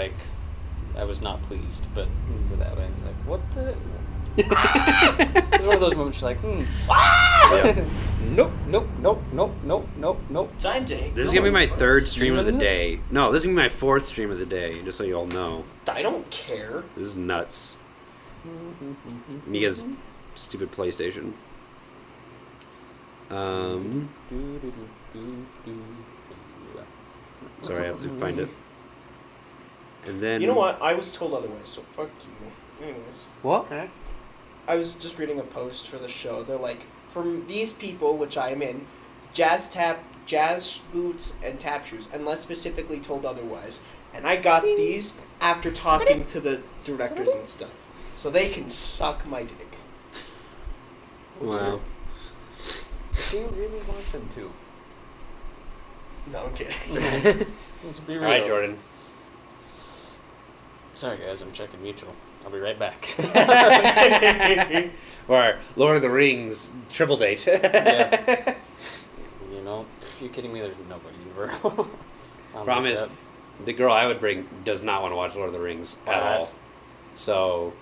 like, I was not pleased, but with that way, like, what the? It was one of those moments you're like, Yeah. nope. Time to This is gonna be my third stream of the day. No, this is gonna be my fourth stream of the day. Just so you all know, I don't care. this is nuts. Mia's stupid PlayStation. Sorry, I have to find it. And then You know what? I was told otherwise, so fuck you. Anyways. What? I was just reading a post for the show. They're like, from these people, which I'm in, jazz boots, and tap shoes, unless specifically told otherwise. And I got these after talking to the directors and stuff. So they can suck my dick. Wow. Do you really want them to? No, I'm kidding. Let's be real. All right, Jordan. Sorry, guys, I'm checking mutual. I'll be right back. Or Lord of the Rings triple date. Yes. You know, are you kidding me? There's nobody ever. Problem is, the girl I would bring does not want to watch Lord of the Rings at all. So,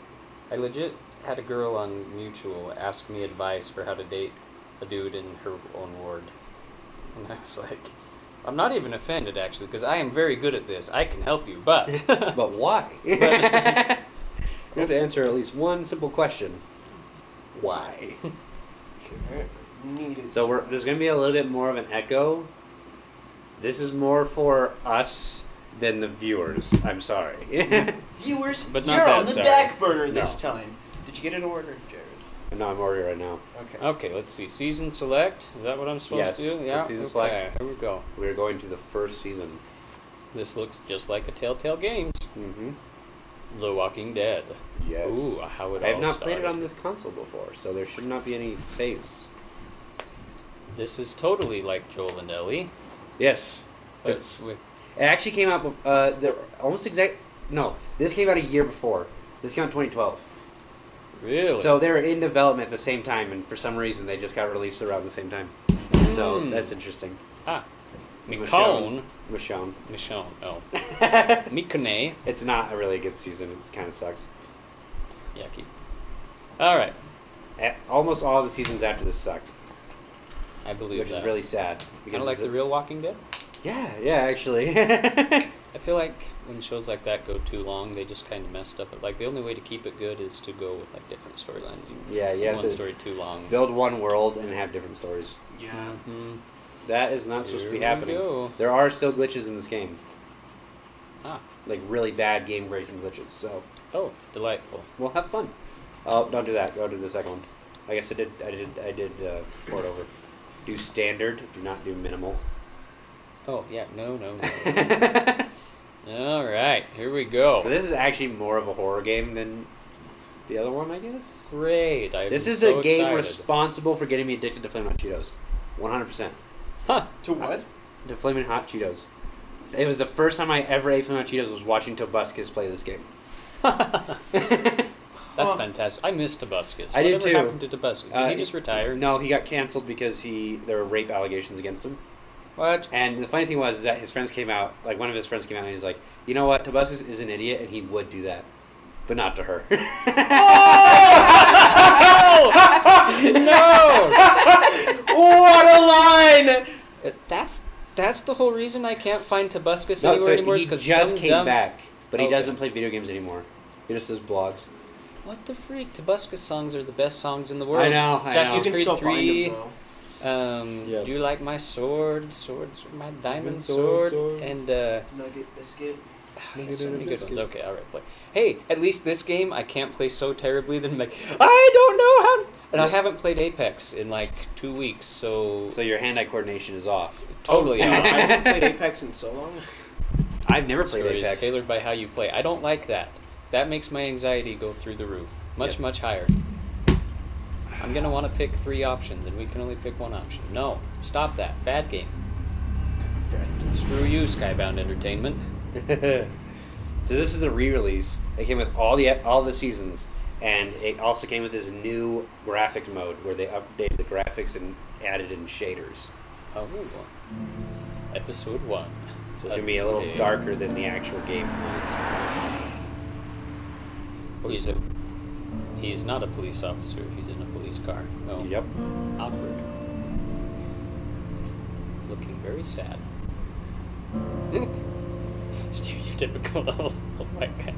I legit had a girl on Mutual ask me advice for how to date a dude in her own ward. And I was like, I'm not even offended, actually, because I am very good at this. I can help you, but... but why? You have to answer at least one simple question. Why? Needed. So there's going to be a little bit more of an echo. This is more for us than the viewers. I'm sorry. Viewers, But not you're that on the sorry. back burner this No. time. Did you get an order, Jared? No, I'm already right now. Okay. Okay, let's see. Season select? Is that what I'm supposed Yes, to do? click Yeah, season okay, select. here we go. We're going to the first season. This looks just like a Telltale Games. Mm-hmm. The Walking Dead. Yes. Ooh, how it I have all not started. played it on this console before, so there should not be any saves. This is totally like Joel and Ellie. Yes. But It's, with it actually came out, they're almost exact. No, this came out a year before. This came out in 2012. really? So they were in development at the same time, and for some reason they just got released around the same time. So that's interesting. Michonne. Michonne. Michonne. Oh. Mikone. It's not a really good season. It kind of sucks. Yucky. All right. Almost all the seasons after this suck, I believe which that. is really sad. Kind of like the real Walking Dead. Yeah, actually. I feel like when shows like that go too long, they just kind of messed up. Like the only way to keep it good is to go with like different storylines. Yeah, you have one to story too long. build one world and have different stories. Yeah. Mm-hmm. That is not supposed to be Here we happening. go. There are still glitches in this game, Ah. like really bad game-breaking glitches. So Oh, delightful. we'll have fun. Oh, don't do that. Go to the second one. I guess I did port over. Do standard. Do not do minimal. Oh yeah. No. All right. Here we go. So this is actually more of a horror game than the other one, I guess. Great. This is so the game excited. responsible for getting me addicted to Flamin' Hot Cheetos. 100%. Huh. To what? To Flamin' Hot Cheetos. It was the first time I ever ate Flamin' Hot Cheetos was watching Tobuscus play this game. That's fantastic. I miss Tobuscus. I did Whatever too. happened to Tobuscus? Did he just retire? No, he got canceled because there were rape allegations against him. What? And the funny thing was is that his friends came out, like one of his friends came out and he's like, you know what, Tobuscus is an idiot and he would do that. But not to her. No! What a line! That's the whole reason I can't find Tobuscus No, anywhere so anymore. he Is 'cause just some came dumb... back, but he Okay. doesn't play video games anymore. He just does blogs. What the freak? Tobuscus songs are the best songs in the world. I know. Assassin's You can Creed still 3. find them, though. Yeah. Do you like my sword? Swords, my diamond Sword, sword, and Nugget biscuit. so many good ones. Okay, all right, play. Hey, at least this game I can't play so terribly that I'm like, I don't know how. And I haven't played Apex in like 2 weeks, so So your hand-eye coordination is off. totally. I out. haven't played Apex in so long. I've never played Story is Apex. tailored by how you play. I don't like that. That makes my anxiety go through the roof. Much higher. I'm going to want to pick 3 options, and we can only pick 1 option. No. Stop that. Bad game. Screw you, Skybound Entertainment. So this is the re-release. It came with all the seasons, and it also came with this new graphic mode where they updated the graphics and added in shaders. Oh. Episode 1. So it's gonna be a little darker than the actual game was. Oh, he's not a police officer. He's in a police car. Oh. Yep. Awkward. Looking very sad. Stereotypical little white guy.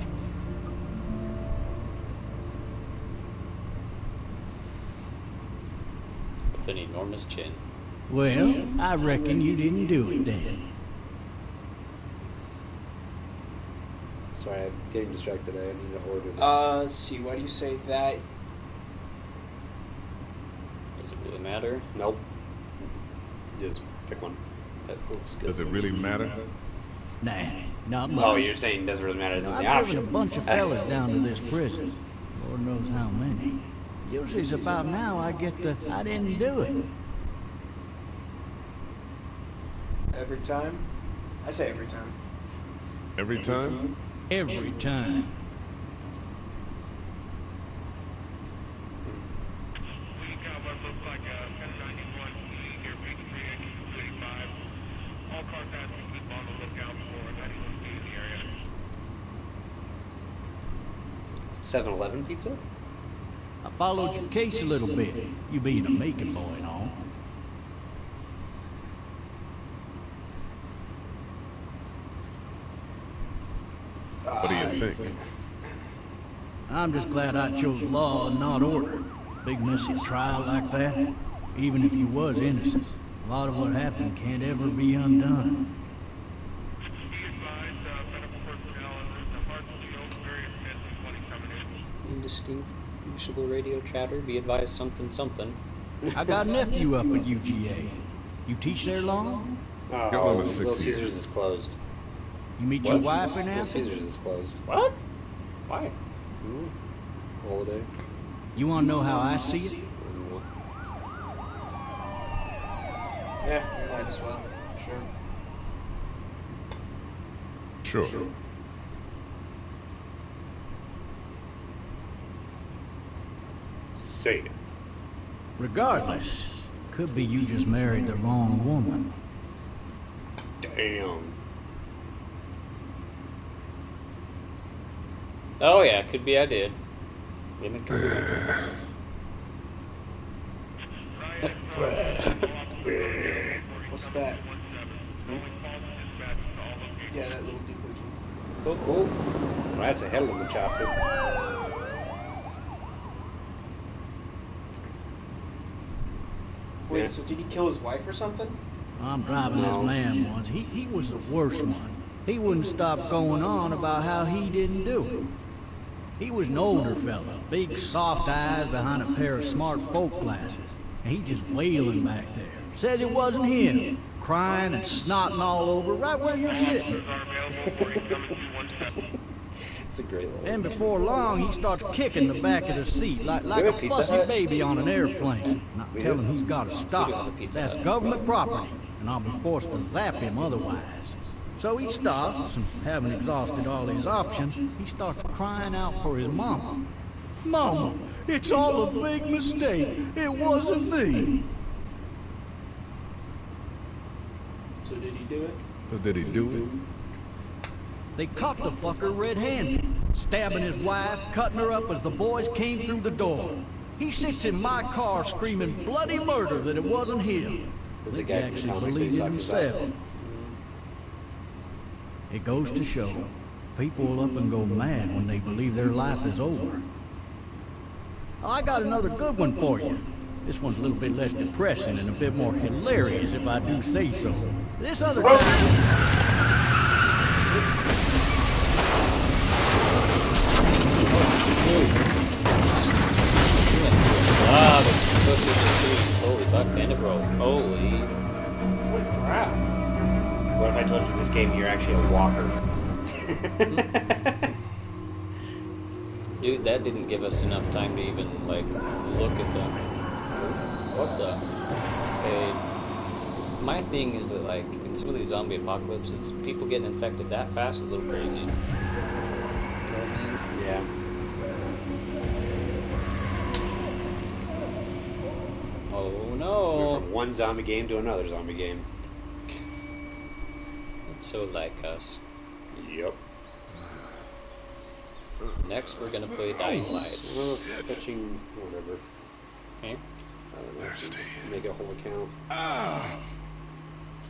With an enormous chin. Well, I reckon you didn't do it then. Sorry, I'm getting distracted. I need to order this. Let's see. Why do you say that? Does it really matter? Nope. Just pick one. That looks good. Does it really matter? Nah, not much. Oh, you're saying it doesn't really matter. It's the I've option. driven a bunch of fellas down to this prison. Lord knows how many. Usually it's about now I get the, I didn't do it. Every time? I say every time. Every time? Every time. We got what looks like a 1091 here, big 385. All cars have to keep on the lookout for 91 in the area. 7-Eleven pizza? I followed your case a little bit, you being a Macon boy and all. What do you think? I'm just glad I chose law and not order. Big messy trial like that, even if you was innocent, a lot of what happened can't ever be undone. Be advised, medical personnel and the heart shield, very intense 20 coming in. Indistinguishable radio chatter. Be advised something something. I got a nephew up at UGA. You teach there long? Oh, Going on to 6 Little years. Caesars is closed. You meet your wife in Little Athens? Caesars is closed. What? Why? Holiday. You want to know how I see it? Yeah, might as well. Sure. Sure. Say it. Regardless, could be you just married the wrong woman. Damn. Oh yeah, could be I did. In a career. What's that? Yeah, that little doohickey. Oh, oh. Well, that's a hell of a chapter. Wait, Yeah. so did he kill his wife or something? I'm driving this man once. He was the worst one. He wouldn't stop going on about how he didn't do it. He was an older fella, big soft eyes behind a pair of smart folk glasses. And he just wailing back there. Says it wasn't him. Crying and snotting all over right where you're sitting. Are available for incoming 217. It's a great little. And before long, he starts kicking the back of the seat like a Pizza fussy Hut? baby on an airplane. And I tell him he's got to stop. That's government property, and I'll be forced to zap him otherwise. So he stops, and having exhausted all his options, he starts crying out for his mama. Mama, it's all a big mistake. It wasn't me. So did he do it? So did he do it? They caught the fucker red-handed, stabbing his wife, cutting her up as the boys came through the door. He sits in my car screaming bloody murder that it wasn't him. There's a He guy from actually Comic believed City it talking himself. about It goes to show, people will up and go mad when they believe their life is over. I got another good one for you. This one's a little bit less depressing and a bit more hilarious if I do say so. This other guy... Ah, the holy fuck, and it rolled. Holy. Holy crap. What if I told you this game you're actually a walker? Dude, that didn't give us enough time to even, like, look at the... What the... Hey, my thing is that, like, in some of these zombie apocalypses, people getting infected that fast is a little crazy. You know what I mean? Yeah. Oh We're no! from one zombie game to another zombie game. So like us. Yep. Next, we're gonna play Dying Light. Well, fetching whatever. Okay. I don't know. Thirsty. Make a whole account. Ah!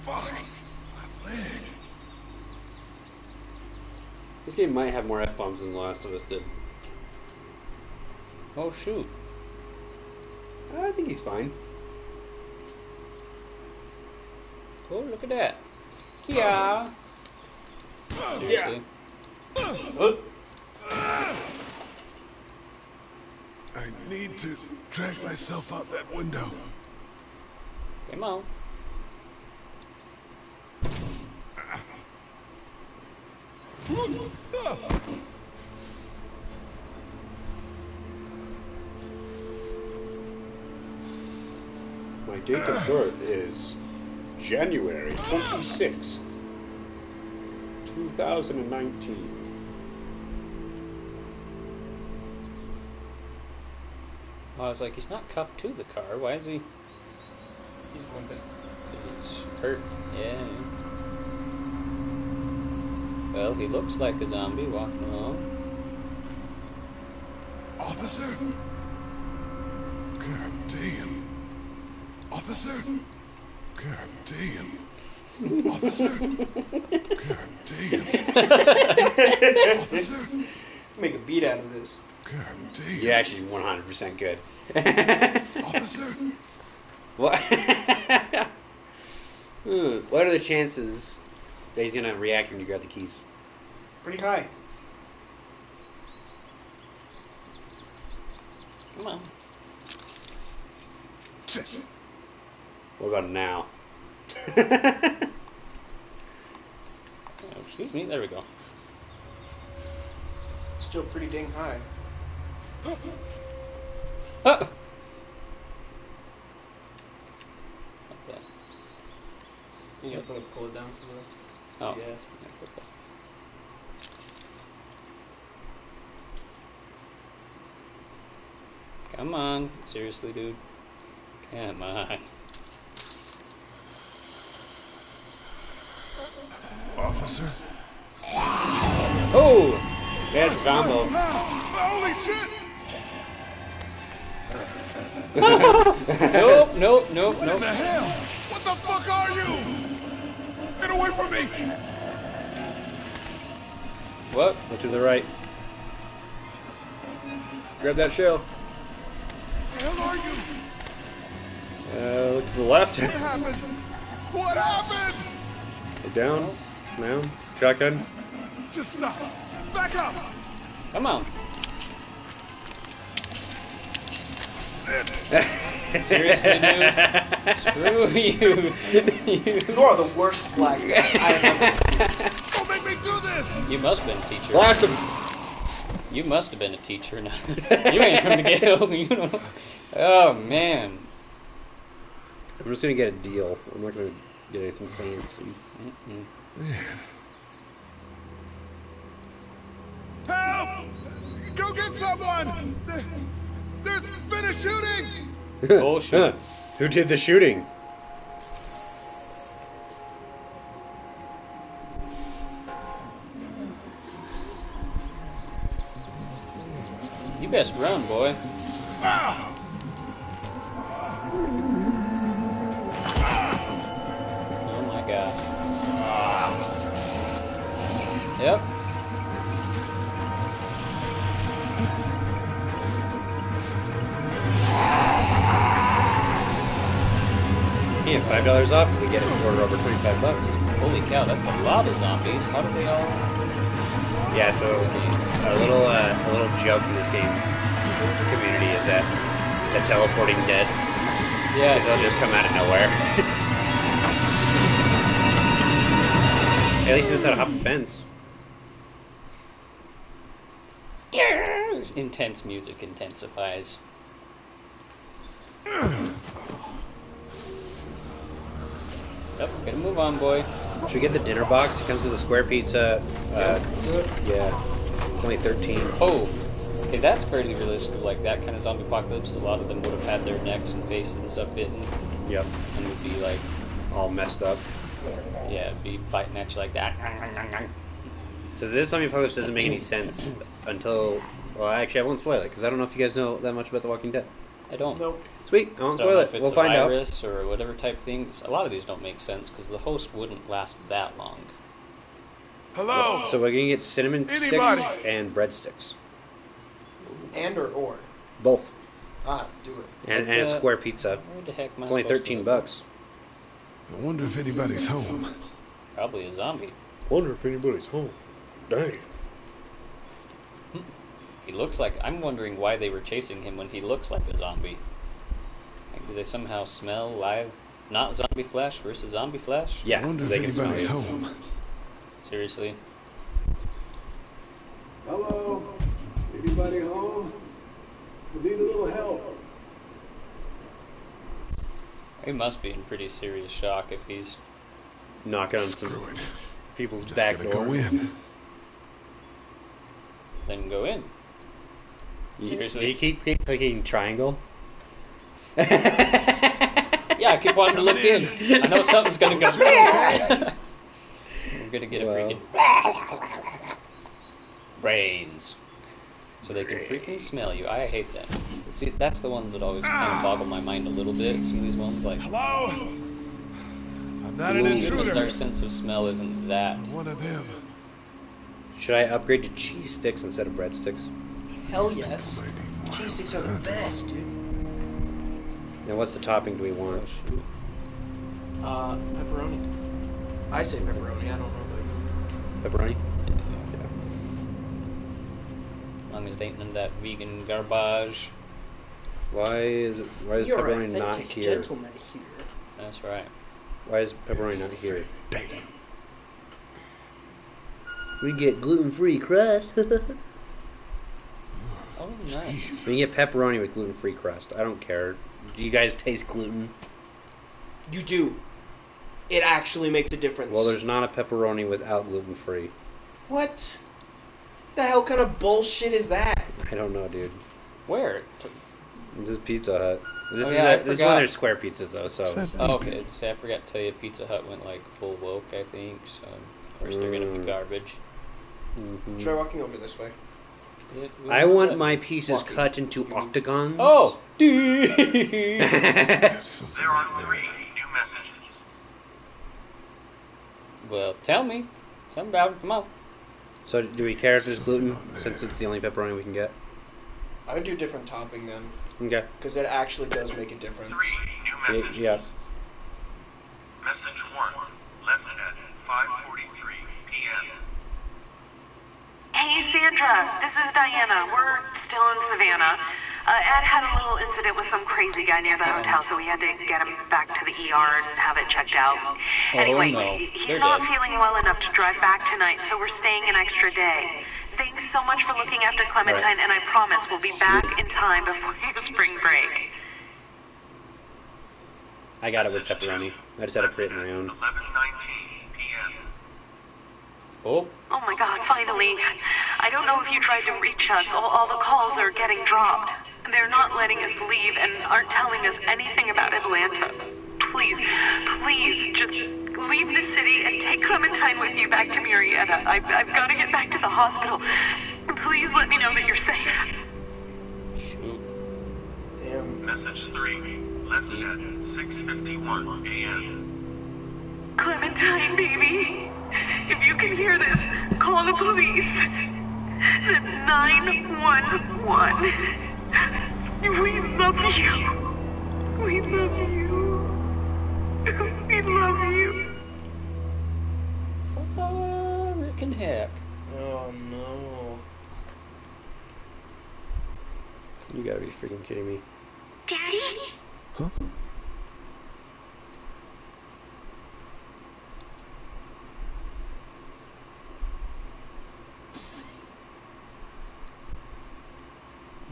Fuck! My leg. This game might have more F-bombs than The Last of Us did. Oh shoot! I think he's fine. Oh, look at that! Yeah. Seriously. I need to drag myself out that window. Come on. My date of birth is January 26th, 2019. I was like, he's not cuffed to the car. Why is he? He's limping. He's hurt. Yeah. Well, he looks like a zombie walking along. Officer? God damn. Officer? God damn. Officer? God damn. Officer? Make a beat out of this. God damn. You're actually 100% good. Officer? What? What are the chances that he's gonna react when you grab the keys? Pretty high. Come on. What about now? Oh, excuse me. There we go. Still pretty dang high. Ah! Okay. You gotta pull it down some more. Oh. Yeah. Come on. Seriously, dude. Come on. Officer? Oh! There's a zombie. Holy shit! Nope, nope, nope, What in nope. the hell? What the fuck are you? Get away from me! What? Look to the right. Grab that shell. What the hell are you? Look to the left. What happened? What happened? Look down. Down. Shotgun. Just stop. Back up! Come on. Seriously, dude? Screw you. You are the worst black guy I have ever seen. Don't make me do this! You must have been a teacher. Blast him! You must have been a teacher. Not you ain't trying to get ill. You know. Oh man. I'm just gonna get a deal. I'm not gonna get anything fancy. Mm-mm. Help! Go get someone! There's been a shooting! Bullshit. Who did the shooting? You best run, boy. Oh my gosh. Yep. Yeah, $5 off if we get it for over $25. Holy cow, that's a lot of zombies. How do they all? Yeah, so a little joke in this game community is that the teleporting dead. Yeah, Because they'll just come out of nowhere. At least he knows how to hop a fence. intense music intensifies. Yep, gotta move on, boy. Should we get the dinner box? It comes with a square pizza. Yeah. It's only 13. Oh, okay, that's fairly realistic. Like that kind of zombie apocalypse, a lot of them would have had their necks and faces and stuff bitten, Yep. and would be like, All messed up. Yeah, be fighting at you like that. So this zombie apocalypse doesn't make any sense until... Well, actually, I won't spoil it, because I don't know if you guys know that much about The Walking Dead. I don't. Nope. Sweet, I won't Don't spoil know it. if it's We'll a find out. virus or whatever type things. A lot of these don't make sense because the host wouldn't last that long. Hello? So we're going to get cinnamon Anybody? sticks and breadsticks. And or. Both. Ah, do it. And But, a square pizza. Where the heck am I It's only supposed to 13 look? bucks. I wonder if anybody's home. Probably a zombie. Wonder if anybody's home. Dang. He looks like... I'm wondering why they were chasing him when he looks like a zombie. Like, do they somehow smell live... Not zombie flesh versus zombie flesh? Yeah, I wonder so if they can smell anybody's it. home. Seriously? Hello? Anybody home? I need a little help. He must be in pretty serious shock if he's... Knocking on Screw some it. people's Just back gonna door. go in. Then go in. Do Seriously? you keep clicking triangle? Yeah, I keep wanting to look in. I know something's gonna go... We're gonna get a freaking... Brains. So they can freaking smell you. I hate that. See, that's the ones that always kind of boggle my mind a little bit. Some of these ones like... Hello? I'm not an Ooh, intruder. our sense of smell isn't that. I'm one of them. Should I upgrade to cheese sticks instead of breadsticks? Hell yes. Might need more Cheese sticks help are the than that. best, dude. Now what's the topping do we Oh, want? shoot. Pepperoni. I say pepperoni, I don't know about you. Pepperoni? As long as it ain't none of that vegan garbage. Why is You're pepperoni an not authentic here? gentleman here. That's right. Why is pepperoni not here? Damn. We get gluten-free crust. Oh, nice. We get pepperoni with gluten-free crust. I don't care. Do you guys taste gluten? You do. It actually makes a difference. Well, there's not a pepperoni without gluten-free. What? The hell kind of bullshit is that? I don't know, dude. Where? This is Pizza Hut. This Oh, is yeah, I this is one forgot. of their square pizzas though. So Oh, okay. See, I forgot to tell you, Pizza Hut went like full woke, I think. So, of course, they're gonna be garbage. Try walking over this way. I want my pieces Walking. cut into octagons. Oh! There's something There are out 3 there. new messages. Well, tell me. Tell me about it. Come on. So do we care if there's gluten since it's the only pepperoni we can get? I would do different topping then, Okay. because it actually does make a difference. 3 new messages. Yeah. Message 1, left at 5:43 p.m. Hey, Sandra, this is Diana. We're still in Savannah. Ed had a little incident with some crazy guy near the hotel, so we had to get him back to the ER and have it checked out. Anyway, no. he's They're not dead. feeling well enough to drive back tonight, so we're staying an extra day. Thanks so much for looking after Clementine, and I promise we'll be back in time before spring break. I got it with pepperoni. I just had to create my own. 11:19 p.m. Oh, Oh my God, finally. I don't know if you tried to reach us. All the calls are getting dropped. They're not letting us leave and aren't telling us anything about Atlanta. Please, please, just leave the city and take Clementine with you back to Murrieta. I've got to get back to the hospital. Please let me know that you're safe. shoot. Damn. Message 3, left at 6:51 a.m. Clementine, baby. If you can hear this, call the police. The 911. We love you. We love you. We love you. Frickin' heck. Oh no. You gotta be freaking kidding me. Daddy? Huh?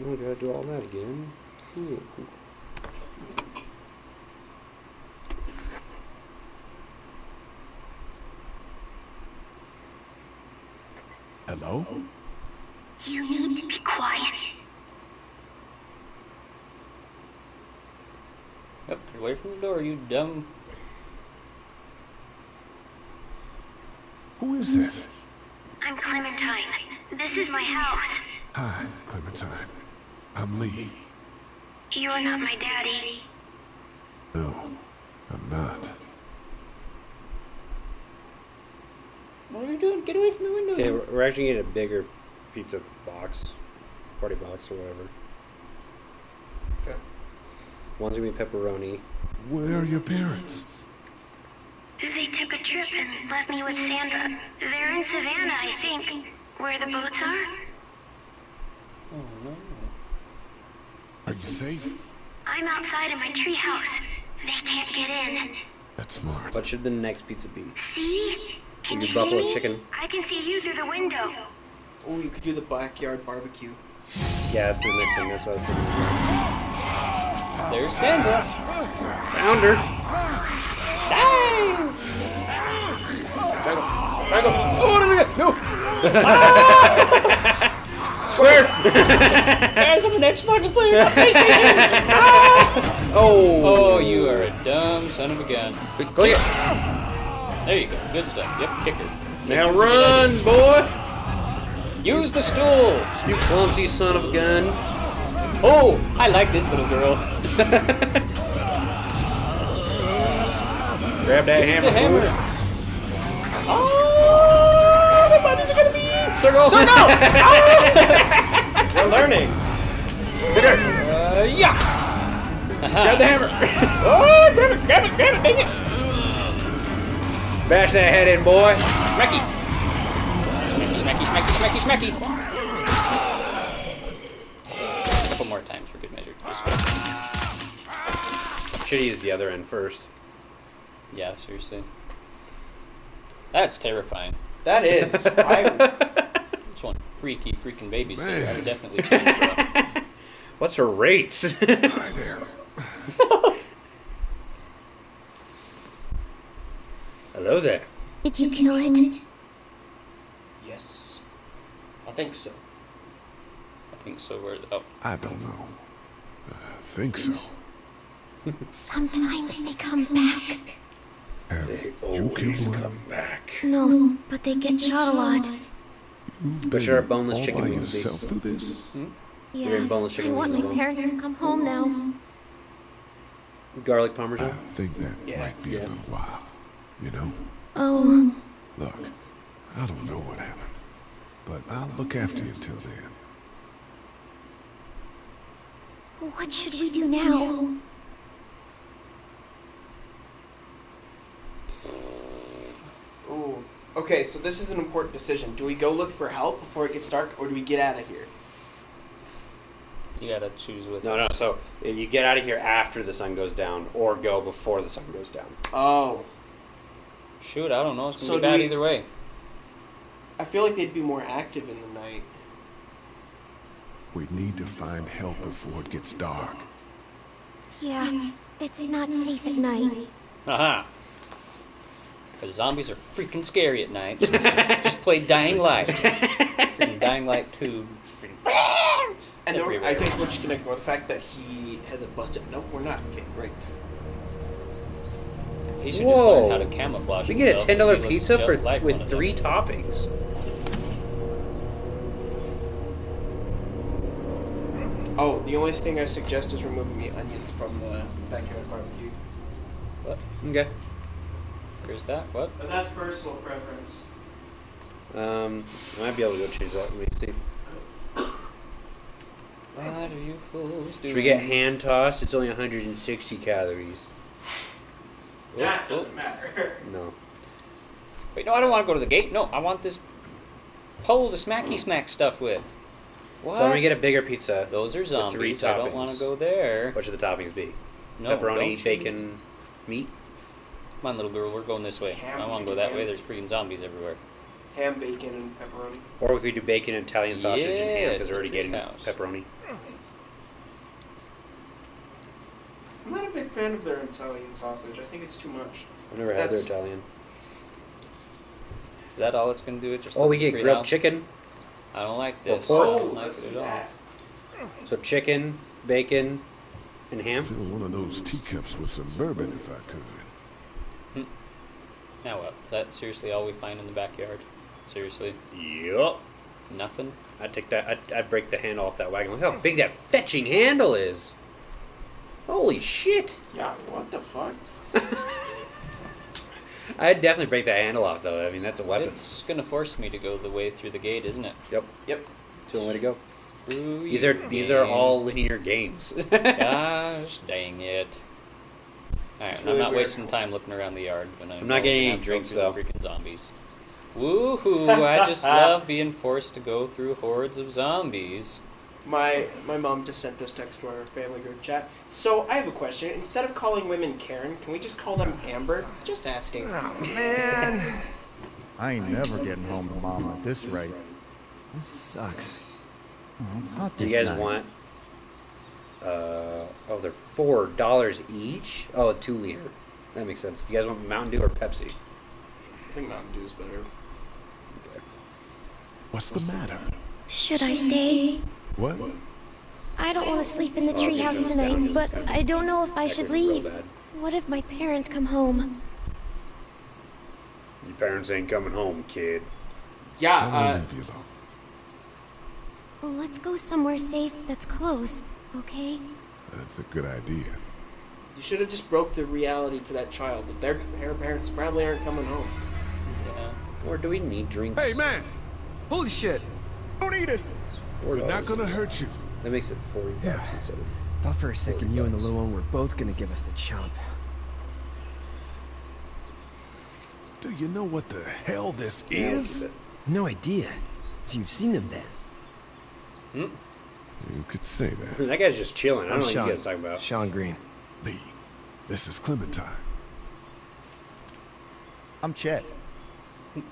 Oh, gotta do all that again. Ooh, cool. Hello? You need to be quiet. Yep, get away from the door, you dumb. Who is this? I'm Clementine. This is my house. Hi, Clementine. I'm Lee. You're not my daddy. No, I'm not. What are you doing? Get away from the window. Okay, we're actually getting a bigger pizza box. Party box or whatever. Okay. One's gonna be pepperoni. Where are your parents? They took a trip and left me with Sandra. They're in Savannah, I think, where the boats are. Oh no. Are you safe? I'm outside in my treehouse. They can't get in. That's smart. What should the next pizza be? See? Can Maybe you see buffalo me? chicken. I can see you through the window. Oh, you could do the backyard barbecue. Yeah, that's the next thing. That's what I was thinking. There's Sandra. Found her. Dang! Triangle. Oh, no! Square. Guys, I'm an Xbox player. On PlayStation. Ah! Oh, you are a dumb son of a gun. Click it. There you go. Good stuff. Yep, kicker. Now run, boy. Use the stool. You clumsy son of a gun. Oh, I like this little girl. Grab that hammer. The hammer. Oh, the buttons are gonna be Circle. Oh! You're learning. Yeah. Grab the hammer. Oh, grab it, dang it. Bash that head in, boy. Smacky. Smacky. A couple more times for good measure. Should use the other end first. Yeah, seriously. That's terrifying. That is. This one freaking babysitter. I would definitely change her up. What's her rates? Hi there. Hello there. Did you kill it? Yes. I think so. I think so. Where? Oh, I don't know. I think so. Sometimes they come back. Have you killed one? back. No, but they get shot a lot. You've But sure, been boneless all chicken by wings, please. yourself through this? Yeah, You're in boneless chicken I want wings my alone. parents to come home now. Garlic I parmesan. think that Yeah. might be a little while. You know? Oh, Look, I don't know what happened, but I'll look after you until then. what should we do now? Ooh. Okay, so this is an important decision. Do we go look for help before it gets dark, or do we get out of here? you gotta choose with. No. So you get out of here after the sun goes down, or go before the sun goes down. Oh. Shoot, I don't know. It's gonna So be do bad we- either way. I feel like they'd be more active in the night. We need to find help before it gets dark. Yeah, it's not safe at night. Aha. Because zombies are freaking scary at night. Just play Dying Light. Freaking Dying Light 2. And then Everywhere. I think we're just gonna ignore the fact that he has a busted. Nope, we're not. Okay, great. He should just learn how to Whoa. camouflage We get a himself, 'cause $10 he looks pizza just for like one with of 3 them. toppings. Oh, the only thing I suggest is removing the onions from the backyard barbecue. What? Okay. Where's that? What? But that's personal preference. I might be able to go change that. Let me see. What are you fools doing? Should we get hand tossed? It's only 160 calories. That doesn't matter. No. Wait, no, I don't want to go to the gate. No, I want this pole to smacky smack stuff with. What? So I'm gonna get a bigger pizza. Those are with 3 zombies. I don't want toppings. to go there. What should the toppings be? No, Pepperoni, don't you- bacon, meat. Come on, little girl, we're going this way. Ham, I want to go that ham. way. There's freaking zombies everywhere. Ham, bacon, and pepperoni. Or we could do bacon, Italian sausage, and ham Yes, because we're already the treat getting house. pepperoni. I'm not a big fan of their Italian sausage. I think it's too much. I've never had their That's- Italian. Is that all it's going to do? It just Oh, we let get the grilled treat chicken. out? I don't like Or this. pork. I don't like it at all. So chicken, bacon, and ham. Fill one of those teacups with some bourbon if I could. Now what? Is that seriously all we find in the backyard? Seriously? Yup. Nothing? I'd take that. I'd break the handle off that wagon. Look how big that fetching handle is. Holy shit. Yeah, what the fuck? I'd definitely break that handle off, though. I mean, that's a weapon. It's gonna force me to go the way through the gate, isn't it? Yep. Yep. It's the only way to go. Through These are all linear games. Gosh dang it. Alright, It's I'm really not weird. wasting time looking around the yard when I'm not getting any go drinks, through the though. freaking zombies. Woohoo! I just love being forced to go through hordes of zombies. My mom just sent this text to our family group chat. So I have a question. Instead of calling women Karen, can we just call them Amber? Just asking. Oh, man. I ain't never getting home to Mom at this rate. This sucks. Oh, it's hot Do this you guys night. want? Oh, they're $4 each. Oh, a 2-liter. That makes sense. You guys want Mountain Dew or Pepsi? I think Mountain Dew is better. Okay. What's the matter? Should I stay? What? I don't want to sleep in the Oh, treehouse it's tonight, downhill, but it's downhill. I don't know if I That should could be real leave. bad. What if my parents come home? Your parents ain't coming home, kid. I Yeah, won't leave you, though. Well, let's go somewhere safe that's close, okay? That's a good idea. you should have just broke the reality to that child that her parents probably aren't coming home. Yeah. Or do we need drinks? Hey, man! Holy shit! Don't eat us! We're not gonna hurt you. That makes it 40 bucks instead of. Thought for a second you and the little one were both gonna give us the chomp. Do you know what the hell this is? No idea. So you've seen them then? You could say that. That guy's just chilling. I I'm don't know what Sean. you guys are talking about. Sean Green. Lee, this is Clementine. I'm Chet.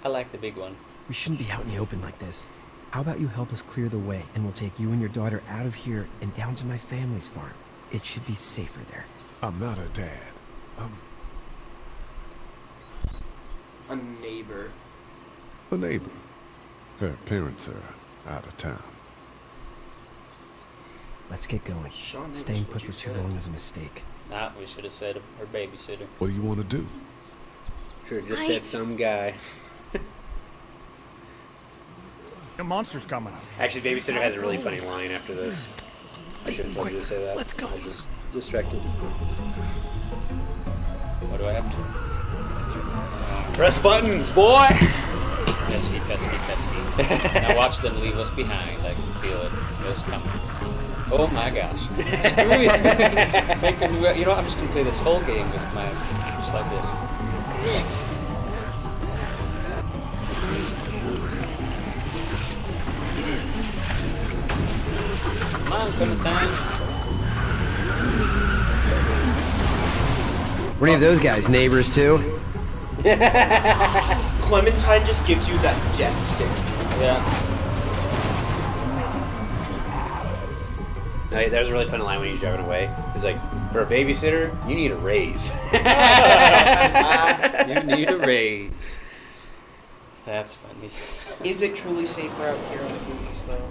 I like the big one. We shouldn't be out in the open like this. How about you help us clear the way, and we'll take you and your daughter out of here and down to my family's farm. It should be safer there. I'm not her dad. A neighbor. A neighbor. Her parents are out of town. Let's get going. Sean, Staying that's what put you for too said. long is a mistake. Nah, we should have said her babysitter. What do you want to do? Sure, just I- said some guy. The monster's coming. Actually, babysitter has a really funny line after this. I should have told you to say that. Let's go. I just distracted. What do I have to? Press buttons, boy. Pesky, pesky, pesky. Now watch them leave us behind. I can feel it. It's coming. Oh my gosh. Screw it. Make them, you know what? I'm just gonna play this whole game with my, just like this. Come on, Clementine. Were any of those guys neighbors too? Clementine just gives you that jet stick. Yeah. No, there's a really funny line when he's driving away. He's like, for a babysitter, you need a raise. You need a raise. That's funny. Is it truly safer out here in the movies, though?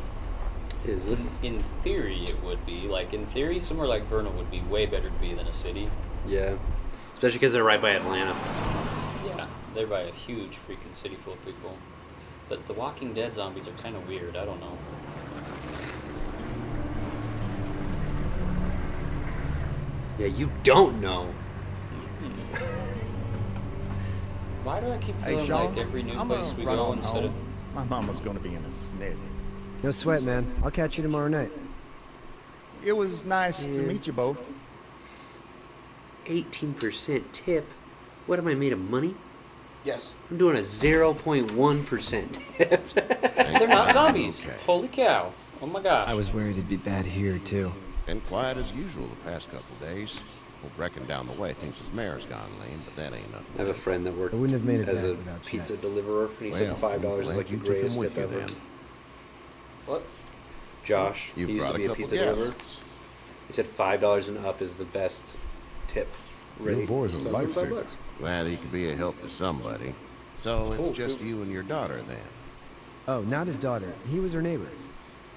Is it? In theory, it would be. Like, in theory, somewhere like Vernal would be way better to be than a city. Yeah. Especially because they're right by Atlanta. Yeah, they're by a huge freaking city full of people. But the Walking Dead zombies are kind of weird. I don't know. Yeah, you don't know. Why do I keep Hey, feeling Sean, like every new I'm place gonna we run go on instead of... home. My mama's gonna be in a snit. No sweat, man. I'll catch you tomorrow night. It was nice to meet you both. 18% tip? What am I made of money? Yes. I'm doing a 0.1% tip. They're not zombies. Holy cow. Oh my gosh. I was worried it'd be bad here, too. Been quiet as usual the past couple days. Well, Brecken down the way thinks his mare's gone lame, but that ain't nothing. I have a friend that worked I wouldn't have made it as back a without pizza Chet. deliverer, and he said Well, $5 I'm is glad like the you took him greatest with tip you ever. then. What? Josh, You he used brought to a be a couple pizza deliverer. guests. He said $5 and up is the best tip. Your boy's a So lifesaver. $5. Glad he could be a help to somebody. So it's Oh, just cool. you and your daughter then. Oh, not his daughter. He was her neighbor.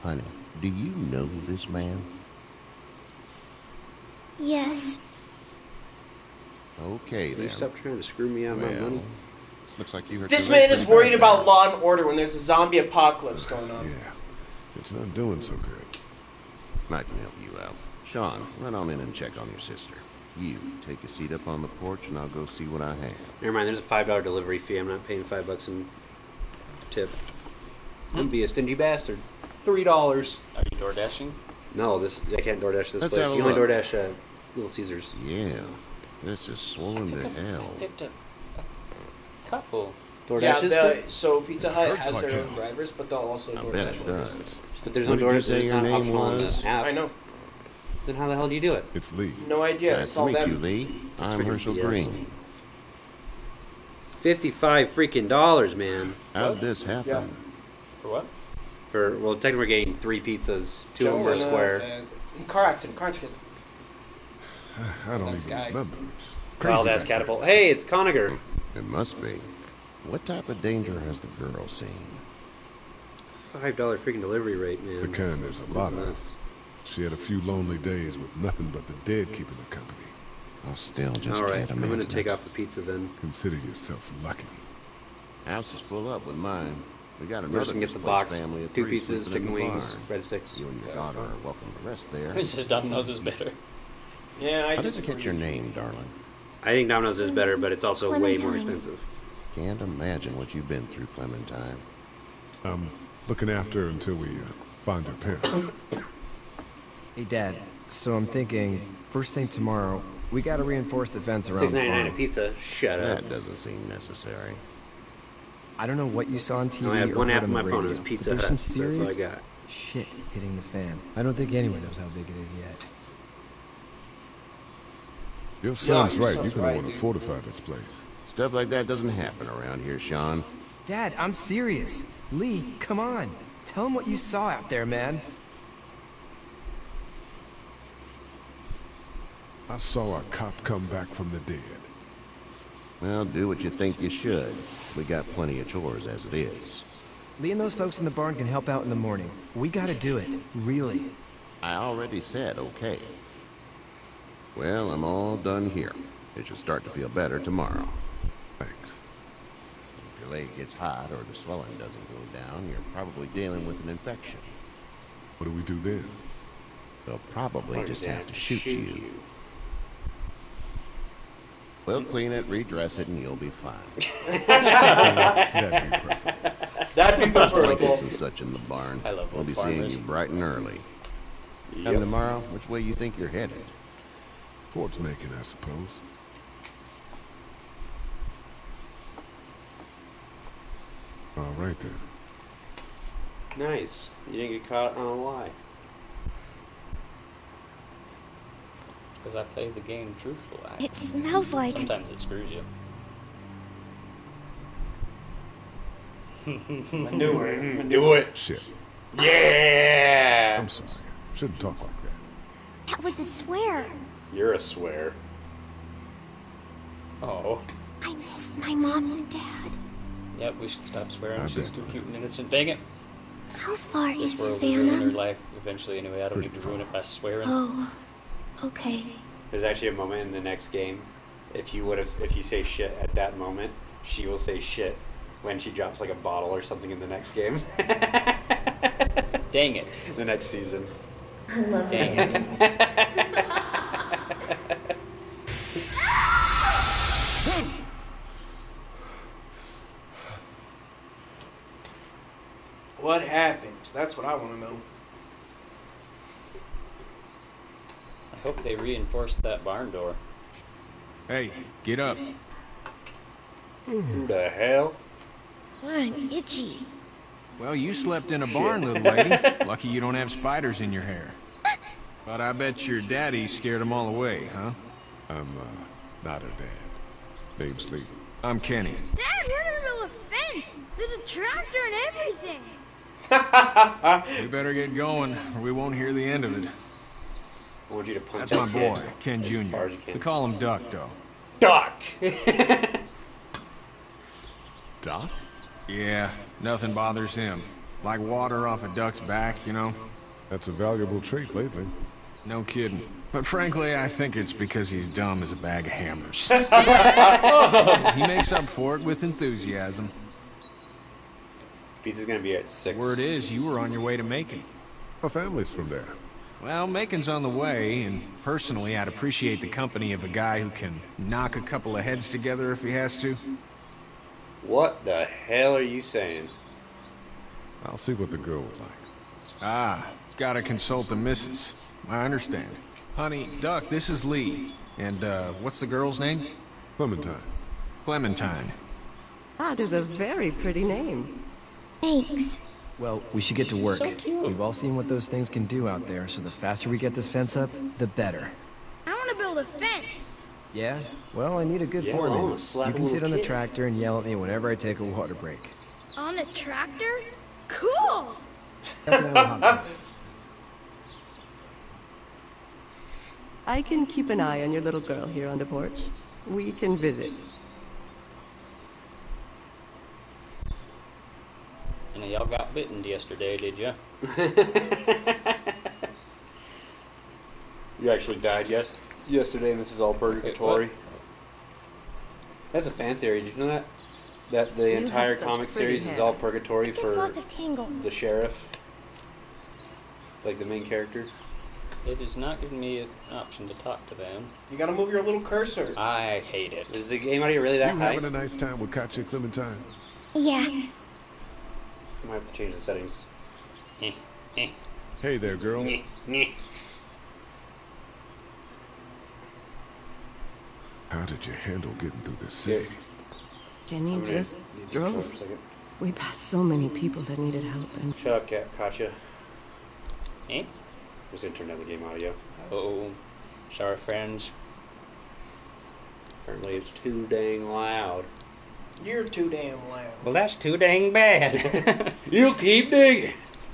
Honey, do you know this man? Yes. Okay Can you then. stop trying to screw me out of my Well, money? Looks like you hurt This your leg man is pretty worried bad about there. law and order when there's a zombie apocalypse going on. Yeah, it's not doing so good. I can help you out. Sean, run on in and check on your sister. You take a seat up on the porch, and I'll go see what I have. Never mind, there's a $5 delivery fee. I'm not paying $5 in tip. I'd be a stingy bastard. $3. Are you door dashing? No, I can't DoorDash this Let's place. have a You only look. DoorDash Little Caesars. Yeah, this is swollen to hell. Picked a couple. DoorDash is Yeah, good? so Pizza Hut hurts has like their own hell. drivers, but they'll also I bet DoorDash it orders. does. But there's no What did you DoorDash. say It's your not name optional on was? the app. I know. Then how the hell do you do it? It's Lee. No idea. Nice It's to all meet them. you, Lee. I'm freaking Herschel BS. Green. $55 freaking dollars, man. How'd this happen? Yeah. For what? Well, technically we're getting 3 pizzas. 2 of them are and, square. Car accident. I don't That's even guy. remember. It's crazy. Wild ass back catapult. there. Hey, it's Conager. It must be. What type of danger has the girl seen? $5 freaking delivery rate, man. The kind there's a lot of. Nuts. She had a few lonely days with nothing but the dead keeping her company. I still just All right, can't I'm imagine gonna take it. off the pizza then. Consider yourself lucky. House is full up with mine. We got We're another just gonna get the displaced box. family of 2 three pieces, sleeping in chicken the wings, barn. breadsticks. You and your daughter are welcome to rest there. Mrs. Domino's is better. Yeah, I How does it disagree. get your name, darling? I think Domino's is better, but it's also way more Clementine. expensive. Can't imagine what you've been through, Clementine. I'm looking after her until we find her parents. Hey, Dad. So I'm thinking, first thing tomorrow, we gotta reinforce the fence around the $6.99 a farm. pizza. Shut up. That doesn't seem necessary. I don't know what you saw on TV I have or one heard app on on the my phone. radio, It's Pizza but there's Hut. some So that's what I serious got. shit hitting the fan. I don't think anyone knows how big it is yet. Your son's your right. son's You're gonna right, want to dude. fortify this place. Stuff like that doesn't happen around here, Sean. Dad, I'm serious. Lee, come on. Tell him what you saw out there, man. I saw a cop come back from the dead. Well, do what you think you should. We got plenty of chores as it is. Lee and those folks in the barn can help out in the morning. We gotta do it. Really. I already said okay. Well, I'm all done here. It should start to feel better tomorrow. Thanks. If your leg gets hot or the swelling doesn't go down, you're probably dealing with an infection. What do we do then? They'll probably just have to shoot you. We'll clean it, redress it, and you'll be fine. That'd be perfect. That'd be Blankets preferable. and such in the barn. I love We'll be farmers. seeing you bright and early. Yep. Come tomorrow, which way you think you're headed? Towards Macon, I suppose. All right then. Nice. You didn't get caught on a lie. Because I play the game truthful. It smells like... Sometimes it screws you. Manure. Do it. Shit. Yeah. I'm sorry. Shouldn't talk like that. That was a swear. You're a swear. Oh. I miss my mom and dad. Yep, we should stop swearing. I She's bet. too cute and innocent. Dang it. How far is This world will ruin her Savannah? life eventually anyway. I don't need to ruin it by swearing. Oh, okay. There's actually a moment in the next game. If you say shit at that moment, she will say shit when she drops like a bottle or something in the next game. Dang it. The next season. I love Dang it. What happened? That's what I want to know. I hope they reinforced that barn door. Hey, get up. Who the hell? I'm itchy. Well, you slept in a barn, little lady. Lucky you don't have spiders in your hair. But I bet your daddy scared them all away, huh? I'm not her dad. Name's Lee. I'm Kenny. Dad, we're in the middle of a fence. There's a tractor and everything. We better get going, or we won't hear the end of it. I want you to punch That's my that boy, kid Ken as Jr. far as you can. We call him Duck, though. Duck! Doc? Yeah, nothing bothers him. Like water off a duck's back, you know? That's a valuable trait lately. No kidding. But frankly, I think it's because he's dumb as a bag of hammers. He makes up for it with enthusiasm. Pizza's gonna be at 6. Word is, you were on your way to Macon. My family's from there. Well, Macon's on the way, and personally, I'd appreciate the company of a guy who can knock a couple of heads together if he has to. What the hell are you saying? I'll see what the girl would like. Ah, gotta consult the missus. I understand. Honey, Duck, this is Lee. And, what's the girl's name? Clementine. Clementine. That is a very pretty name. Thanks. Well, we should get to work. So cute. We've all seen what those things can do out there, so the faster we get this fence up, the better. I want to build a fence. Yeah? Well, I need a good Yeah, well, I'm foreman. gonna slap You a can sit little on the kid. tractor and yell at me whenever I take a water break. On a tractor? Cool. I can keep an eye on your little girl here on the porch. We can visit. And y'all got bitten yesterday, did ya? You actually died yesterday, and this is all purgatory. Wait, That's a fan theory. Did you know that? That the entire such comic pretty series hair. is all purgatory There's for lots of tangles. the sheriff, like the main character. It is not giving me an option to talk to them. You gotta move your little cursor. I hate it. Is the game audio really that You high? having a nice time with Katya Clementine? Yeah. I might have to change the settings. Hey there, girls. How did you handle getting through the city? Kenny I'm gonna just need to control drove. for a second. We passed so many people that needed help, and Shut up, Katya. Eh? I'm just gonna turn down the game audio. Oh, sorry, friends. Apparently, it's too dang loud. You're too damn loud. Well, that's too dang bad. You keep digging.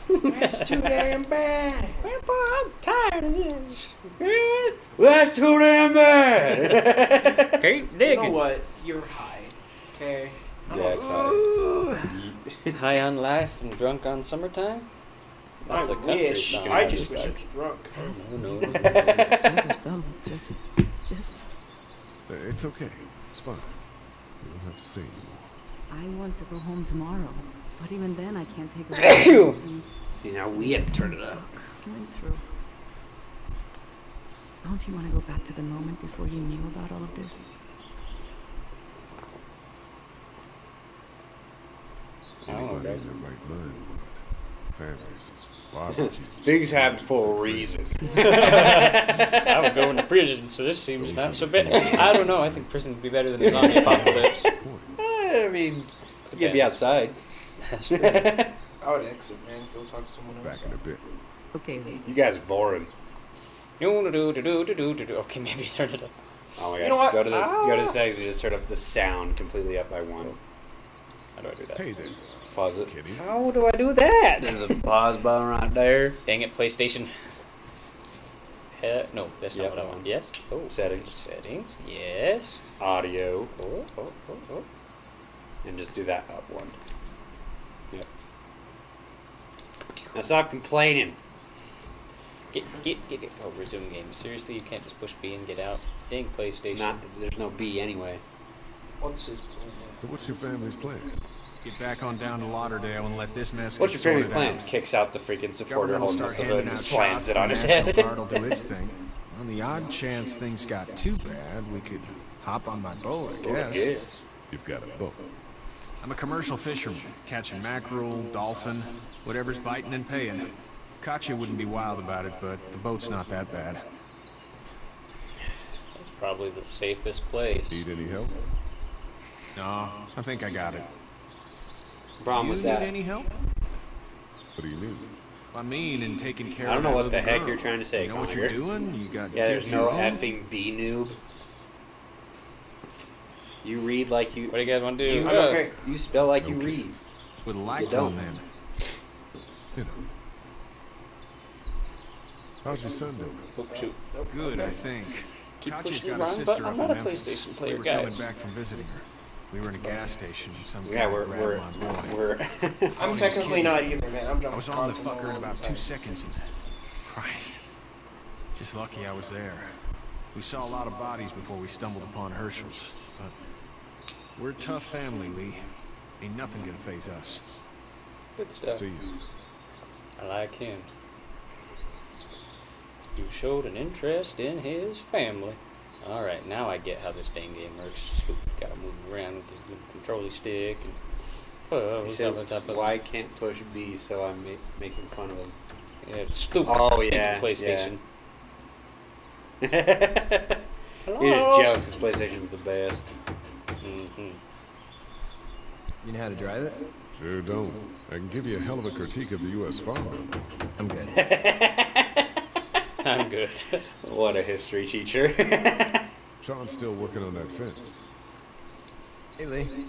That's too damn bad. Grandpa, I'm tired of this. That's too damn bad. Keep You digging. know what? You're high. Okay. Yeah, it's high. High on life and drunk on summertime? That's I a country wish. song. I just wish I was drunk. No. for some, just. It's okay. It's fine. You don't have to say anymore. I want to go home tomorrow, but even then I can't take a See, now we have to turn it up. went through. Don't you want to go back to the moment before you knew about all of this? Anybody in their right mind would. Families, barbecues. Things happen for a reason. I would go into prison, so this seems not so bad. I don't know. I think prison would be better than a zombie apocalypse. I mean, you'd be outside. That's true. I would exit, man. Go talk to someone else. Back in a bit. Okay, Lee. You guys are boring. Okay, maybe turn it up. Oh my gosh. You know what? Go to the settings and just turn up the sound completely up by 1. How do I do that? Hey there, Pause it. kitty. How do I do that? There's a pause button right there. Dang it, PlayStation. No, that's not Yep. what I want. Yes. Oh, Settings. Settings. Yes. Audio. Oh. And just do that up 1. Yep. Now stop complaining. Get. Oh, resume game. Seriously, you can't just push B and get out. Dang PlayStation. There's no B anyway. What's his plan? So what's your family's plan? Get back on down to Lauderdale and let this mess What's get your family sorted plan? out. Kicks out the freaking supporter Government will holding up start the hood handing and out slams shots, it on the his National head. Guard will do its thing. On the odd chance things got too bad, we could hop on my boat, I guess. Yes. You've got a boat. I'm a commercial fisherman, catching mackerel, dolphin, whatever's biting and paying. Katya wouldn't be wild about it, but the boat's not that bad. That's probably the safest place. Need any help? No, I think I got it. Problem you with that. need any help? What do you need? I mean, in taking care I don't of know that what the little heck girl. you're trying to say, You know what Connor. you're doing? You got Yeah, kids there's of your no own? effing B noob. You read like you. What do you guys want to do? You, Okay. you spell like you read. With a light You don't. on then. You know. How's your son doing? Oh, shoot. Good, I think. Keep Katya's pushing got it a around, sister but I'm up not in a Memphis. PlayStation player, we were guys. coming back from visiting her. We were in a gas station and some Yeah, guy we're grabbed my boy. we're. I'm technically not either, man. I'm I jumping was on the console fucker in all about the 2 time. seconds and... Christ. Just lucky I was there. We saw a lot of bodies before we stumbled upon Herschel's, but we're a tough family, Lee. Ain't nothing gonna faze us. Good stuff. See you. I like him. You showed an interest in his family. Alright, now I get how this dang game works. Stupid. Gotta move around with this little controller stick. And, He said, why can't push B, so I'm making fun of him. Yeah, it's stupid. Oh, stupid yeah. PlayStation. Yeah. You're just jealous because PlayStation's the best. You know how to drive it? Sure don't. I can give you a hell of a critique of the U.S. Farm Bill. I'm good. I'm good. What a history teacher. Sean's still working on that fence. Hey, Lee.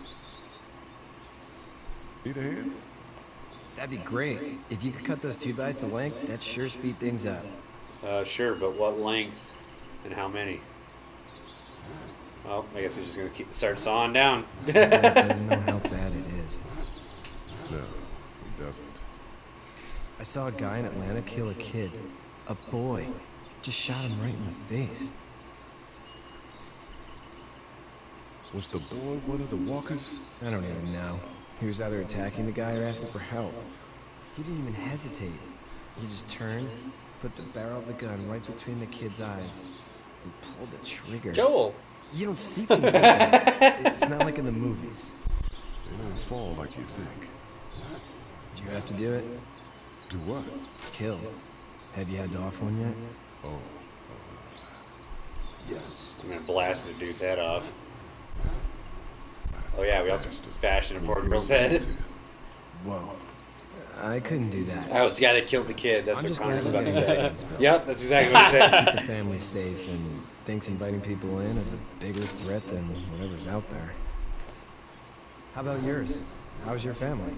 Need a hand? That'd be great. If you could cut those 2x to length, that'd sure speed things up. Sure, but what length and how many? Well, I guess we're just gonna start sawing down. Dad doesn't know how bad it is. No, he doesn't. I saw a guy in Atlanta kill a kid. A boy. Just shot him right in the face. Was the boy one of the walkers? I don't even know. He was either attacking the guy or asking for help. He didn't even hesitate. He just turned, put the barrel of the gun right between the kid's eyes, and pulled the trigger. Joel! You don't see things like that. It's not like in the movies. They don't fall like you think. Did you have to do it? Do what? Kill. Have you had to offer one yet? Oh. Yes. I'm gonna blast the dude's head off. Oh yeah, we also bashed in a poor girl's head. Whoa. I couldn't do that. I was the guy that killed the kid. That's I'm what just Connor was glad about you to say. guys are Yep, that's exactly what he said. Keep the family safe and thinks inviting people in is a bigger threat than whatever's out there. How about yours? How's your family?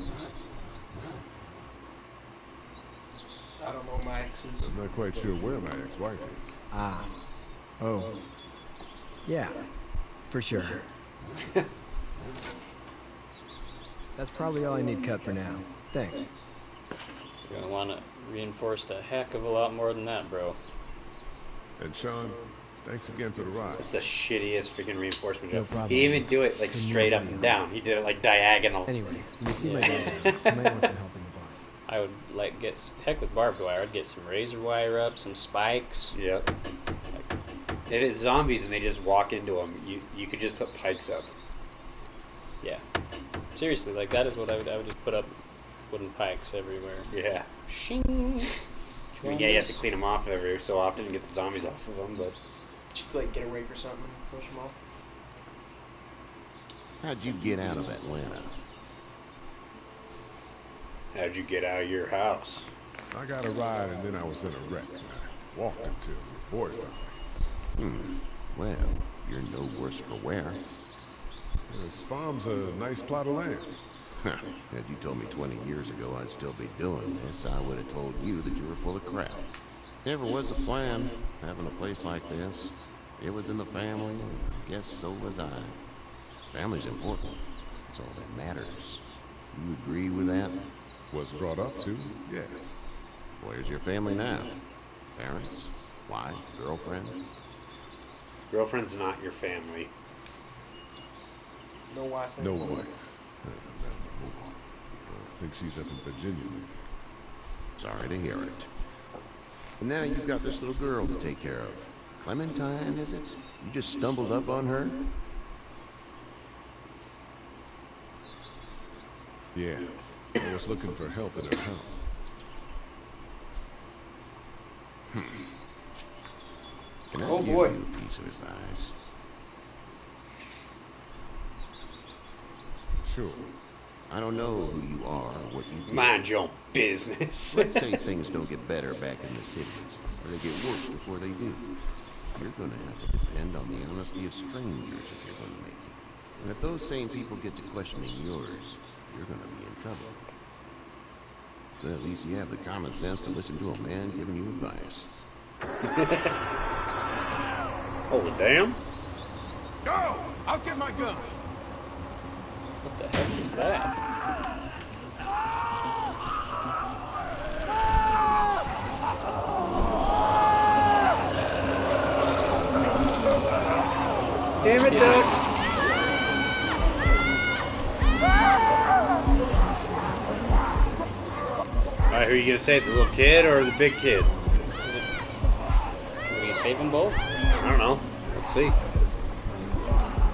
I don't know my exes. I'm not quite sure where my ex-wife is. Ah. Oh. Yeah. For sure. That's probably all I need cut for now. Thanks. You're gonna want to reinforce a heck of a lot more than that, bro. And Sean, thanks again for the ride. It's the shittiest freaking reinforcement No job. problem. He didn't even do it like straight up and down. He did it like diagonal. Anyway, you see my dad. You might want some help in the barn. I would like heck with barbed wire. I'd get some razor wire up, some spikes. Yep. If it's zombies and they just walk into them, you could just put pikes up. Yeah. Seriously, like that is what I would just put up wooden pikes everywhere. Yeah. Shing. I mean, yeah, you have to clean them off every so often and get the zombies off of them, but... Just like get a rake or something, push them off. How'd you get out of Atlanta? How'd you get out of your house? I got a ride and then I was in a wreck. I walked until your boy found me. Well, you're no worse for wear. This farm's a nice plot of land. Had you told me 20 years ago I'd still be doing this, I would have told you that you were full of crap. Never was a plan, having a place like this. It was in the family, and I guess so was I. Family's important. It's all that matters. You agree with that? Was brought up to, yes. Where's your family now? Parents? Wife? Girlfriend? Girlfriend's not your family. No wife. No wife. Not anymore. I think she's up in Virginia. Sorry to hear it. And now you've got this little girl to take care of. Clementine, is it? You just stumbled up on her? Yeah. I was looking for help in her house. Can I Oh, give boy. you a piece of advice? Sure. I don't know who you are or what you do. Mind your business. Let's say things don't get better back in the cities, or they get worse before they do. You're going to have to depend on the honesty of strangers if you're going to make it. And if those same people get to questioning yours, you're going to be in trouble. But at least you have the common sense to listen to a man giving you advice. Oh, damn. Go! I'll get my gun. What the heck is that? Damn it, Doug. Alright, who are you gonna save? The little kid or the big kid? Will you save them both? I don't know. Let's see.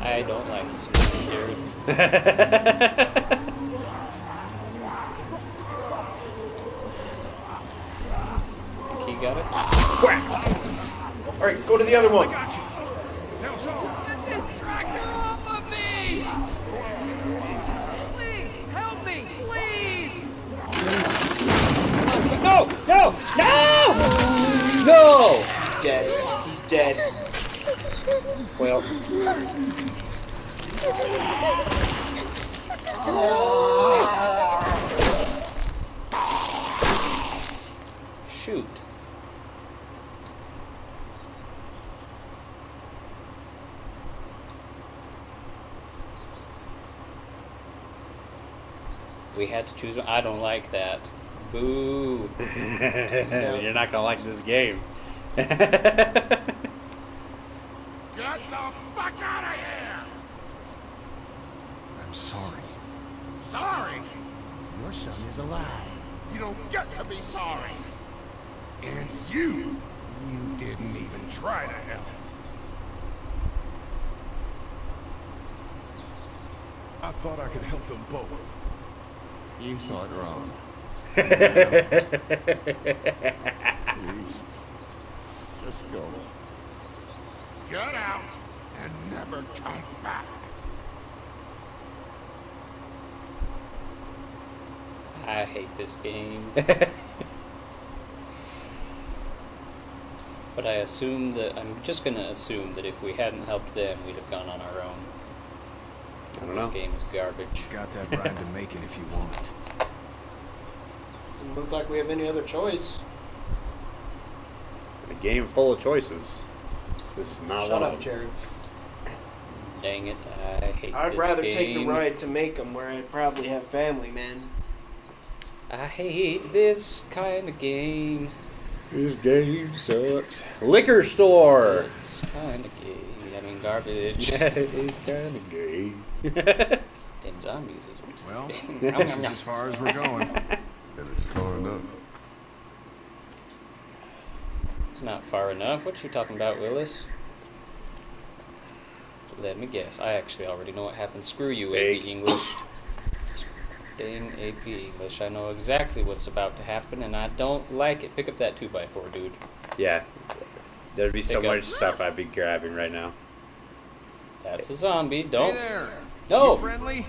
I don't like this game, Jared. Think he got it? Whack! Alright, go to the other one. Get this tractor off of me! Please, help me, please! No! No! No! No! He's dead. He's dead. Well. Shoot. We had to choose one. I don't like that. Boo. You're not gonna like this game. Get the fuck out of here! I'm sorry. Sorry? Your son is alive. You don't get to be sorry. And you didn't even try to help. I thought I could help them both. You thought wrong. Please. Just go. Get out and never come back. I hate this game. But I assume that, I'm just gonna assume that if we hadn't helped them, we'd have gone on our own. I don't know. This game is garbage. Got that ride to make it if you want it. Doesn't look like we have any other choice. A game full of choices. This is not Shut one up, of them. Jared. Dang it, I hate I'd this rather game. take the ride to make them where I probably have family, man. I hate this kind of game. This game sucks. Liquor store. It's kind of gay. I mean, garbage. It's kind of gay. Damn zombies. Well, this is as far as we're going. And it's far enough. It's not far enough. What you talking about, Willis? Let me guess. I actually already know what happens. Screw you, Fake. AP English. Dang AP English. I know exactly what's about to happen, and I don't like it. Pick up that 2x4, dude. Yeah. There'd be so Pick up. much stuff I'd be grabbing right now. That's a zombie. Don't. Hey there. No. You friendly?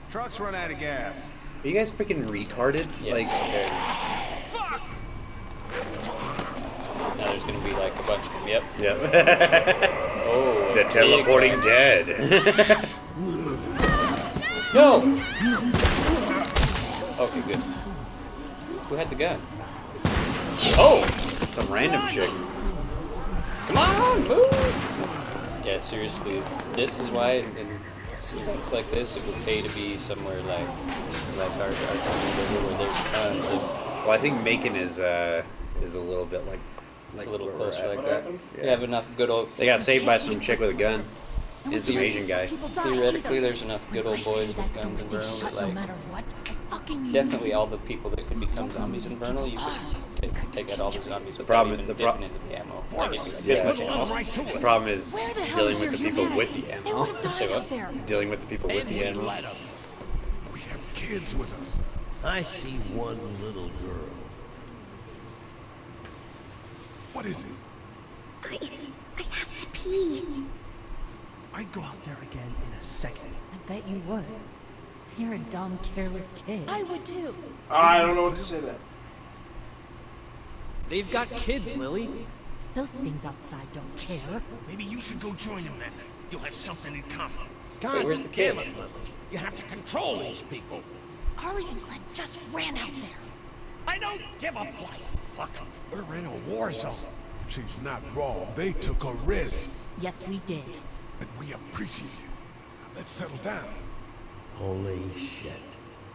Truck's run out of gas. Are you guys freaking retarded? Yeah, like, Fuck! now there's gonna be like a bunch of them. Yep. Yep. Oh. The big teleporting one. dead. No. Okay, good. Who had the gun? Oh, some random chick. Come on, move! Yeah, seriously, this is why in events like this, it would pay to be somewhere like our where there's tons of. Well, I think Macon is a little bit like It's a little where we're closer at. like What that. happened? You have enough good old. They got saved by some chick with a gun. And some Asian guy. Theoretically, there's enough good old boys with guns in Vernal that, like, definitely all the people that could become zombies in Vernal, you could take out all the zombies without even dipping into the ammo. Like, if you had this much ammo. The problem is Where the hell dealing is with the your people humanity? with the They ammo. would have died out there. Dealing with the people with the ammo. We have kids with us. I see one little girl. What is it? I have to pee. I'd go out there again in a second. I bet you would. You're a dumb, careless kid. I would too. I don't know what to say to that. They've got kids, Lily. Those things outside don't care. Maybe you should go join them then. You'll have something in common. Wait, where's the kid? Damn it, Lily. You have to control these people. Carly and Glenn just ran out there. I don't give a flying fuck. We're in a war zone. She's not wrong. They took a risk. Yes, we did. And we appreciate it. Now let's settle down. Holy shit.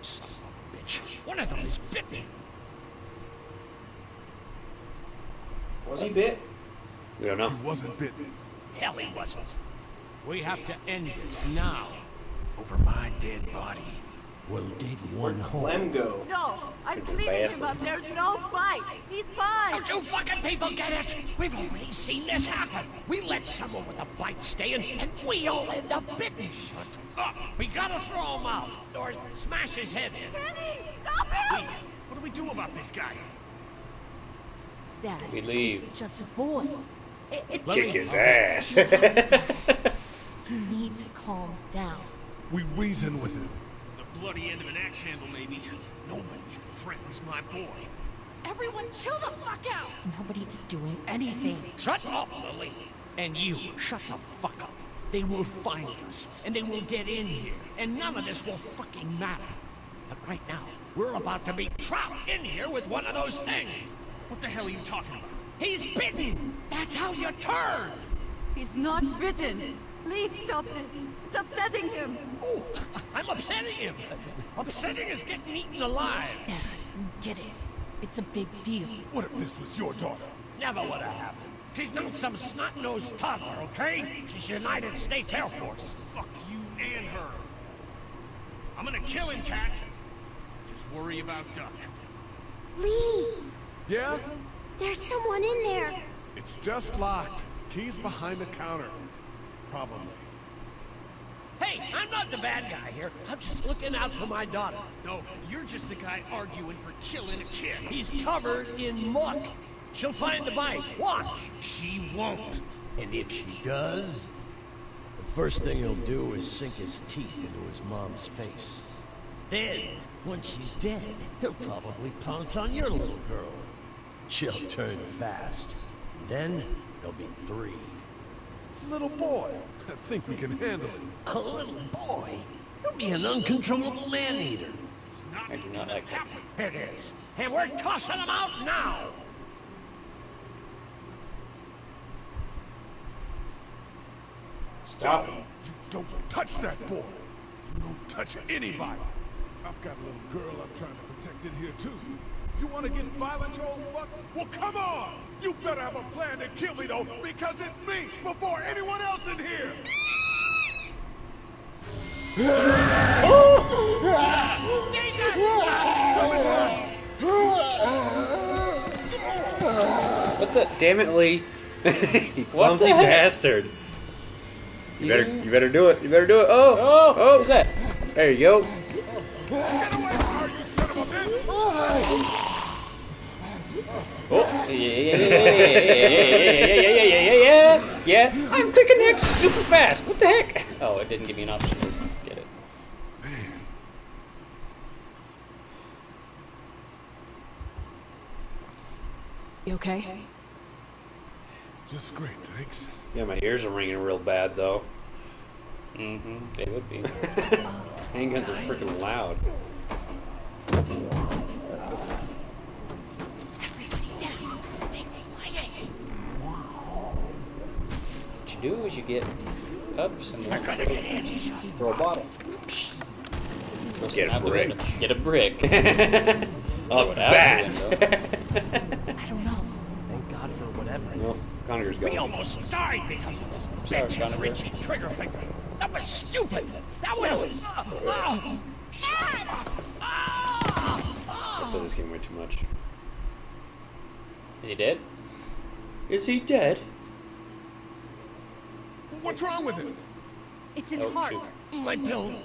Son of a bitch. One of them is bitten. Was he bit? We don't know. He wasn't bitten. Hell, he wasn't. We have to end this now. Over my dead body. We'll dig one hole. Lem go. No, I'm cleaning him up. There's no bite. He's fine. Don't you fucking people get it? We've already seen this happen. We let someone with a bite stay in, and we all end up bitten. Shut up. We gotta throw him out, or smash his head in. Kenny, stop him! What do we do about this guy? Dad, We leave. it's just a boy. It's Kick his ass. You need to calm down. We reason with him. The bloody end of an axe handle, maybe. Nobody threatens my boy. Everyone chill the fuck out! Nobody's doing anything. Shut up, Lily. And you, shut the fuck up. They will find us, and they will get in here, and none of this will fucking matter. But right now, we're about to be trapped in here with one of those things. What the hell are you talking about? He's bitten! That's how you turn! He's not bitten. Please stop this. It's upsetting him. Oh, I'm upsetting him. Upsetting is getting eaten alive. Dad, you get it. It's a big deal. What if this was your daughter? Never would have happened. She's not some snot-nosed toddler, okay? She's United States Air Force. Fuck you and her. I'm gonna kill him, Cat. Just worry about Duck. Lee! Yeah? There's someone in there. It's just locked. Key's behind the counter. Probably. Hey, I'm not the bad guy here. I'm just looking out for my daughter. No, you're just the guy arguing for killing a kid. He's covered in muck. She'll find the bite. Watch. She won't. And if she does, the first thing he'll do is sink his teeth into his mom's face. Then, when she's dead, he'll probably pounce on your little girl. She'll turn fast. Then, there'll be 3. It's a little boy. I think we can handle it. A little boy? He'll be an uncontrollable man-eater. I do not like that. It is. And we're tossing him out now! Stop him. You don't touch that boy. You don't touch anybody. I've got a little girl I'm trying to protect in here too. You want to get violent, you old fuck? Well, come on! You better have a plan to kill me, though, because it's me before anyone else in here! What the? Damn it, Lee! You clumsy bastard! You better do it. You better do it. Oh! What's that? There you go. Get away from her, you son of a bitch! Oh, yeah. I'm clicking X super fast. What the heck? Oh, it didn't give me an option to get it. You okay? Just great, thanks. Yeah, my ears are ringing real bad, though. Mm-hmm, they would be. Handguns are freaking loud. What you do is you get cups and then throw a bottle. Get a brick. Get a brick. Of that. I don't know. Thank God for whatever it Well, is. Connor's gone. We almost died because of this Sorry, bitch and Connor. Richie Triggerfinger. That was stupid. That was... Shut up. I play this game way too much. Is he dead? Is he dead? What's wrong with him? It's his Oh, heart. shoot. My pills.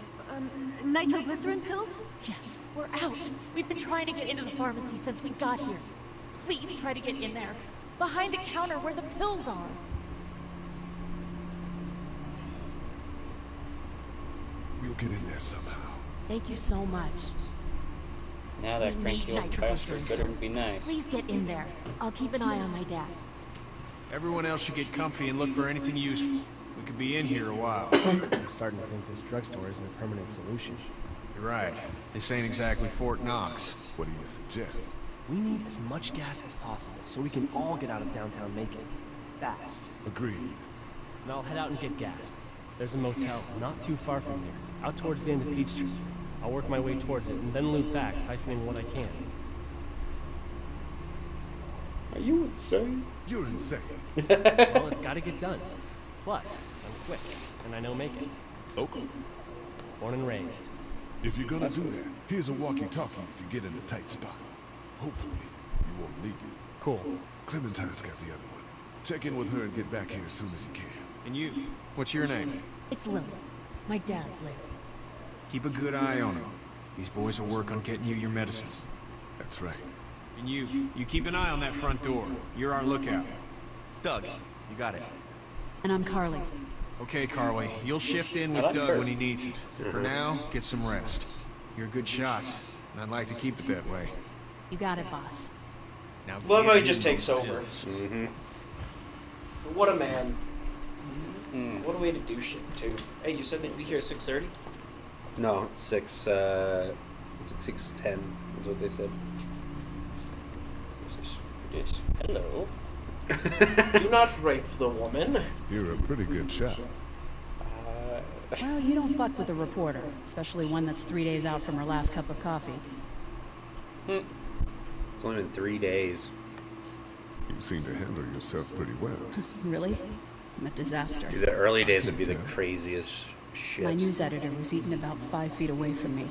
Nitroglycerin pills? Yes, we're out. We've been trying to get into the pharmacy since we got here. Please try to get in there. Behind the counter where the pills are. We'll get in there somehow. Thank you so much. Now that We cranky need old nitroglycerin bastard better pills. be nice. Please get in there. I'll keep an eye on my dad. Everyone else should get comfy and look for anything useful. We could be in here a while. I'm starting to think this drugstore isn't a permanent solution. You're right. This ain't exactly Fort Knox. What do you suggest? We need as much gas as possible so we can all get out of downtown Macon. Fast. Agreed. And I'll head out and get gas. There's a motel not too far from here, out towards the end of Peachtree. I'll work my way towards it and then loop back, siphoning what I can. Are you insane? You're insane. Well, it's gotta get done. Plus, I'm quick, and I know making. Local. Born and raised. If you're gonna do that, here's a walkie-talkie if you get in a tight spot. Hopefully, you won't need it. Cool. Clementine's got the other one. Check in with her and get back here as soon as you can. And you, what's your name? It's Lily. My dad's Lily. Keep a good eye on him. These boys will work on getting you your medicine. That's right. And you keep an eye on that front door. You're our lookout. It's Doug. You got it. And I'm Carly. Okay, Carly. You'll shift in with Doug when he needs it. For now, get some rest. You're a good shot, and I'd like to keep it that way. You got it, boss. Now Love how he give just him takes those over. pills. What a man. What a way to do shit, too. Hey, you said they'd be here at 6:30? No, 6:10 is what they said. Hello. Do not rape the woman. You're a pretty good shot. Well, you don't fuck with a reporter, especially one that's 3 days out from her last cup of coffee. It's only been 3 days. You seem to handle yourself pretty well. Really? I'm a disaster. The early days would be the craziest shit. My news editor was eaten about 5 feet away from me,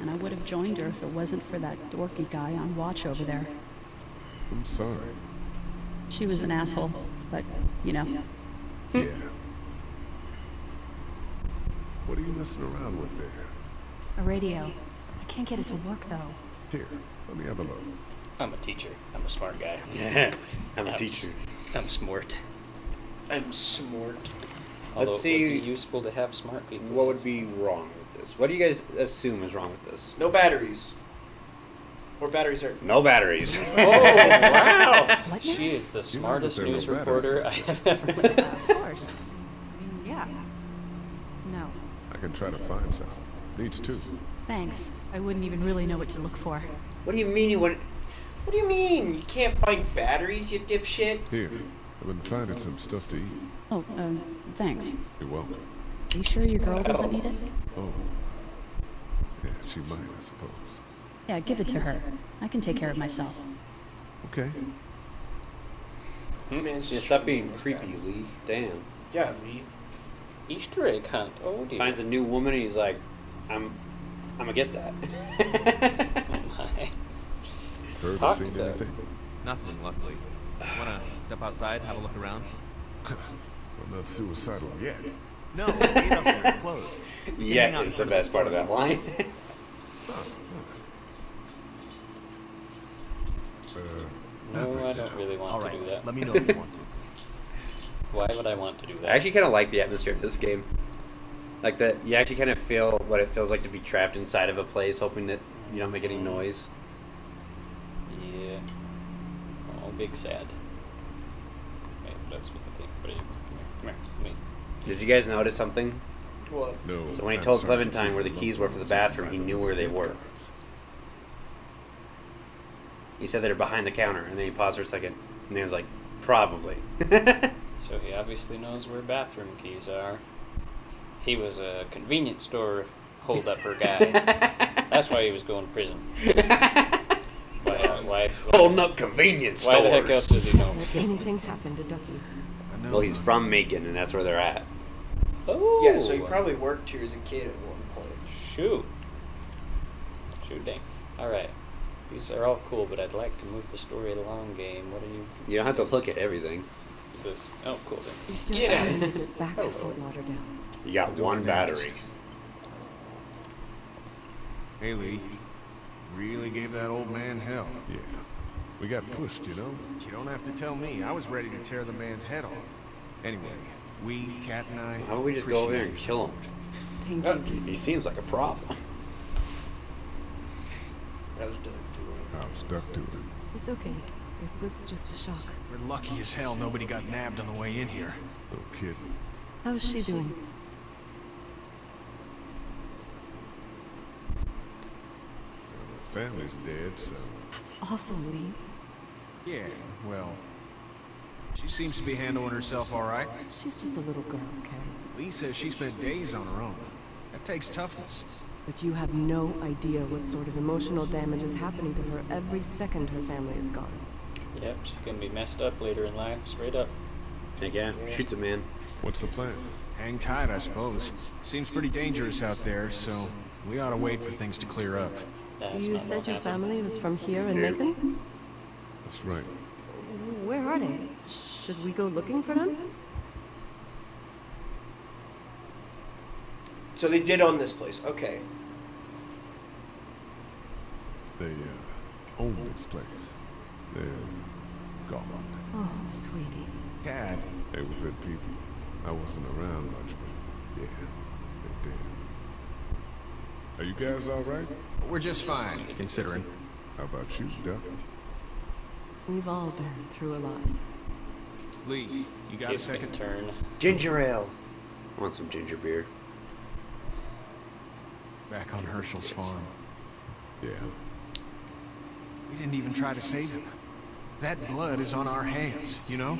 and I would have joined her if it wasn't for that dorky guy on watch over there. I'm sorry. She was an asshole, but, you know. Yeah. What are you messing around with there? A radio. I can't get it to work, though. Here, let me have a look. I'm a teacher. I'm a smart guy. Yeah, I'm a teacher. I'm smart. I'm smart. Although Let's see. it would be useful to have smart people. What would be wrong with this? What do you guys assume is wrong with this? No batteries. Or batteries are... No batteries. Oh, wow! What? She is the smartest there are no news batteries. reporter I have ever met. Of course. I mean, yeah. No. I can try to find some. Needs two. Thanks. I wouldn't even really know what to look for. What do you mean you wouldn't? What do you mean? You can't find batteries, you dipshit? Here, I've been finding some stuff to eat. Oh, thanks. You're welcome. You sure your girl doesn't need it? Oh. Yeah, she might, I suppose. Yeah, give it to her. I can take care of myself. Okay. Man, Yeah, stop being creepy, Lee. Damn. Yeah, Lee. Easter egg hunt. Oh dear. Finds a new woman and he's like, I'm gonna get that. Oh my. Heard or Talk seen to anything? Nothing, luckily. Wanna step outside, have a look around? I'm not suicidal yet. No, wait up there. It's closed. You can hang Yeah, out is in the front best part of store. that line. No, I don't really want All to right, do that. let me know if you want to. Why would I want to do that? I actually kind of like the atmosphere of this game. Like that, you actually kind of feel what it feels like to be trapped inside of a place, hoping that you don't make any noise. Yeah. Oh, big sad. Wait, that's what the thing. But come here. Come here. Did you guys notice something? What? No. So when he I'm told sorry. Clementine where the keys were for the bathroom, he knew where they were. He said they were behind the counter, and then he paused for a second, and he was like, probably. So he obviously knows where bathroom keys are. He was a convenience store hold-upper guy. That's why he was going to prison. Why Holding up convenience Why the heck stores. else does he know? If anything happened to Ducky. Well, he's from Macon, and that's where they're at. Oh. Yeah, so he probably worked here as a kid at one point. Shoot. Shooting. Alright. These are all cool, but I'd like to move the story along, game. What are you... You don't have to look at everything. Is this... Oh, cool then. We just need to get back to Fort Lauderdale. You got one battery. Hey, Lee. Really gave that old man hell. Yeah. We got pushed, you know? You don't have to tell me. I was ready to tear the man's head off. Anyway, we, Kat and I... How about we just go over there and appreciate kill him? Thank you. He seems like a problem. That was Doug doing. I was stuck to it. It's okay. It was just a shock. We're lucky as hell nobody got nabbed on the way in here. No kidding. How's she doing? Her family's dead, so... That's awful, Lee. Yeah, well... She seems to be handling herself all right. She's just a little girl, Ken. Lee says she spent days on her own. That takes toughness. But you have no idea what sort of emotional damage is happening to her every second her family is gone. Yep, she's gonna be messed up later in life, straight up. Heck yeah, shoots a man. What's the plan? Hang tight, I suppose. Seems pretty dangerous out there, so we ought to wait for things to clear up. You said your family was from here in Macon? That's right. Where are they? Should we go looking for them? So they did own this place. Okay. They own this place. They're gone. Oh, sweetie. Cat. They were good people. I wasn't around much, but yeah, they did. Are you guys all right? We're just fine, considering. How about you, Duck? We've all been through a lot. Lee, you got a second? Turn. Ginger ale. I want some ginger beer. Back on Herschel's farm. Yeah. We didn't even try to save him. That blood is on our hands, you know?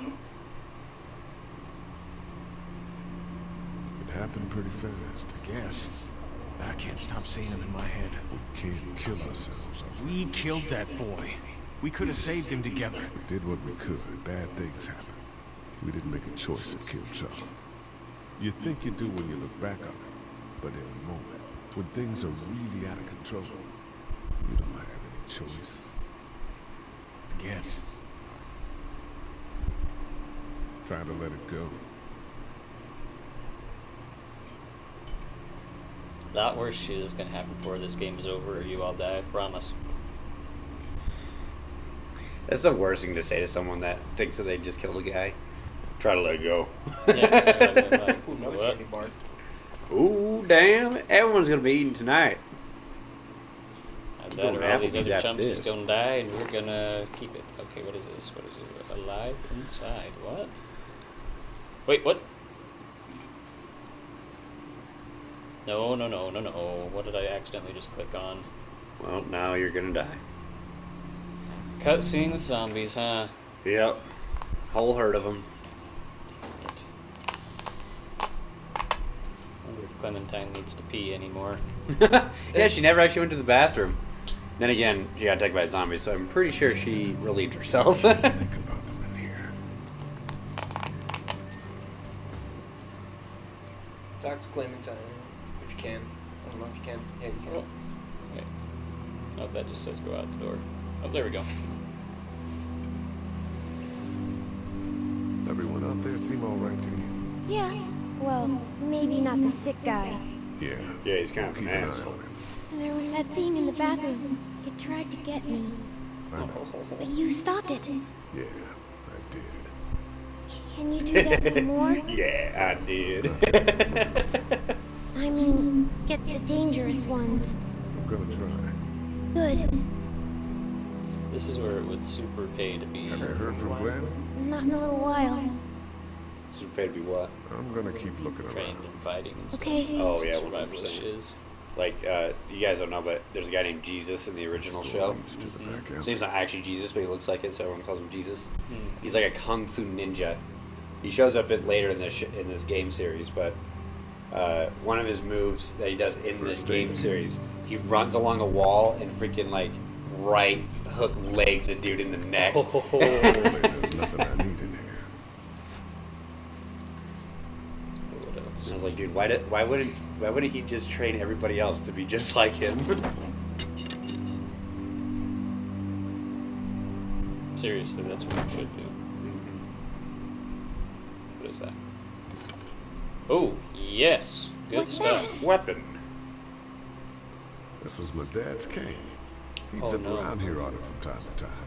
It happened pretty fast. I guess. I can't stop seeing him in my head. We can't kill ourselves. We killed that boy. We could have saved him together. We did what we could. Bad things happen. We didn't make a choice to kill Charlie. You think you do when you look back on it, but in a moment, when things are really out of control, you don't have any choice. I guess. Try to let it go. A lot worse shit is gonna happen before this game is over or you all die, I promise. That's the worst thing to say to someone that thinks that they just killed a guy. Try to let it go. Yeah, Ooh, another candy bar. Ooh, damn. Everyone's going to be eating tonight. That or all these other chumps is gonna die and we're gonna keep it. Okay, what is this? What is it? Alive inside. What? Wait, what? No, no, no, no, no. What did I accidentally just click on? Well, now you're gonna die. Cutscene with zombies, huh? Yep. Whole herd of them. I wonder if Clementine needs to pee anymore. Yeah, she never actually went to the bathroom. Then again, she got attacked by zombies, so I'm pretty sure she relieved herself. Think about them in here. Talk to Clementine, if you can. I don't know if you can. Yeah, you can. Oh, okay. Oh, that just says go out the door. Oh, there we go. Everyone out there seem all right to you? Yeah. Well, maybe not the sick guy. Yeah. Yeah, he's kind of Keep an an eye asshole. on him. There was that thing in the bathroom. It tried to get me. I know. But you stopped it. Yeah, I did. Can you do that anymore? Yeah, I did. I mean, get the dangerous ones. I'm gonna try. Good. This is where it would super pay to be. Have you heard from Glenn? Not in a little while. Super paid to be what? I'm gonna keep looking trained around. in fighting and stuff. Okay. Oh, yeah, Survival 100%. shiz. Like, you guys don't know, but there's a guy named Jesus in the original show. His name's not actually Jesus, but he looks like it, so everyone calls him Jesus. He's like a kung fu ninja. He shows up later in this game series, but one of his moves that he does in this game series, he runs along a wall and freaking like right hook legs a dude in the neck. There's nothing I need in here. And I was like, dude, why wouldn't he just train everybody else to be just like him? Seriously, that's what we should do. What is that? Oh, yes. Good What's stuff. that? Weapon. This was my dad's cane. He'd Oh, zip no. around here on it from time to time.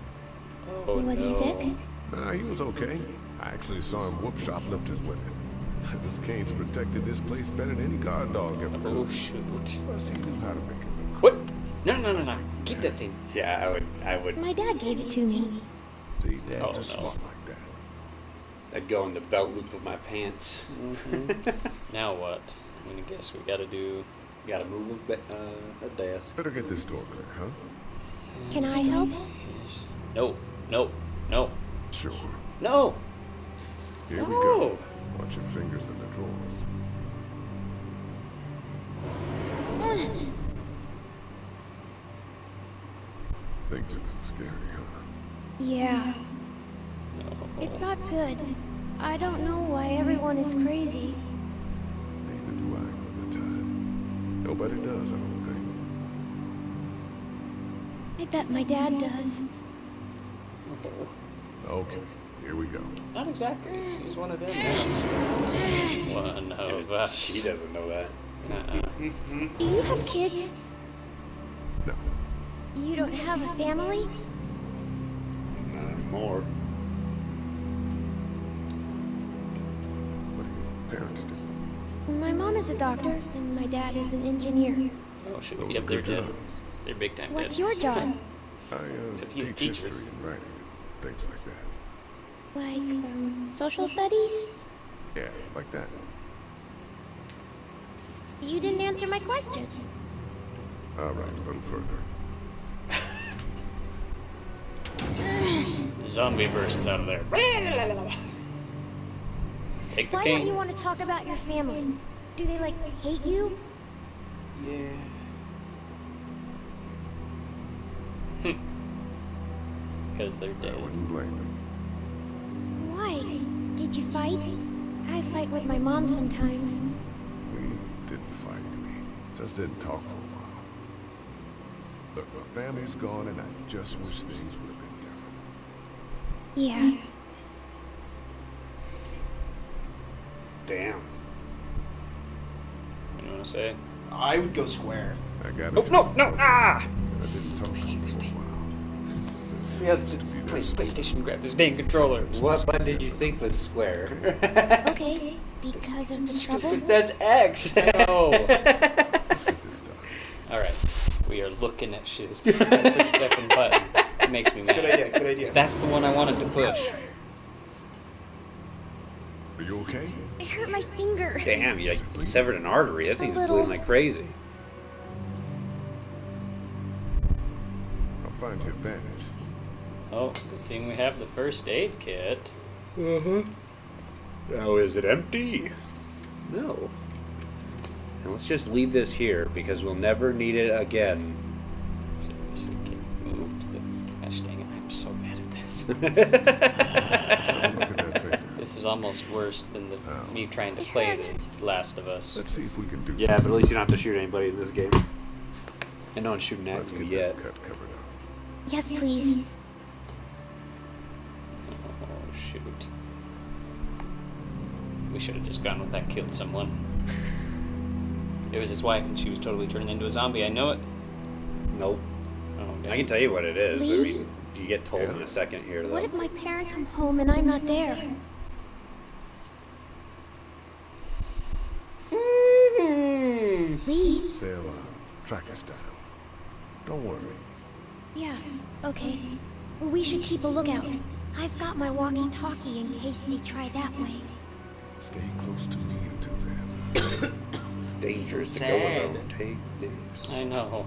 Oh, Was he no. sick? Nah, he was okay. I actually saw him whoop shoplifters with it. This cane's protected this place better than any guard dog ever could. Oh, shoot. Plus, he knew how to make it look. What? No, no, no, no. Keep that thing. Yeah, I would. My dad gave it to me. See, Dad Oh, just no. smart like that. I'd go in the belt loop of my pants. Now what? I'm gonna guess we gotta do. Gotta move a desk. Better get this door clear, huh? Can I help? No, no, no, Sure. no. Here we No. go. Watch your fingers in the drawers. Things are scary, huh? Yeah. No. It's not good. I don't know why everyone is crazy. Neither do I, Clementine. Nobody does, I don't think. I bet my dad does. Okay, here we go. Not exactly. He's one of them. One of us. She doesn't know that. Do you have kids? No. You don't have a family? Not more. What do your parents do? My mom is a doctor, and my dad is an engineer. Oh, should Those we are up there, good Jeff? jobs. They're big time. What's dead. your job? I Except he's a teach teacher. history and writing and things like that. Like, social studies? Yeah, like that. You didn't answer my question. All right, a little further. Zombie bursts out of there. Take the Why don't you king. want to talk about your family? Do they, like, hate you? Yeah. Because they're dead. I wouldn't blame them. Why? Did you fight? I fight with my mom sometimes. We didn't fight. We just didn't talk for a while. Look, my family's gone, and I just wish things would have been different. Yeah. Damn. What do you want to say? I would go square. I got Oh, it. no! Ah! I didn't talk to him for a while. We have to play PlayStation. Grab this dang controller. What button did you think was square? Okay, because of the trouble? That's X. No. Let's get this done. All right, we are looking at shit. Push the effing button. It makes me mad. Good idea, good idea. That's the one I wanted to push. Are you okay? I hurt my finger. Damn, you like severed an artery. That thing's little. bleeding like crazy. I'll find you a bandage. Oh, good thing we have the first aid kit. Uh-huh. Oh, is it empty? No. And let's just leave this here, because we'll never need it again. Gosh dang it, I'm so bad at this. Look at that finger. This is almost worse than me trying to play The Last of Us. Let's see if we can do Yeah, but at least you don't have to shoot anybody in this game. And no one's shooting at Let's you get yet. this cut covered up. Yes, please. Oh, shoot. We should have just gone with that killed someone. It was his wife, and she was totally turning into a zombie. I know it. Nope. Oh, I can tell you what it is. Lee? I mean, you get told in a second here, though. What if my parents come home and I'm not there? Lee? They'll track us down. Don't worry. Yeah, okay. We should keep a lookout. I've got my walkie-talkie in case they try that way. Stay close to me until then. Dangerous to go Sad. alone. Take this. I know.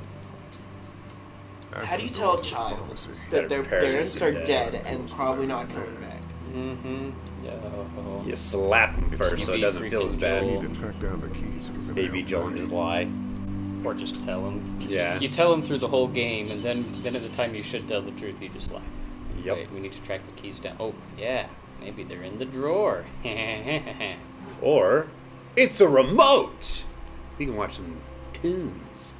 How do you tell a child that their parents are dead and probably not coming back? Mm-hmm. No. You slap him first so it doesn't feel as bad. We need to track down the keys. If we're gonna Baby help Joel and just lie. Or just tell him. Yeah. You tell him through the whole game, and then at the time you should tell the truth, you just lie. Yep. Wait, we need to track the keys down. Oh, yeah. Maybe they're in the drawer. Or, it's a remote! We can watch some tunes.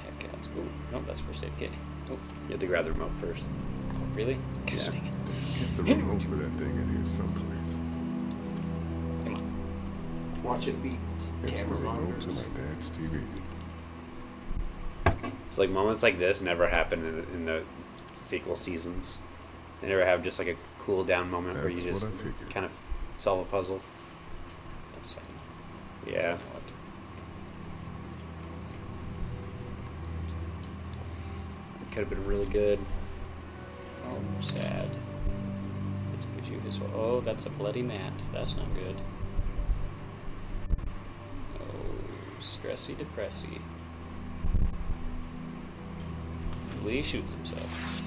Heck, that's cool. No, that's first aid kit. Oh, You have to grab the remote first. really? Gosh, Yeah. dang it. Get the remote for that thing in here someplace. Come on. Watch it beat It's the camera remote to monitors. my dad's TV. It's like moments like this never happen in the sequel seasons. They never have just like a cool down moment where you That's just what I figured. kind of solve a puzzle. That's Yeah. It could have been really good. Oh, sad. Let's get you this one. Oh, that's a bloody mat. That's not good. Oh, stressy depressy. Lee shoots himself.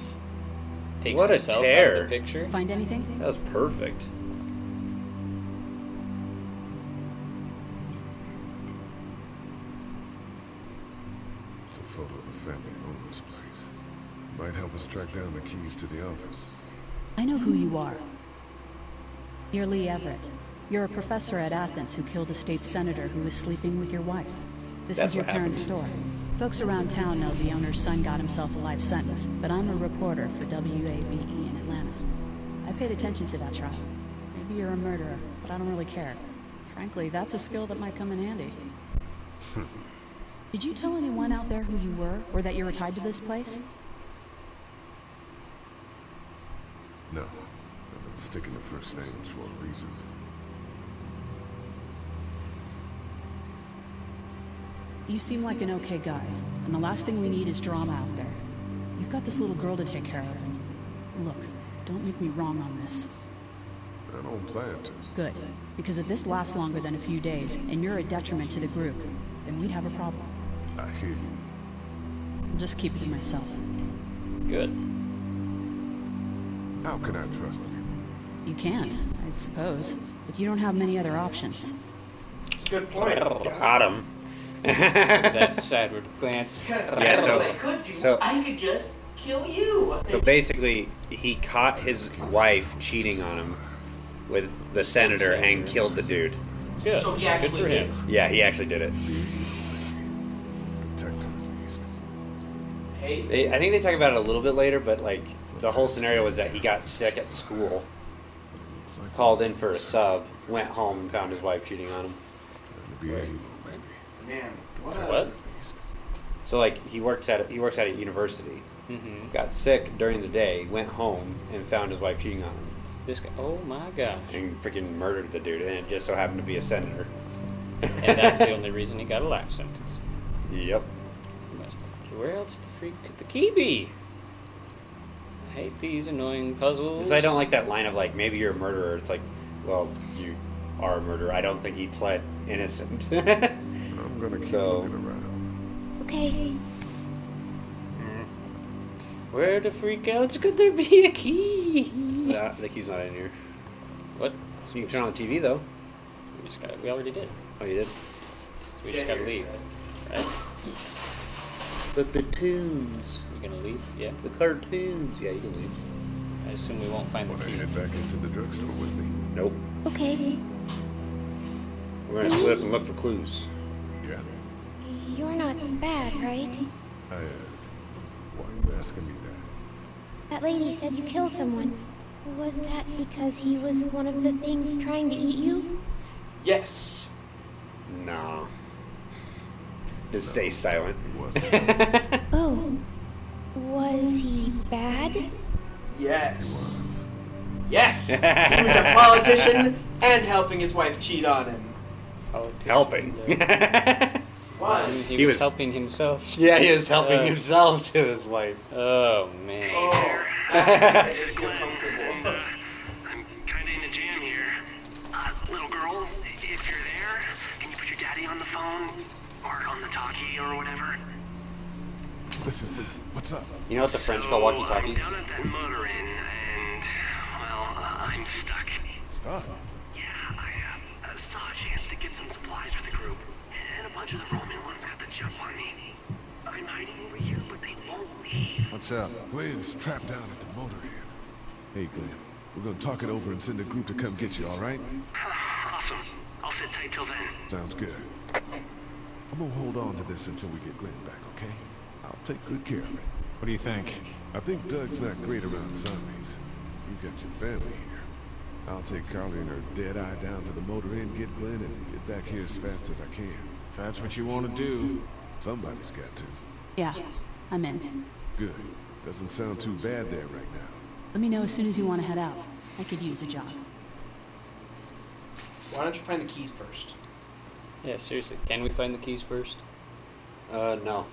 Takes What a himself out tear. of the picture. Find anything? That was perfect. It's a photo of the family who own this place. Might help us track down the keys to the office. I know who you are. You're Lee Everett. You're a professor at Athens who killed a state senator who was sleeping with your wife. This That's is your what parents' store. Folks around town know the owner's son got himself a life sentence, but I'm a reporter for WABE in Atlanta. I paid attention to that trial. Maybe you're a murderer, but I don't really care. Frankly, that's a skill that might come in handy. Did you tell anyone out there who you were, or that you were tied to this place? No. I've been sticking to first names for a reason. You seem like an okay guy, and the last thing we need is drama out there. You've got this little girl to take care of, and look, don't make me wrong on this. I don't plan to. Good, because if this lasts longer than a few days, and you're a detriment to the group, then we'd have a problem. I hear you. I'll just keep it to myself. Good. How can I trust you? You can't, I suppose, but you don't have many other options. Good point. Got him. That sideward glance. Yeah, so I could just kill you. So basically, he caught his wife cheating on him with the senator and killed the dude. Good. So he actually Good for him. Yeah, he actually did it. Protect him at least. Hey. I think they talk about it a little bit later, but like the whole scenario was that he got sick at school, called in for a sub, went home and found his wife cheating on him. Trying to be able, maybe. Man, What? So like he works at a university. Mm-hmm. Got sick during the day, went home and found his wife cheating on him, This guy. Oh my gosh. and freaking murdered the dude. And it just so happened to be a senator. And that's the only reason he got a life sentence. Yep. Where else the freak could the key be? I hate these annoying puzzles. So I don't like that line of like, maybe you're a murderer. It's like, well, you are a murderer. I don't think he pled innocent. I'm gonna keep looking around. Okay. Where the freak else could there be a key? The key's not in here. What? So you can turn on the TV though. We already did. Oh, you did? So we just gotta leave, right? But the tunes. We're gonna leave? Yeah. The cartoons. Yeah, you can leave. I assume we won't find the Wanna key. head back into the drugstore with me? Nope. Okay. We're gonna split up and look for clues. Yeah. You're not bad, right? Why are you asking me that? That lady said you killed someone. Was that because he was one of the things trying to eat you? Yes. No. Just stay silent. He wasn't. Oh. Was he bad? Yes. Yes. He was a politician and helping his wife cheat on him. Helping. Why? He was helping himself. Yeah, he was helping himself to his wife. Oh man. Oh, that's This is Glenn, and I'm kind of in a jam here. Little girl, if you're there, can you put your daddy on the phone? Or on the talkie or whatever? This is what's up? You know what the French call walkie-talkies? I'm down at that motor inn, and, well, I'm stuck. Stuck? Yeah, I saw a chance to get some supplies for the group, and a bunch of the Roman ones got the jump on me. I'm hiding over here, but they won't leave. What's up? Glenn's trapped down at the motor inn. Hey, Glenn. We're gonna talk it over and send a group to come get you, all right? Awesome. I'll sit tight till then. Sounds good. I'm gonna hold on to this until we get Glenn back, okay? I'll take good care of it. What do you think? I think Doug's not great around zombies. You got your family here. I'll take Carly and her dead eye down to the motor inn, get Glenn, and get back here as fast as I can. If that's what you want to do. Somebody's got to. Yeah, I'm in. Good. Doesn't sound too bad there right now. Let me know as soon as you want to head out. I could use a job. Why don't you find the keys first? Yeah, seriously. Can we find the keys first? No.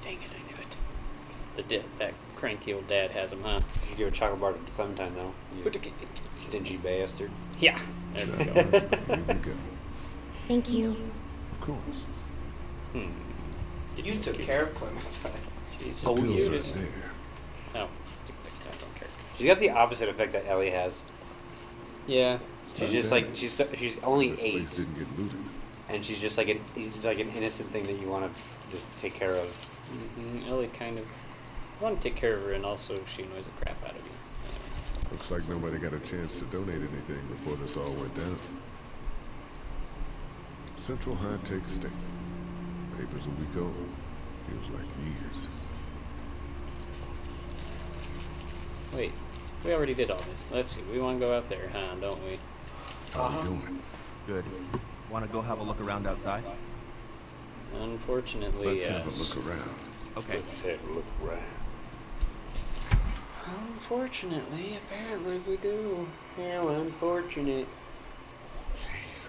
Dang it, I knew it. That cranky old dad has them, huh? You give a chocolate bar to Clementine, though. You stingy bastard. Yeah. There we go. Here we go. Thank you. Of course. You took care of Clementine. Jesus. Oh, you right just... there. Oh. I don't care. She's got the opposite effect that Ellie has. Yeah. She's just like she's only This 8, place didn't get looted. and she's just like an innocent thing that you want to just take care of. Ellie kind of... I want to take care of her, and also she annoys the crap out of you. Looks like nobody got a chance to donate anything before this all went down. Central High-Tech State. Paper's a week old. Feels like years. Wait, we already did all this. Let's see, we want to go out there, huh, don't we? How are we doing? Good. Want to go have a look around outside? Unfortunately, Let's yes. have a look around. Okay. Let's have a look around. Unfortunately, apparently we do. How unfortunate. Jesus.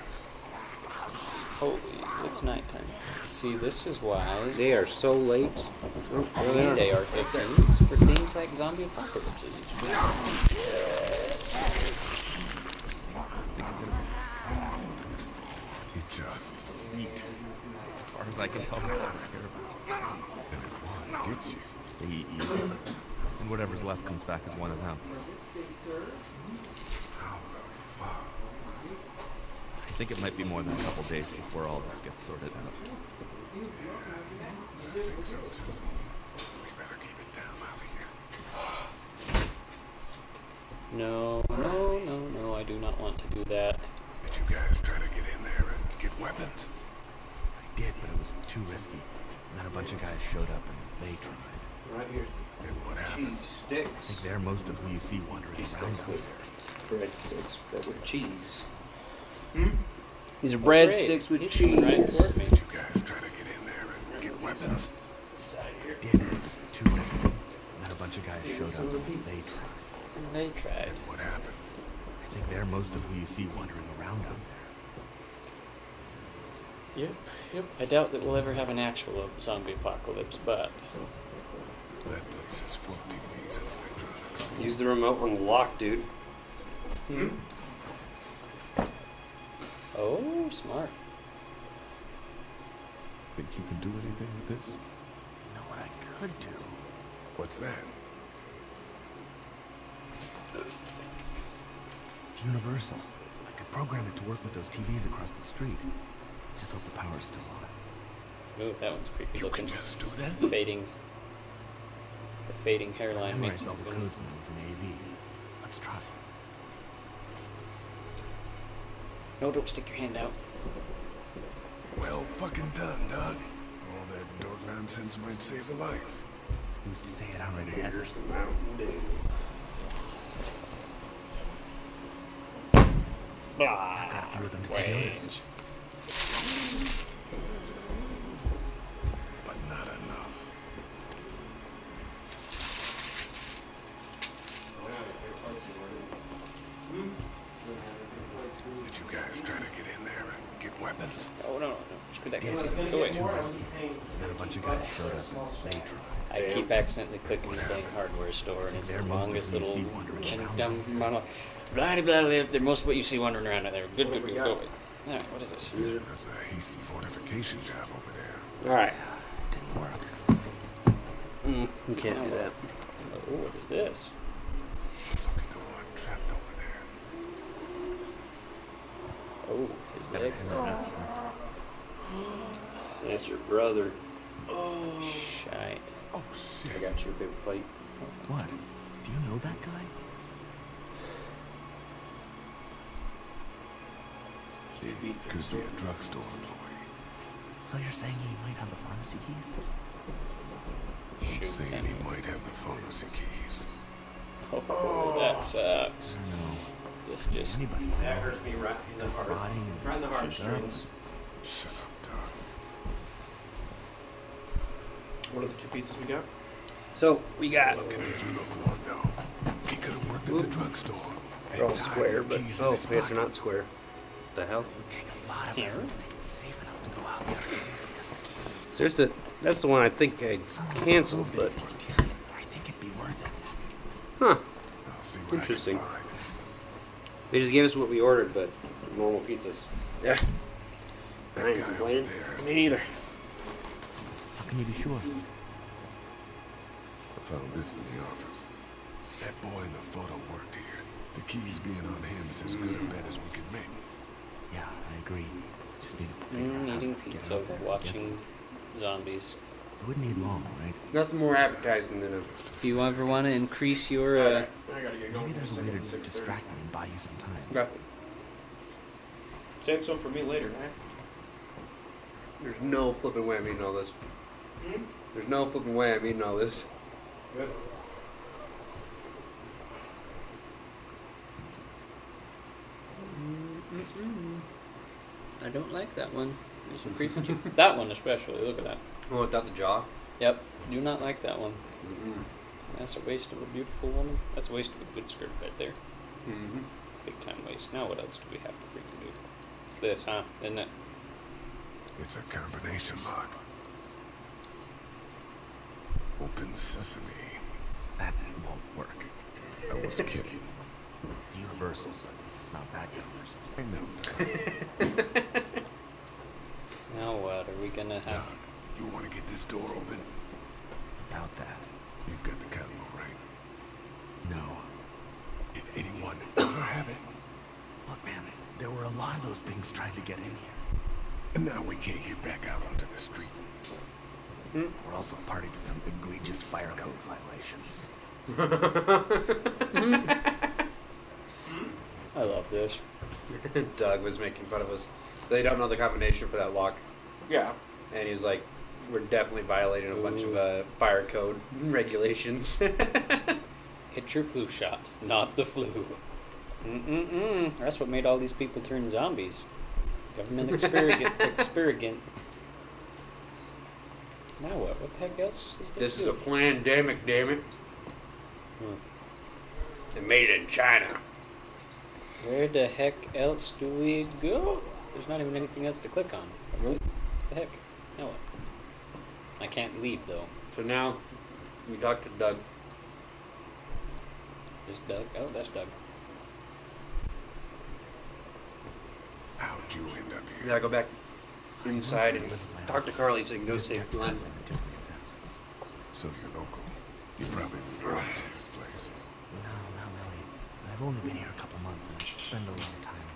Holy, it's nighttime. See, this is why They are so late. they are things for things like zombie apocalypses. He just Neat. As far as I can tell, that's all I care about. and if one gets you. They eat you. And whatever's left comes back as one of them. How the fuck? I think it might be more than a couple days before all this gets sorted out. I think so too. We better keep it down out of here. No, no, no, no, I do not want to do that. Did you guys try to get in there and get weapons? I did, but it was too risky. And then a bunch of guys showed up and they tried. Right here. And what happened? Cheese sticks. I think they're most of who you see wandering Cheese around sticks. out there. Bread sticks, but with cheese. These are Bread breadsticks with He's cheese. coming right toward me. Did you guys try to get in there and get weapons? I did, but it was too risky. And then a bunch of guys showed up and they tried. And they tried. And what happened? I think they're most of who you see wandering around out there. Yep, yep. I doubt that we'll ever have an actual zombie apocalypse, but That place is full of TVs and electronics. Use the remote on the lock, dude. oh, smart. Think you can do anything with this? You know what I could do? What's that? It's universal. I could program it to work with those TVs across the street. Just hope the power's still on. Ooh, that one's creepy You looking. can just do that? Fading. The fading I hairline makes memorized all the nothing. codes when I was in AV. Let's try. No, don't stick your hand out. Well fucking done, Doug. All that dork nonsense might save a life. Who's to say it already hasn't? Here's the Mountain Dew. I got a few of them to take notice. But not enough. Did you guys try to get in there and get weapons? Oh, no, no, no. Screw that guy. Yes, Go away. too risky. And then a bunch of guys showed up and they tried. I keep accidentally clicking the dang hardware store, and it's the longest little dumb blah blah blah. They're most of what you see wandering around out there. Good, good, good. Go away. All right, what is this? That's a hasty fortification job over there. Alright. Didn't work. You can't do that. Oh, what is this? Look at the one trapped over there. Oh, his legs. That's your brother. Oh, shite. Oh shit. I got your paper plate. What? Do you know that guy? Could be a drugstore employee. So you're saying he might have the pharmacy keys? I'm saying he might have the pharmacy keys. Oh, that sucks. No. This just Anybody? That hurts me right in the heart. Rotting Right in the and heartstrings. Shut up, Doug. What are the two pizzas we got? So, we got... Look at the uniform, though. He could have worked at the drugstore. They're all square, but... Oh, I guess they're not square. What the hell? It would take a lot of effort to make it safe enough to go out there safely as the keys. There's the... That's the one I think I canceled, but... I think it'd be worth it. Huh. I'll see what Interesting. I can find. They just gave us what we ordered, but normal pizzas. Yeah. I That ain't guy over complaining. there is Me either. How can you be sure? I found this in the office. That boy in the photo worked here. The keys being on him is as good a bet as we could make. Yeah, I agree. Just need to figure out how eating to get pizza, out there. watching zombies. It wouldn't need long, right? Nothing more appetizing than a... If you ever want to increase your... I gotta get going. Maybe there's a way to 6:30. distract me and buy you some time. Yeah. Save some for me later, man. There's no flipping way I'm eating all this. There's no flipping way I'm eating all this. Good. I don't like that one. There's some creepy juice. That one especially. Look at that. Oh, without the jaw? Yep. Do not like that one. Mm-mm. That's a waste of a beautiful woman. That's a waste of a good skirt right there. Mm-hmm. Big time waste. Now what else do we have to freaking do? It's this, huh? Isn't it? It's a combination lock. Open sesame. That won't work. I was kidding. It's universal, but not that universal. I know. Now what? Are we gonna have... You want to get this door open? About that. You've got the combo, right? No. Did anyone ever have it? Look, man, there were a lot of those things trying to get in here. And now we can't get back out onto the street. We're also party to some egregious fire code violations. I love this. Doug was making fun of us. So they don't know the combination for that lock. Yeah. And he's like, we're definitely violating a bunch of fire code regulations. Hit your flu shot, not the flu. That's what made all these people turn zombies. Government experiment. Now what? What the heck else is This is a pandemic, damn it. They made it in China. Where the heck else do we go? There's not even anything else to click on. What the heck? Now what? I can't leave though. So now we talk to Doug. Is Doug? Oh, that's Doug. How'd you end up We here? gotta go back inside and talk to Carly so you can go save Glenn. So you're local. You probably moved around to this place. No, not really. I've only been here a couple months and I spend a lot of time.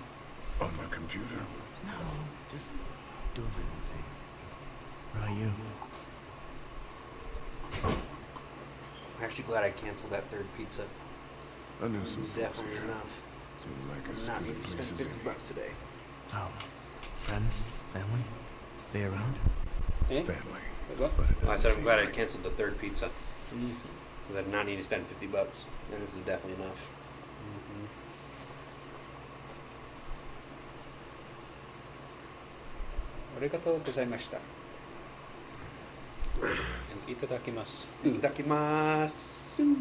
On the computer? No, just doing my own thing. What about you? I'm actually glad I canceled that third pizza. I knew some It was folks definitely here. enough. Seemed like I'm as not good need a to place spend as $50 any. today. Oh, friends, family, they around? Eh? Family. What? But it Well, I doesn't said I'm seem glad I like canceled the third pizza. Because I did not need to spend $50. And this is definitely enough. ありがとうございました。いただきます。いただきます。Do you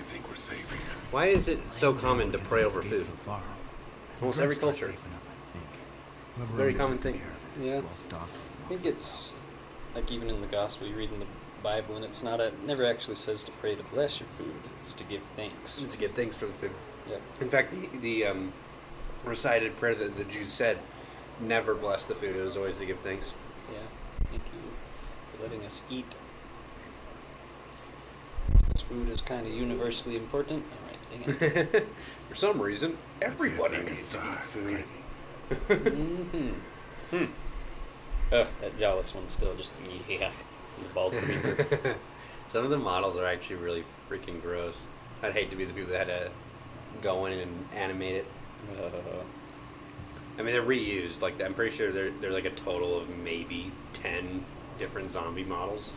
think we're safe here? Why is it so common to pray over food? So far. Almost every culture. Whoever Very owned it common took thing. care of it. Yeah. It's well stocked. I think it's like even in the gospel, you read in the Bible, and it's not never actually says to pray to bless your food. It's to give thanks. To give thanks for the food. Yep. In fact, the recited prayer that the Jews said never bless the food. It was always to give thanks. Yeah. Thank you for letting us eat. Since food is kind of universally important. All right. Dang it. For some reason, everybody needs to eat food. That jealous one still just the bald creeper. Some of the models are actually really freaking gross. I'd hate to be the people that had to go in and animate it. I mean, they're reused. Like, I'm pretty sure there's like a total of maybe 10 different zombie models.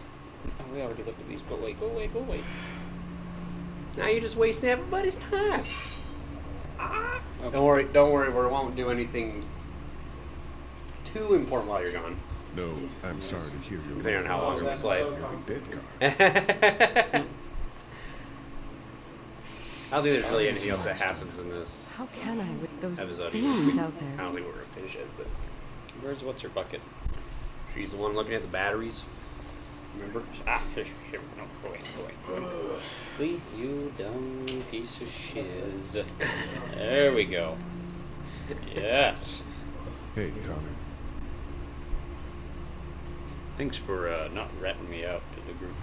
Oh, we already looked at these. Go away, go away, go away. Now you're just wasting everybody's time. Okay. Don't worry. We won't do anything too important while you're gone. No, I'm sorry to hear your Depending on how long we play. dead cards. I don't think there's really anything else that happens in this How can I with those episode. things out I there? don't think we're gonna finish it, but Where's what's her bucket? she's the one looking at the batteries. Remember? Here. No, go away, go away, go away. Leave you dumb piece of shiz. There we go. Yes. Hey, Connor. Thanks for not ratting me out to the group.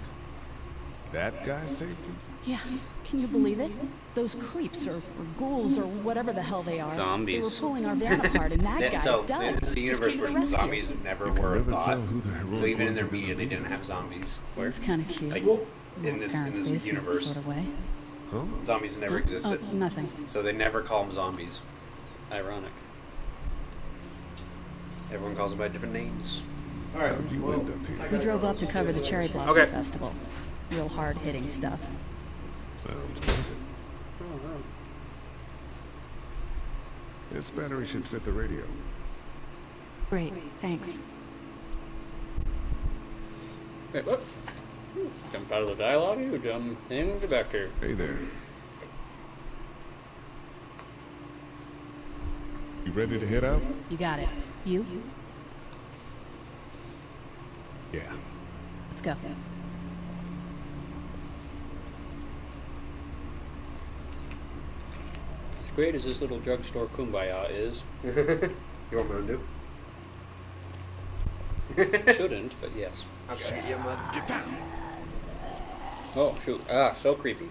That guy saved you? Yeah, can you believe it? Those creeps or ghouls or whatever the hell they are. Zombies. They were pulling our van apart and that guy, So Doug, this is a just universe came to the where rescue. zombies never You can were a never thought. tell who the heroic So even in ones their are gonna media, they be. didn't have zombies. It's kind of cute. Like, in this Parents' basement universe, sort of way. Huh? zombies never existed. Oh, nothing. So they never call them zombies. Ironic. Everyone calls them by different names. Alright, How'd you end up here? We drove up to cover the Cherry Blossom Okay. Festival. Real hard-hitting stuff. Sounds like it. This battery should fit the radio. Great, thanks. Wait, what? Jump out of the dialogue? You jump in, get back here. Hey there. You ready to head out? You got it. You? Yeah. Let's go. As great as this little drugstore kumbaya is, You want me to do? shouldn't, but yes. Okay, yeah, man. Get down. Oh, shoot. Ah, so creepy.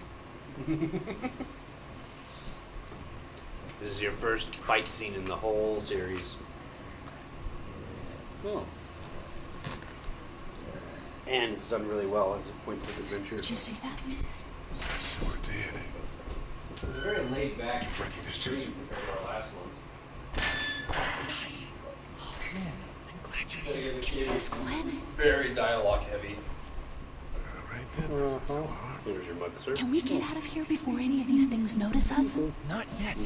This is your first fight scene in the whole series. Oh. And it's done really well as a point of adventure. Did you see that? Sure did. It's a very laid back Ready to shoot. stream compared to our last ones. Oh, man, I'm glad you're here. Jesus, Glenn. Very dialogue heavy. All right then. Wasn't so hard. Here's your mug, sir. Can we get out of here before any of these things notice us? Not yet.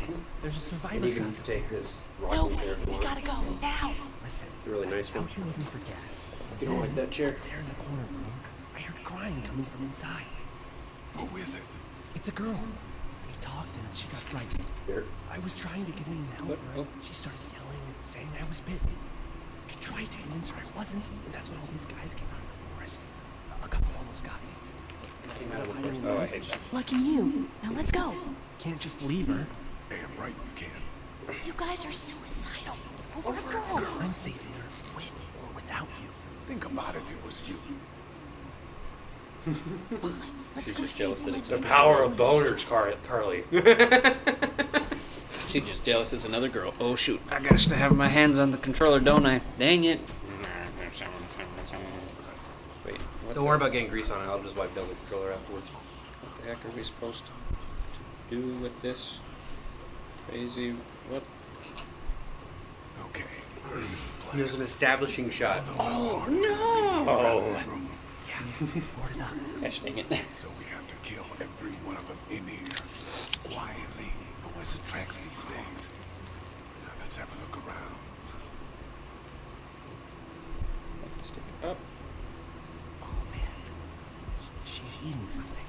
There's a And survivor you truck. can take this No rocking way, chair if you we want. gotta go, now! Listen, It's a really nice one. out here looking for gas. You don't like that chair? There in the corner room, I heard crying coming from inside. Who is it? It's a girl. We talked and she got frightened. Here. I was trying to get in and help What? her. Oh. She started yelling and saying I was bitten. I tried to convince her I wasn't, and that's when all these guys came out of the forest. A couple almost got me. Came out of the I forest. didn't Oh, I realize hate that. Lucky you. Now let's go. Can't just leave her. Damn right we can. You guys are suicidal. Over a girl. I'm saving her, with or without you. Think about if it was you. Let's She's go just save jealous that Glenn. it's The power of boners, Carly. She's just jealous as another girl. Oh shoot, I got to have my hands on the controller, don't I? Dang it. Wait, what Don't worry about getting grease on it. I'll just wipe down the controller afterwards. What the heck are we supposed to do with this? Crazy, what? Okay. This is the plan. Here's an establishing shot. Oh no! It's boarded up. Gosh dang it. So we have to kill every one of them in here. Quietly. Noise attracts these things. Now let's have a look around. Let's stick it up. Oh man, she's eating something.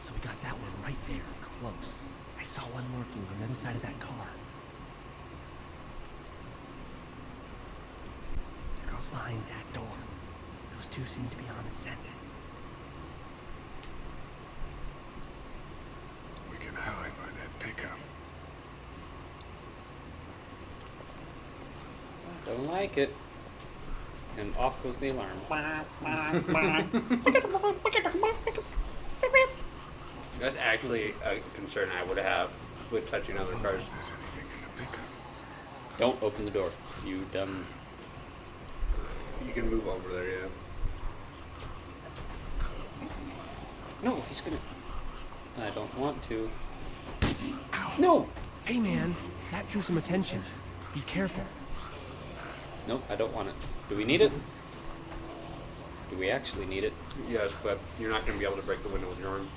So we got that one right there, close. I saw one lurking on the other side of that car. The girl's behind that door. Those two seem to be on ascendant. We can hide by that pickup. Don't like it. And off goes the alarm. That's actually a concern I would have with touching other cars. If there's anything in the pickup. Don't open the door, you dumb. You can move over there, yeah. No, he's gonna. I don't want to. No! Hey man, that drew some attention. Be careful. Nope, I don't want it. Do we need it? Do we actually need it? Yes, but you're not going to be able to break the window with your arm.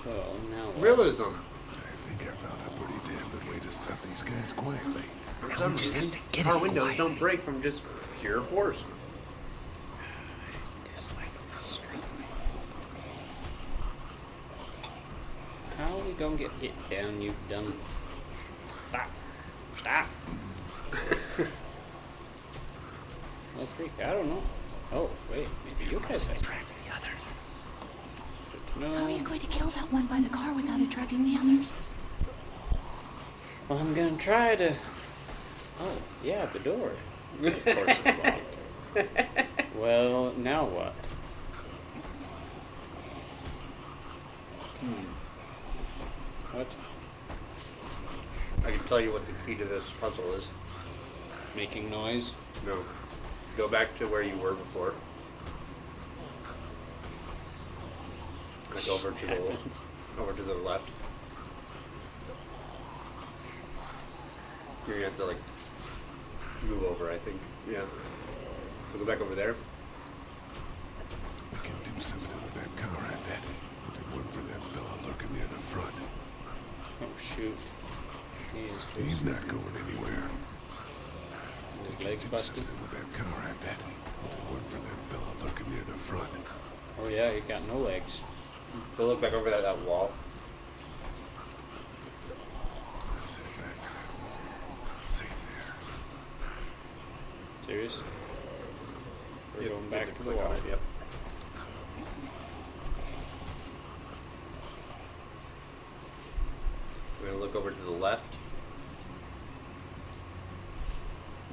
So, now what? Realism. I think I found a pretty damn good way to stop these guys quietly. For some reason, our windows don't break from just pure force. How are we gonna get hit down, you dumb... Stop! Stop! Oh, freak, I don't know. Oh, wait, maybe you guys have... Attracts the others. No. How are you going to kill that one by the car without attracting the others? Well, I'm gonna try to... Oh, yeah, the door. Of course it's locked. Well, now what? What? I can tell you what the key to this puzzle is. Making noise? No. Go back to where you were before. Like over to the left. You're gonna have to like move over, I think. Yeah. So go back over there. We can do something with that car, I bet. If it weren't for that fella lurking near the front. Oh shoot. He's not going anywhere. His legs busted. With that car, I bet. If it weren't for that fella lurking near the front. Oh yeah, you got no legs. Go look back over that wall. Let's head back to that wall. Safe there. Serious? We're going back to the click wall. on it, yep. We're gonna look over to the left.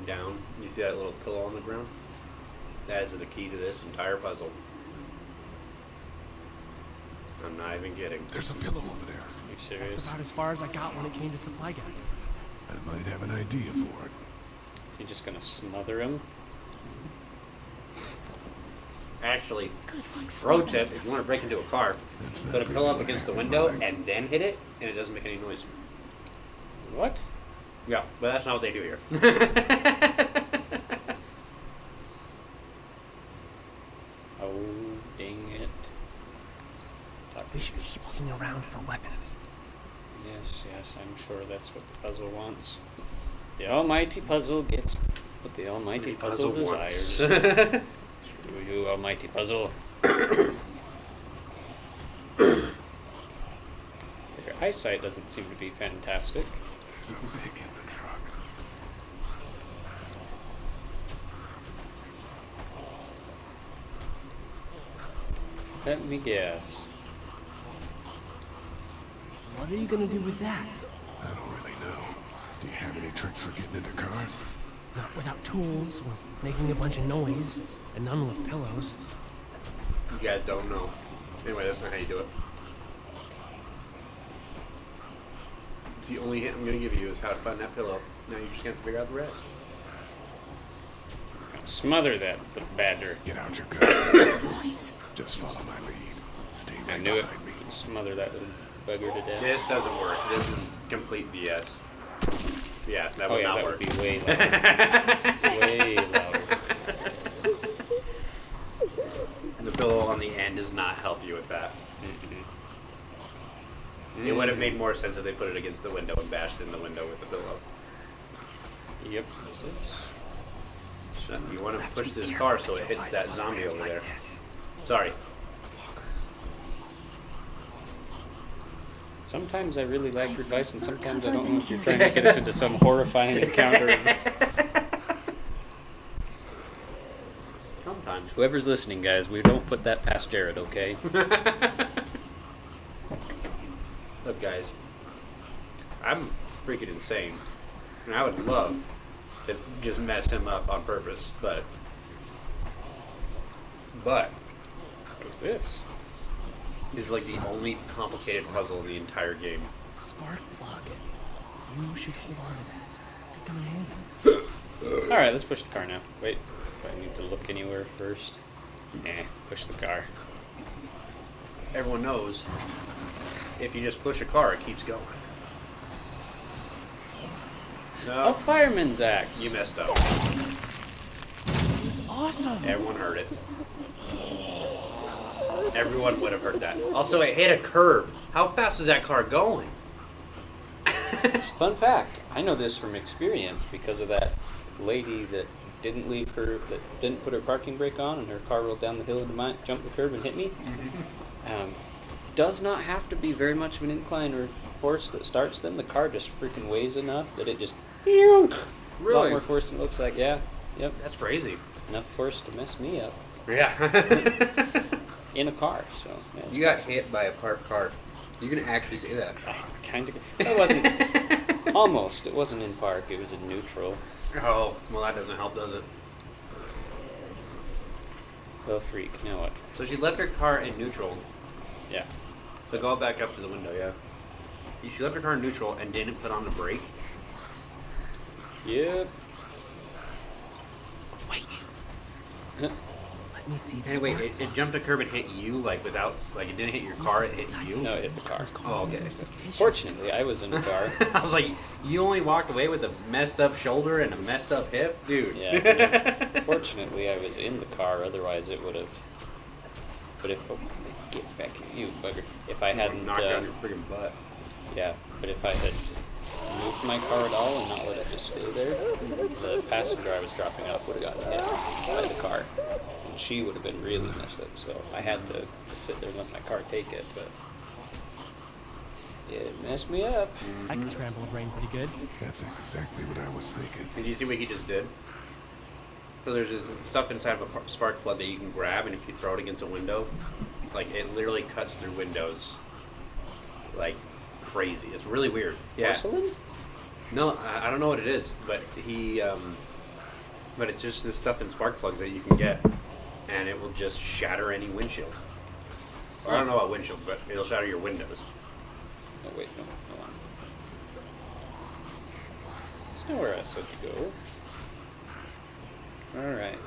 Down. You see that little pillow on the ground? That is the key to this entire puzzle. I'm not even kidding. There's a pillow over there. Are you serious? That's about as far as I got when it came to supply gathering. I might have an idea for it. You're just gonna smother him? Actually, pro tip, if you want to break into a car, put a pillow up against the window and then hit it, and it doesn't make any noise. What? Yeah, but that's not what they do here. Oh, dang it. We should keep looking around for weapons. Yes, I'm sure that's what the puzzle wants. The almighty puzzle gets what the almighty puzzle desires. Screw you, almighty puzzle. Your eyesight doesn't seem to be fantastic. There's a pig in the truck. Let me guess. What are you gonna do with that? I don't really know. Do you have any tricks for getting into cars? Not without tools, or making a bunch of noise, and none with pillows. You guys don't know. Anyway, that's not how you do it. It's the only hint I'm going to give you is how to find that pillow. Now you just have to figure out the rest. Smother that, the badger. Get out your gun. Just follow my lead. Stay right I knew it. behind me. Smother that little bugger to death. This doesn't work. This is complete BS. Yeah, that would not work. Would be way louder. Way louder. The pillow on the end does not help you with that. It would have made more sense if they put it against the window and bashed in the window with the pillow. Yep. So you want to push this car so it hits that zombie over there. Sorry. Sometimes I really like your advice, and sometimes I don't know if you're trying to get us into some horrifying encounter. Sometimes. Whoever's listening, guys, we don't put that past Jared, okay? Look, guys, I'm freaking insane, and I would love to just mess him up on purpose, but what's this? It's like the only complicated puzzle in the entire game. Spark plug. You should hold on to that. Could come in handy. Alright, let's push the car now. Wait, do I need to look anywhere first? Push the car. Everyone knows if you just push a car, it keeps going. No. A fireman's axe. You messed up. It was awesome. Everyone heard it. Everyone would have heard that. Also, it hit a curb. How fast was that car going? Fun fact, I know this from experience because of that lady that didn't put her parking brake on and her car rolled down the hill and jumped the curb and hit me. Does not have to be very much of an incline or force that starts them. The car just freaking weighs enough that it just Really? A lot more force than it looks like. Yeah. Yep. That's crazy. Enough force to mess me up. Yeah. In a car, so. Yeah, you got hit by a parked car. You can actually say that. Kind of. It wasn't. Almost. It wasn't in park. It was in neutral. Oh, well, that doesn't help, does it? Well, freak. Now what? So she left her car in neutral. Yeah. So go back up to the window, yeah. She left her car in neutral and didn't put on the brake. Yep. Wait. Let me see this. Hey, wait, it jumped a curb and hit you, like, without, like, it didn't hit your car, it hit you? No, it hit the car. Oh, okay. Fortunately, I was in the car. I was like, you only walked away with a messed up shoulder and a messed up hip? Dude. Yeah. Fortunately, I was in the car, otherwise it would have... But if... Oh, get back here, you bugger. If I hadn't... knocked out your freaking butt. Yeah, but if I had moved my car at all and not let it just stay there, the passenger I was dropping off would have gotten hit by the car. And she would have been really messed up, so I had to just sit there and let my car take it, but it messed me up. I can scramble a brain pretty good. That's exactly what I was thinking. Did you see what he just did? So there's this stuff inside of a spark plug that you can grab, and if you throw it against a window, like, it literally cuts through windows, like, crazy. It's really weird. Yeah. Porcelain? No, I don't know what it is, but but it's just this stuff in spark plugs that you can get, and it will just shatter any windshield. Or I don't know about windshield, but it'll shatter your windows. Oh wait, no, hold on. There's nowhere else I could go. Alright.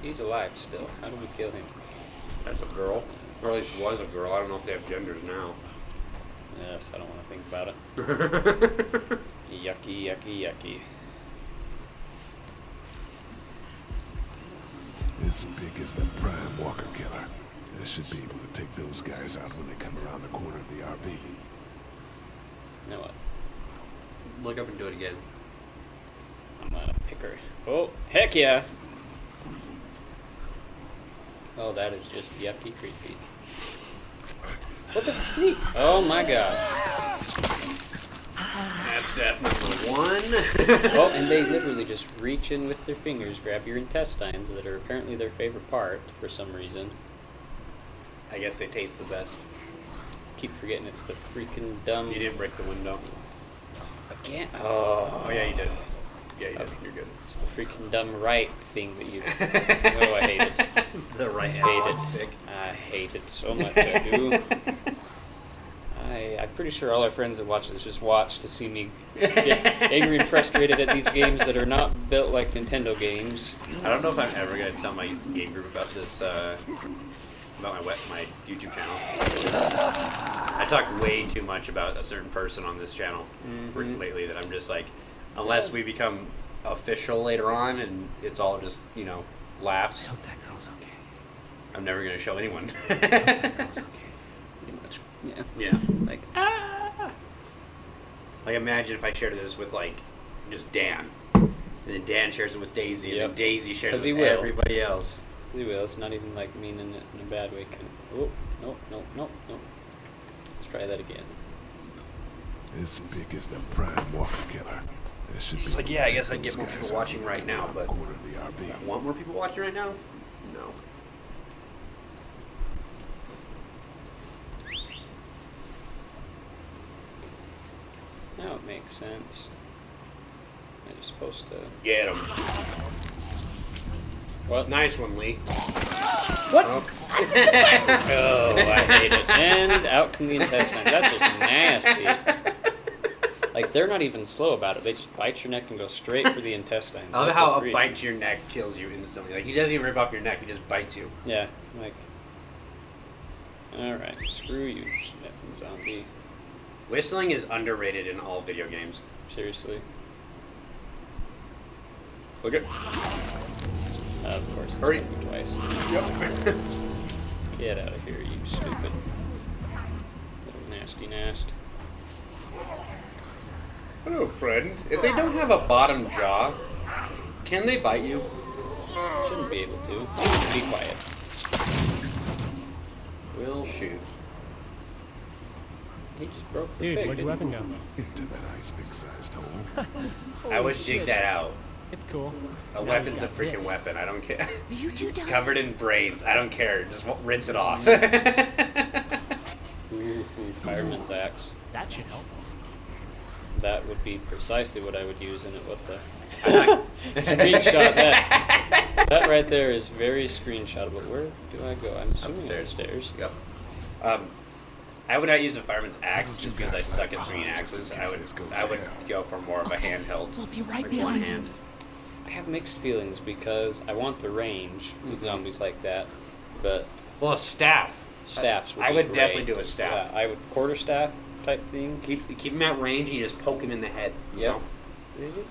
He's alive still. How do we kill him? That's a girl. Or at least was a girl. I don't know if they have genders now. Yes, I don't want to think about it. Yucky, yucky, yucky. As big as the prime walker killer. I should be able to take those guys out when they come around the corner of the RV. You know what? Look up and do it again. I'm gonna pick her. Oh, heck yeah! Oh, that is just yucky creepy. What the freak? Oh my god. That's step number one. Oh, and they literally just reach in with their fingers, grab your intestines that are apparently their favorite part for some reason. I guess they taste the best. Keep forgetting it's the freaking dumb... You didn't break the window. Again? Oh yeah, you did. Yeah, you did. You're good. It's the freaking dumb right thing that you... Oh, I hate it. The right hate stick. I hate it so much, I do. I'm pretty sure all our friends that watch this just watch to see me get angry and frustrated at these games that are not built like Nintendo games. I don't know if I'm ever going to tell my game group about this, about my YouTube channel. I talk way too much about a certain person on this channel lately that I'm just like, unless we become official later on and it's all just, you know, laughs. I hope that girl's okay. I'm never going to show anyone. I hope that girl's okay. Pretty much. Yeah. Yeah. Like, like imagine if I shared this with like just Dan, and then Dan shares it with Daisy, and then Daisy shares it with everybody else. He will. It's not even like meaning it in a bad way. Kind of. Oh, no. Let's try that again. As big as the prime walker killer. It's like, yeah, I guess I'd get more people watching right now, but I want more people watching right now? No. Now it makes sense. I'm just supposed to... Get him. What? Nice one, Lee. What? Oh, I hate it. And out come the intestines. That's just nasty. Like, they're not even slow about it. They just bite your neck and go straight for the intestines. I love how a bite to your neck kills you instantly. Like, he doesn't even rip off your neck, he just bites you. Yeah, like... Alright, screw you, sniffing zombie. Whistling is underrated in all video games. Seriously. Look at... of course, it's hurry twice. Yep. Get out of here, you stupid little nasty nast. Hello, friend. If they don't have a bottom jaw, can they bite you? Shouldn't be able to. Be quiet. We'll shoot. He just broke the Dude, pig, where'd your weapon go? Into that ice big-sized hole. I would dig that out. It's cool. A weapon's a freaking weapon. I don't care. You two don't. Covered in brains. I don't care. Just rinse it off. Fireman's axe. That should help. That would be precisely what I would use in it. What the Screenshot that. That right there is very screenshotable. Where do I go? I'm assuming upstairs. Yep. I would not use a fireman's axe just because I suck at swinging axes. I would go for more of a handheld. We'll be right like behind one hand. I have mixed feelings because I want the range with zombies like that, but well, a staff. Staffs. I would definitely do a staff. Yeah, I would quarterstaff type thing. Keep him at range and you just poke him in the head. Yep.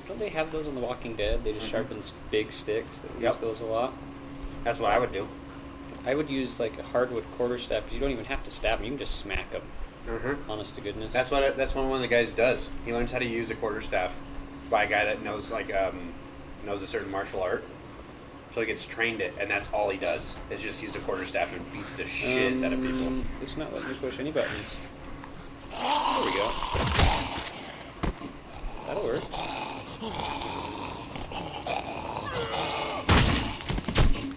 Don't they have those on The Walking Dead? They just sharpen big sticks. They use those a lot. That's what I would do. I would use like a hardwood quarterstaff because you don't even have to stab them. You can just smack them. Honest to goodness. That's what one of the guys does. He learns how to use a quarterstaff by a guy that knows knows a certain martial art. So he gets trained it, and that's all he does. Is just use a quarterstaff and beats the shit out of people. It's not letting me push any buttons. There we go. That'll work.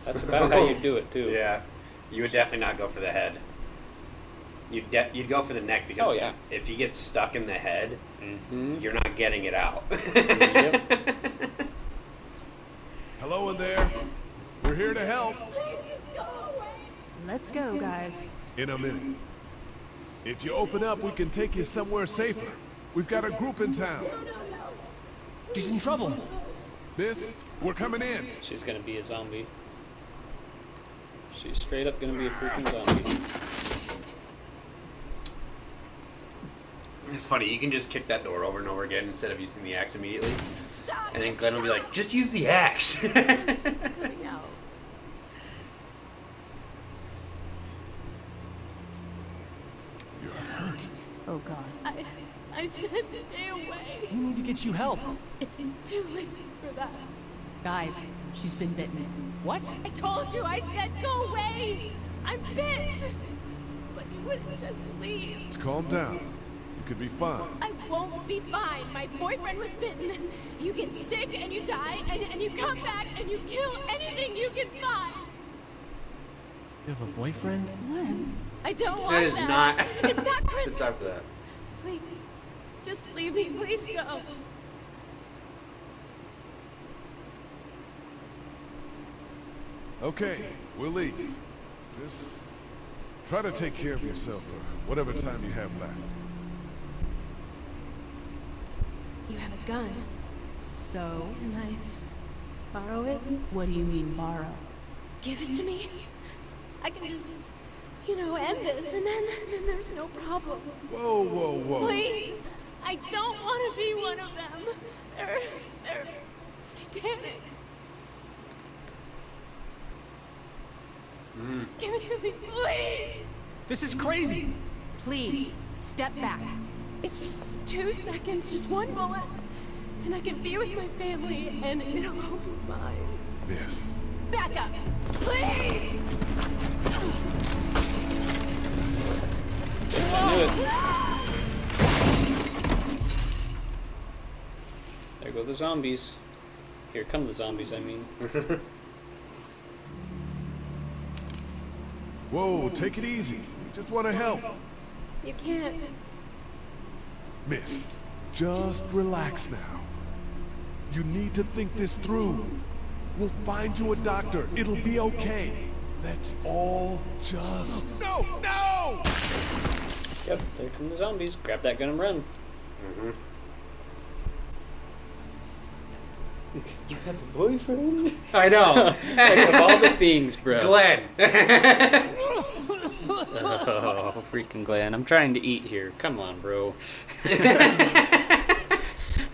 That's about how you do it too. Yeah, you would definitely not go for the head. You'd go for the neck because if he gets stuck in the head, you're not getting it out. Hello in there. We're here to help. Let's go, guys. In a minute. If you open up, we can take you somewhere safer. We've got a group in town. She's in trouble. Miss, we're coming in. She's gonna be a zombie. She's straight up gonna be a freaking zombie. It's funny, you can just kick that door over and over again instead of using the axe immediately. Stop, and then Glenn will be like, just use the axe. You're hurt. Oh, God. I said stay away. We need to get you help. It's too late for that. Guys, she's been bitten. What? I told you, I said go away. I'm bit. But you wouldn't just leave. Let's calm down. You could be fine. I won't be fine. My boyfriend was bitten. You get sick and you die, and you come back and you kill anything you can find. You have a boyfriend? Glenn, I don't want That is not. It's not Chris. It's after that. Please, just leave me. Please go. Okay, we'll leave. Just try to take care of yourself for whatever time you have left. You have a gun. So? Can I borrow it? What do you mean, borrow? Give it to me. I can just, end this, and then there's no problem. Whoa, whoa, whoa. Please, I don't want to be one of them. They're satanic. Give it to me, please. This is crazy. Please, step back. It's just 2 seconds, just one bullet, and I can be with my family, and it'll all be fine. Yes. Back up, please. There go the zombies. Here come the zombies, I mean. Whoa, take it easy. We just want to help. You can't. Miss, just relax now. You need to think this through. We'll find you a doctor. It'll be okay. Let's all just... No! No! Yep, there come the zombies. Grab that gun and run. You have a boyfriend? I know. Of all the things, bro. Glenn. Oh, freaking Glenn. I'm trying to eat here. Come on, bro.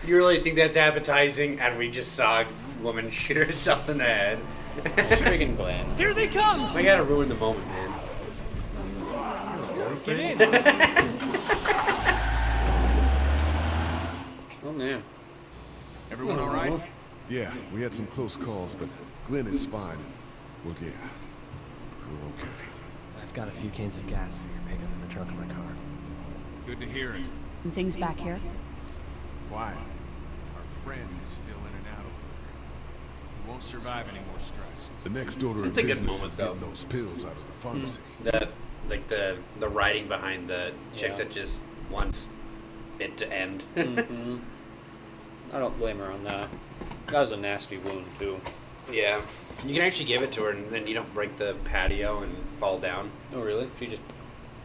You really think that's appetizing? And we just saw a woman shoot herself in the head. Freaking Glenn. Here they come! I gotta ruin the moment, man. Get in. Oh, man. Everyone all right? Yeah, we had some close calls, but Glenn is fine. We're okay. I've got a few cans of gas for your pickup in the trunk of my car. Good to hear it. And things back here? Quiet. Our friend is still in and out over there. He won't survive any more stress. The next order of It's a good business moment, is getting those pills out of the pharmacy. The writing behind the chick that just wants it to end. I don't blame her on that. That was a nasty wound, too. Yeah. You can actually give it to her, and then you don't break the patio and fall down. Oh, really? She just...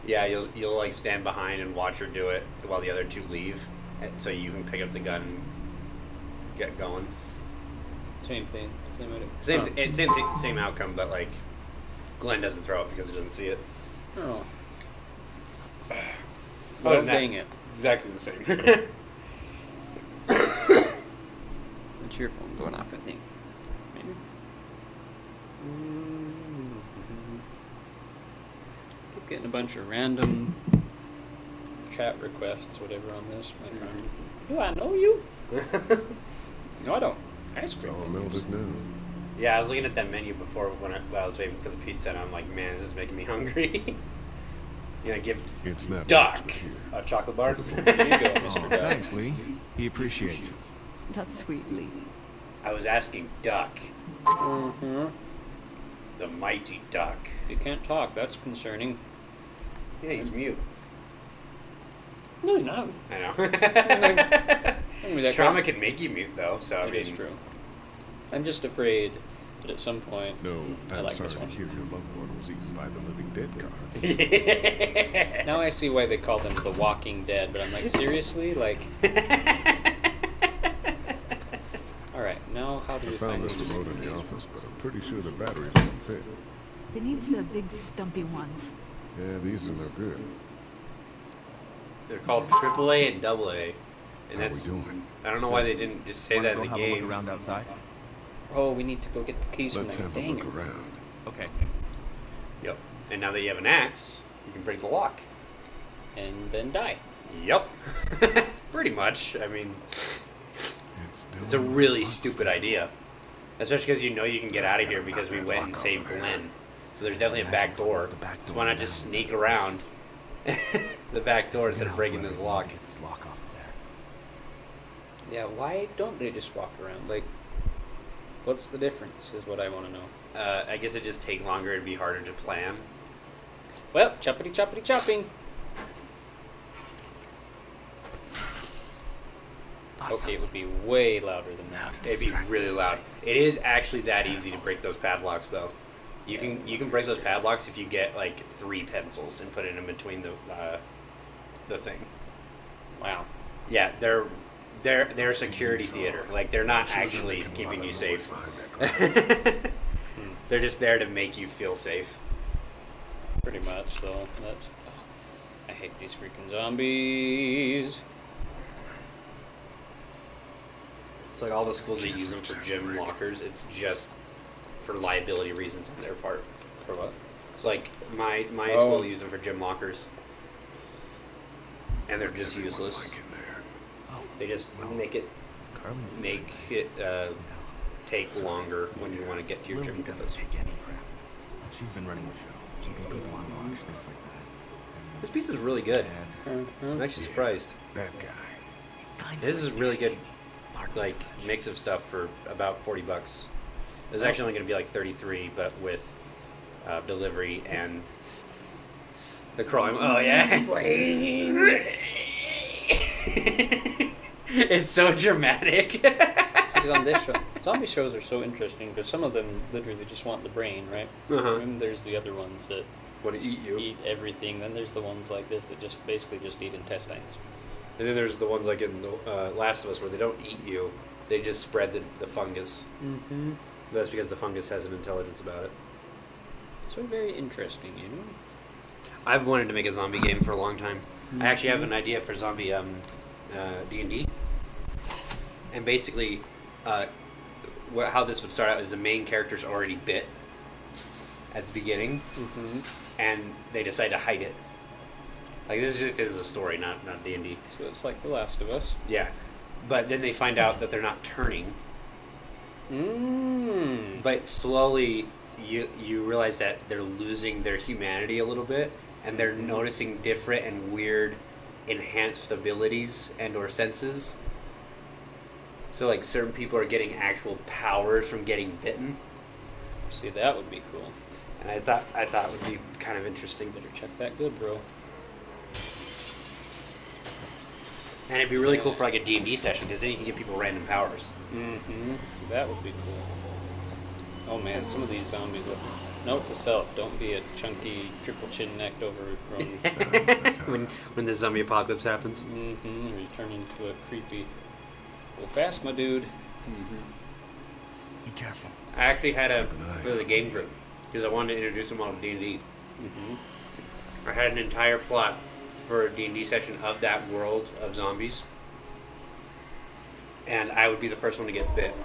Yeah, you'll like stand behind and watch her do it while the other two leave, and so you can pick up the gun and get going. Same thing. Same outcome, but like Glenn doesn't throw it because he doesn't see it. Oh. Other Oh, than that, dang it. Exactly the same. That's your phone going off, I think. Maybe. Keep getting a bunch of random chat requests, whatever, on this. Do I know you? No, I don't. Ice cream. All melted now. Yeah, I was looking at that menu before when I was waiting for the pizza, and I'm like, man, this is making me hungry. You know, give It's not Doc much, but here. a chocolate bar. There you go, Mr. Oh, Duck. thanks, Lee. He appreciates it. That's sweet, Lee. I was asking Duck, Mm-hmm. the mighty Duck. You can't talk. That's concerning. Yeah, he's mute. No, he's not. I know. That Trauma can make you mute, though, so I It mean... is true. I'm just afraid that at some point... No, I I'm like sorry this to one. hear your loved one was eaten by the living dead cards. Now I see why they call them the Walking Dead, but I'm like, seriously? Like... Alright, now how do I we found find this these? remote in the office, but I'm pretty sure the batteries won't fit. It needs the big stumpy ones. Yeah, these are no good. They're called AAA and AA. And How that's... we doing? I don't know why they didn't just say that in the have a game. look around outside? Oh, we need to go get the keys Let's from have that a thing. look around. Okay. Yep. And now that you have an axe, you can break the lock. And then die. Yep. Pretty much. I mean, it's a still really stupid idea. Especially because you know you can get out of here because we went and saved Glenn. So there's definitely a back door. So why not just sneak around the back door instead of breaking this lock? Yeah, why don't they just walk around? Like, what's the difference is what I want to know. I guess it just take longer. It'd be harder to plan. Well, choppity choppity chopping. Okay, it would be way louder than that. It'd be really loud. It is actually that easy to break those padlocks, though. You can break those padlocks if you get like 3 pencils and put it in between the thing. Wow. Yeah, they're a security theater. Like they're not actually keeping you safe. They're just there to make you feel safe. Pretty much, though. That's. I hate these freaking zombies. It's like all the schools that use them for gym lockers. It's just for liability reasons on their part. For what? It's like my school used them for gym lockers, and they're just useless. They just make it take longer when you want to get to your gym clothes. She's been running the show, keeping people on watch, things like that. This piece is really good. I'm actually surprised. That guy. This is really good, like mix of stuff for about $40. It was actually only going to be like 33, but with delivery and the crawling. Oh yeah. It's so dramatic. Because on this show, zombie shows are so interesting because some of them literally just want the brain, right? And there's the other ones that want to eat you, eat everything. Then there's the ones like this that just basically just eat intestines. And then there's the ones like in the Last of Us where they don't eat you; they just spread the fungus. Mm-hmm. That's because the fungus has an intelligence about it. So very interesting, you know. I've wanted to make a zombie game for a long time. I actually have an idea for zombie D&D, and basically, how this would start out is the main character's already bit at the beginning, and they decide to hide it. Like this is a story, not D&D. So it's like The Last of Us. Yeah, but then they find out that they're not turning. But slowly, you realize that they're losing their humanity a little bit, and they're noticing different and weird enhanced abilities and or senses. So like certain people are getting actual powers from getting bitten. See, that would be cool. And I thought it would be kind of interesting. Better check that good, bro. And it'd be really cool for like a D&D session, because then you can give people random powers. Mm-hmm. That would be cool. Oh man, some of these zombies look... Note to self, don't be a chunky, triple chin-necked overgrown... when the zombie apocalypse happens. Mm-hmm. Or you turn into a creepy... Go fast, my dude. Mm-hmm. Be careful. I actually had a for the game group, because I wanted to introduce them all to D&D. Mm-hmm. I had an entire plot for a D&D session of that world of zombies. And I would be the first one to get bit.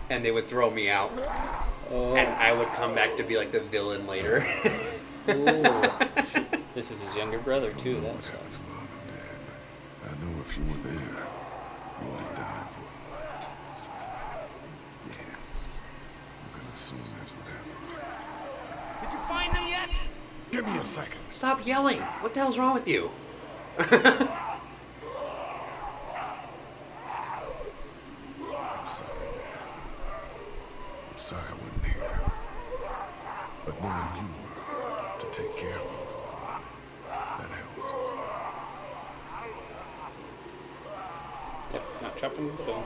And they would throw me out. Oh. And I would come back to be like the villain later. This is his younger brother too, that sucks. I know if you were there, you would have died for it. Yeah. I'm gonna assume that's what happened. Did you find them yet? Give me a second. Stop yelling! What the hell's wrong with you? I'm sorry I wasn't here. But knowing you were to take care of them, that helped. Yep, not chopping the bone.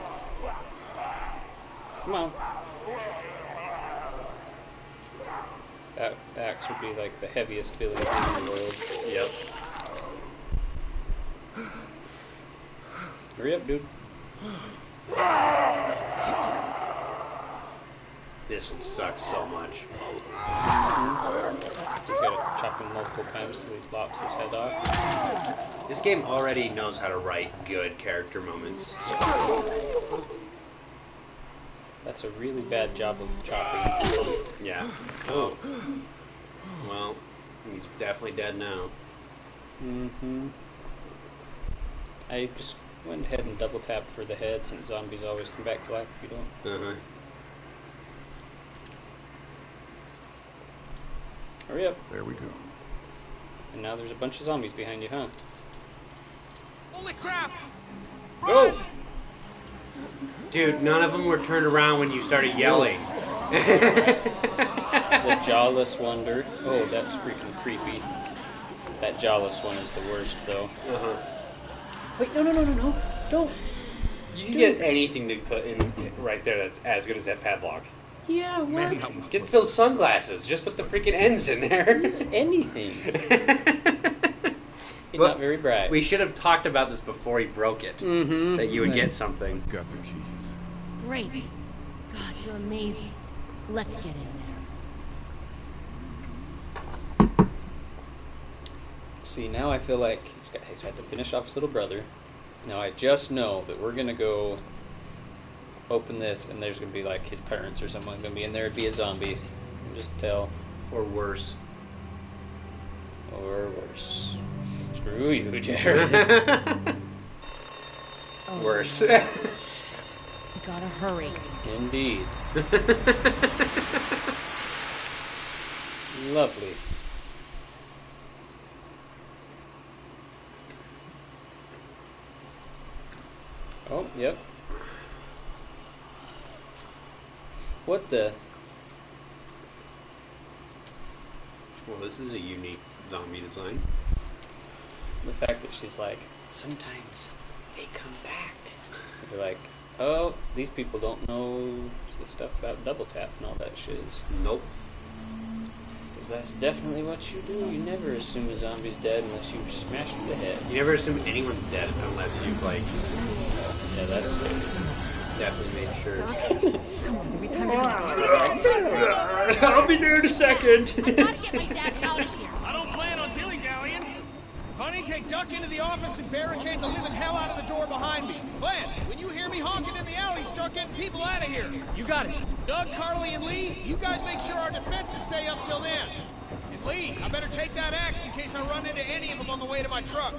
Come on. That axe would be like the heaviest feeling in the world. Yep. Hurry up, dude. This one sucks so much. He's got to chop him multiple times till he lops his head off. This game already knows how to write good character moments. That's a really bad job of chopping. Yeah. Oh. Well, he's definitely dead now. Mm-hmm. I just went ahead and double tapped for the head, since zombies always come back to life if you don't. Uh-huh. Hurry up. There we go. And now there's a bunch of zombies behind you, huh? Holy crap! Go! Dude, none of them were turned around when you started yelling. The jawless wonder. Oh, that's freaking creepy. That jawless one is the worst, though. Uh-huh. Wait, no. Don't. You can get anything to put in right there that's as good as that padlock. Yeah, what? Get those sunglasses. Just put the freaking ends in there. It's anything. He's not very bright. We should have talked about this before he broke it. Mm-hmm. That you would get something. Got the keys. Great. God, you're amazing. Let's get in there. See, now I feel like he's had to finish off his little brother. Now I just know that we're gonna go open this, and there's gonna be like his parents or someone gonna be in there. It'd be a zombie. You just tell. Or worse. Or worse. Screw you, Jared. Worse. You gotta hurry. Indeed. Lovely. Oh, yep. What the? Well, this is a unique zombie design. The fact that she's like, sometimes they come back. You're like, oh, these people don't know the stuff about double tap and all that shiz. Nope. Because that's definitely what you do. You never assume a zombie's dead unless you smash the head. You never assume anyone's dead unless you've, like... Yeah, that's definitely made sure. Come on, every time I'll be there in a second. I gotta get my dad out of here. I don't plan on dilly-dallying. Honey, take Duck into the office and barricade the living hell out of the door behind me. Glenn, when you hear me honking in the alley, start getting people out of here. You got it. Doug, Carly, and Lee, you guys make sure our defenses stay up till then. And Lee, I better take that axe in case I run into any of them on the way to my truck.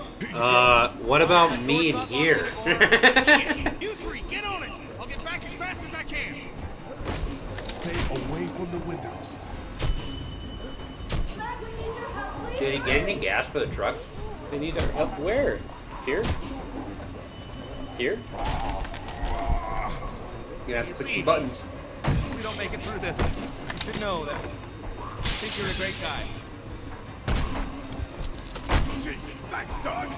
What about me in here? Shit, you three, get on it. I'll get back as fast as I can. Stay away from the windows. Did he get any gas for the truck? They need our help where? Here? Here? You have to click some buttons. If we don't make it through this, you should know that I think you're a great guy. Gee, thanks, Doug.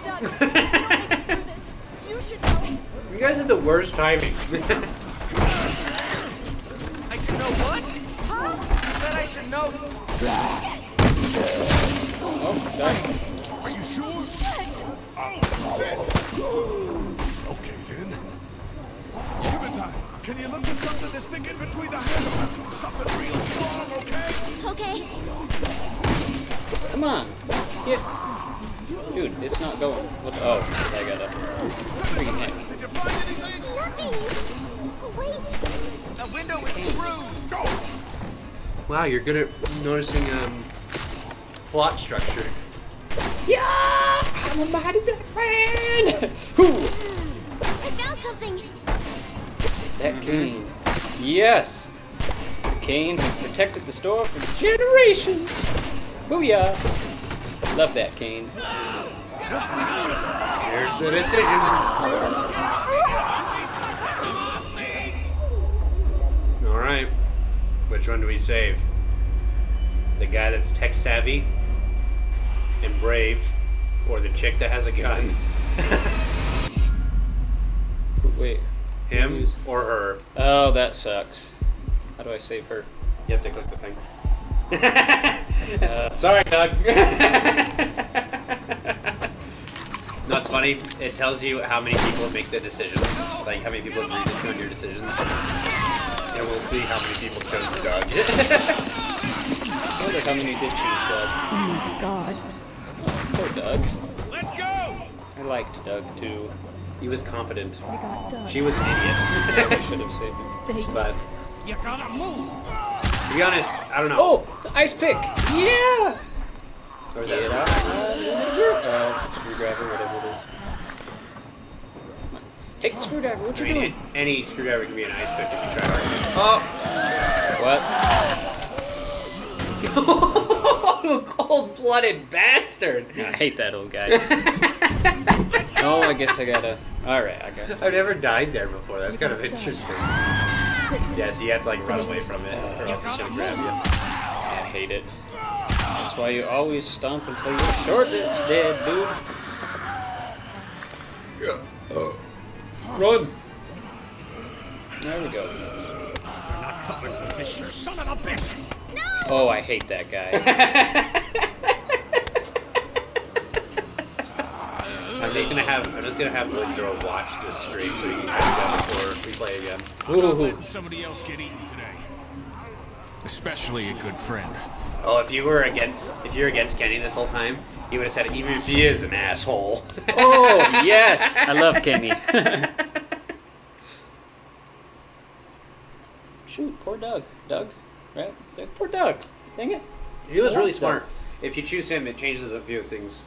Doug, we don't make it through this. this. You should know. You guys have the worst timing. I should know what? Huh? You said I should know. Oh, done. Are you sure? Shit. Oh, shit! Okay, then. Clementine, can you look for something to stick in between the handles? Something real strong, okay? Okay. Come on. Get. Dude, it's not going. What the? Oh, I got a freaking heck. Did you find anything? Nothing. Oh, wait. The window is screwed. Go! Wow, you're good at noticing plot structure. Yeah! I'm a mighty black man! Whew. I found something. That cane. Yes! The cane has protected the store for generations! Booyah! Love that cane. Here's the decision. Alright. Which one do we save? The guy that's tech savvy and brave, or the chick that has a gun? Wait. Him or her? Oh, that sucks. How do I save her? You have to click the thing. Sorry, Doug. No, it's funny. It tells you how many people make the decisions, like how many people agree with you on your decisions, and we'll see how many people chose Doug. I wonder how many did choose Doug. Oh my god. Oh, poor Doug. Let's go. I liked Doug too. He was competent. I got Doug. She was an idiot. I should have saved him. But You gotta move. to be honest, I don't know. Oh, the ice pick! Yeah! Where's Get that? out. Screwdriver, whatever it is. Come on. Take the screwdriver. What you doing? Any screwdriver can be an ice pick if you try hard. What? Oh, cold-blooded bastard! I hate that old guy. Oh, I guess I gotta. Alright, I guess. I've never died there before. That's kind of interesting. Yeah, so you have to like run away from it, or else it's gonna grab you. I hate it. That's why you always stomp until your short it's dead, dude. Run! There we go. You son of a bitch. Oh, I hate that guy. I'm just gonna have Lindro watch this stream so you can catch up before we play again. I'm not letting somebody else get eaten today. Especially a good friend. Oh, if you're against Kenny this whole time, you would have said it, even if he is an asshole. Oh yes, I love Kenny. Shoot, poor Doug. Doug, right? Poor Doug. Dang it. He was really smart. If you choose him, it changes a few things.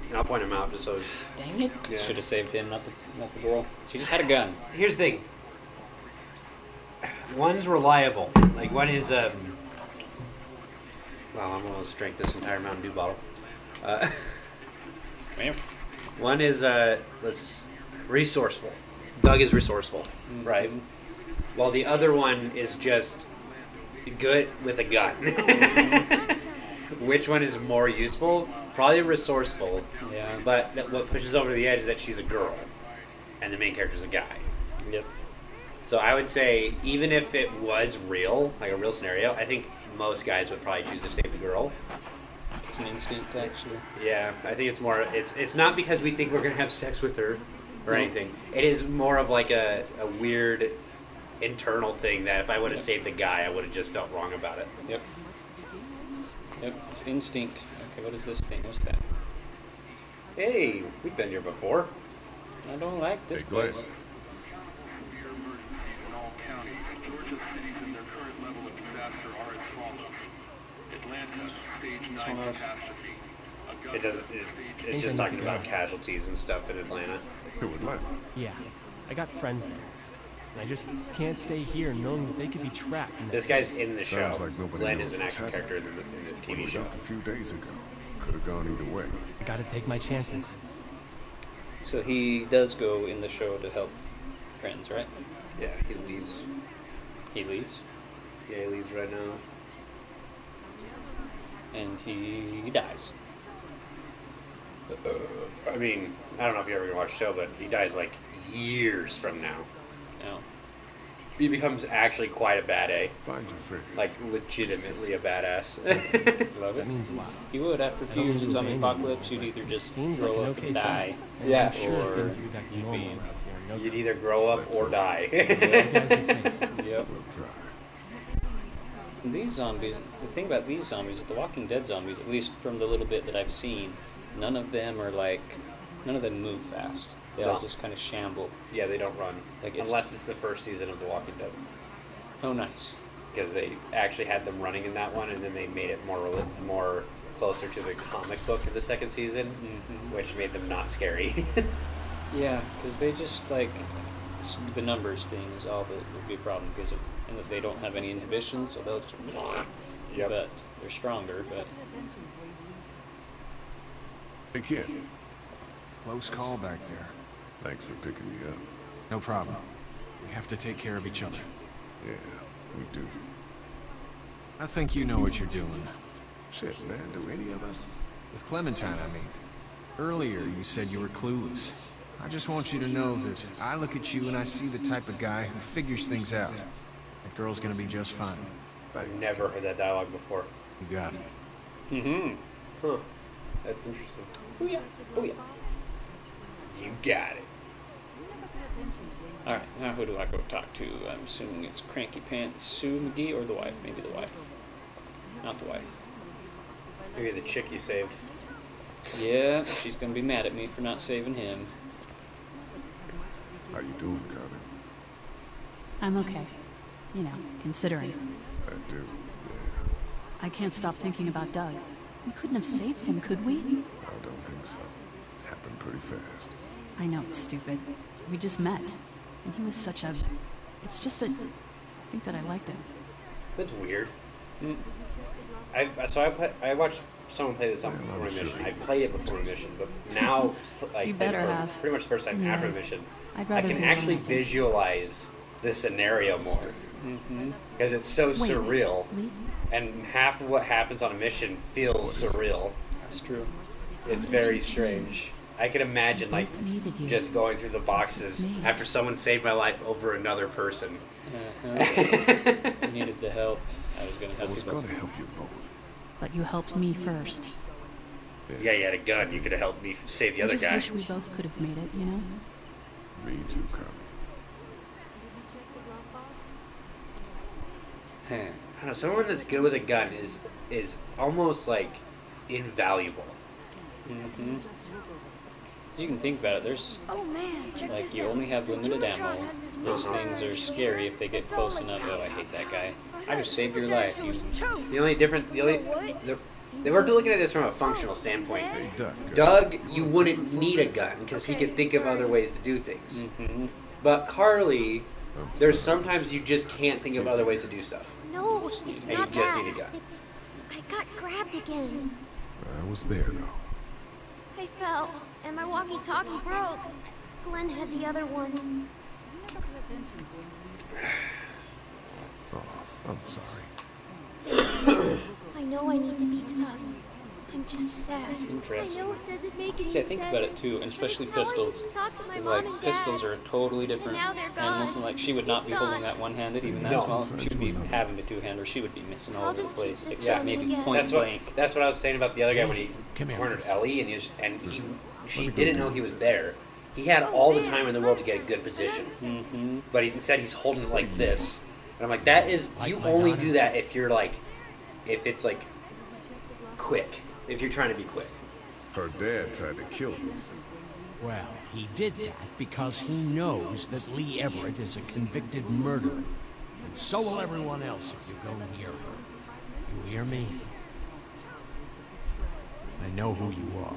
And I'll point him out just so. Dang it. Yeah. Should have saved him, not the girl. She just had a gun. Here's the thing. One's reliable. Like one is well, I'm almost drank this entire Mountain Dew bottle. One is resourceful. Doug is resourceful, right? While the other one is just good with a gun. Which one is more useful? Probably resourceful. Yeah. But what pushes over the edge is that she's a girl, and the main character's a guy. Yep. So I would say, even if it was real, like a real scenario, I think most guys would probably choose to save the girl. It's an instinct, actually. Yeah, I think it's more. It's not because we think we're gonna have sex with her or anything. It is more of like a weird internal thing that if I would have saved the guy, I would have just felt wrong about it. Yep. Yep. It's instinct. Okay, what is this thing? What's that? Hey, we've been here before. I don't like this place. It doesn't. It's just talking about casualties and stuff in Atlanta. Yeah, I got friends there. And I just can't stay here knowing that they could be trapped. In This that guy's city. in the show. Sounds like nobody Glenn knows is an what's active character in happening. the TV show. A few days ago. Could have gone either way. I gotta take my chances. So he does go in the show to help friends, right? Yeah, he leaves. He leaves? Yeah, he leaves right now. And he dies. I mean, I don't know if you ever gonna watch the show, but he dies like years from now. No. He becomes actually quite a bad A. Find your friend. Like legitimately a badass. Love it. That means a lot. You would after a few years of zombie apocalypse, you'd either just grow up and die, Yeah. I'm sure or things will be back to normal around here in no You'd time. either grow up or die. Yep. And these zombies, the thing about these zombies is the Walking Dead zombies, at least from the little bit that I've seen, none of them move fast. They all just kind of shamble. Yeah, they don't run. Like unless it's the first season of The Walking Dead. Oh, nice. Because they actually had them running in that one, and then they made it more closer to the comic book in the second season, which made them not scary. Yeah, because they just the numbers thing is all that would be a problem because and that they don't have any inhibitions, so they'll just. Yep. But they're stronger. But Hey, kid. Close call back there. Thanks for picking me up. No problem. We have to take care of each other. Yeah, we do. I think you know what you're doing. Shit, man, do any of us? With Clementine, I mean. Earlier, you said you were clueless. I just want you to know that I look at you and I see the type of guy who figures things out. That girl's gonna be just fine. I've never heard that dialogue before. You got it. Mm-hmm. Huh. That's interesting. Booyah. Booyah. You got it. alright, now who do I go talk to? I'm assuming it's Cranky Pants Sue McGee or the wife. Maybe the wife. Not the wife. Maybe the chick you saved. Yeah, she's gonna be mad at me for not saving him. How you doing, Carmen? I'm okay. You know, considering. I do, I can't stop thinking about Doug. We couldn't have saved him, could we? I don't think so. Happened pretty fast. I know it's stupid. We just met. And he was such a... It's just that... I think that I liked him. That's weird. I watched someone play this on before my mission. I played it before my mission, but now, You better have. pretty much the first time Yeah. after the mission, I'd I rather can be actually alone, I think. visualize the scenario more. Because it's so Wait, surreal. Lee? And half of what happens on a mission feels surreal. That's true. It's very strange. I can imagine just going through the boxes after someone saved my life over another person. I needed the help. I was gonna help you both. Gonna help you both. But you helped me first. Yeah, you had a gun. You could have helped me save the I other just guy. wish we both could have made it, you know? Me too, Carmen. I don't know, someone that's good with a gun is almost like invaluable. You can think about it. There's Oh man, check like this you out. only have The limited Jumatron ammo. had this Those machine. things are scary if they get close enough. Oh, I hate that guy. I just saved your life. You. The only difference, they were looking at this from a functional standpoint. Doug, you wouldn't need a gun because he could think of other ways to do things. But Carly, there's sometimes you just can't think of other ways to do stuff. No, it's And you not just that. need a gun. It's... I got grabbed again. I was there, though. I fell, and my walkie-talkie broke. Glenn had the other one. Oh, I'm sorry. I know I need to be tough. I'm just sad. It's interesting. I know it doesn't make any See, I think sense. about it too, and especially pistols. Because like pistols are a totally different And now they're animal gone. from like she would not It's be holding gone. that one-handed, even that No. small. She would be having the two-hand, or she would be missing all I'll over the just place. keep this Except going maybe again. point blank. That's what I was saying about the other guy when he Come here, cornered Fritz. Ellie, she didn't know he was there. He had all the time in the world to get a good position, but instead he's holding it like this. And I'm like, that is you only do that if you're like, if it's like quick, if you're trying to be quick. Her dad tried to kill me. Well, he did that because he knows that Lee Everett is a convicted murderer. And so will everyone else if you go near her. You hear me? I know who you are.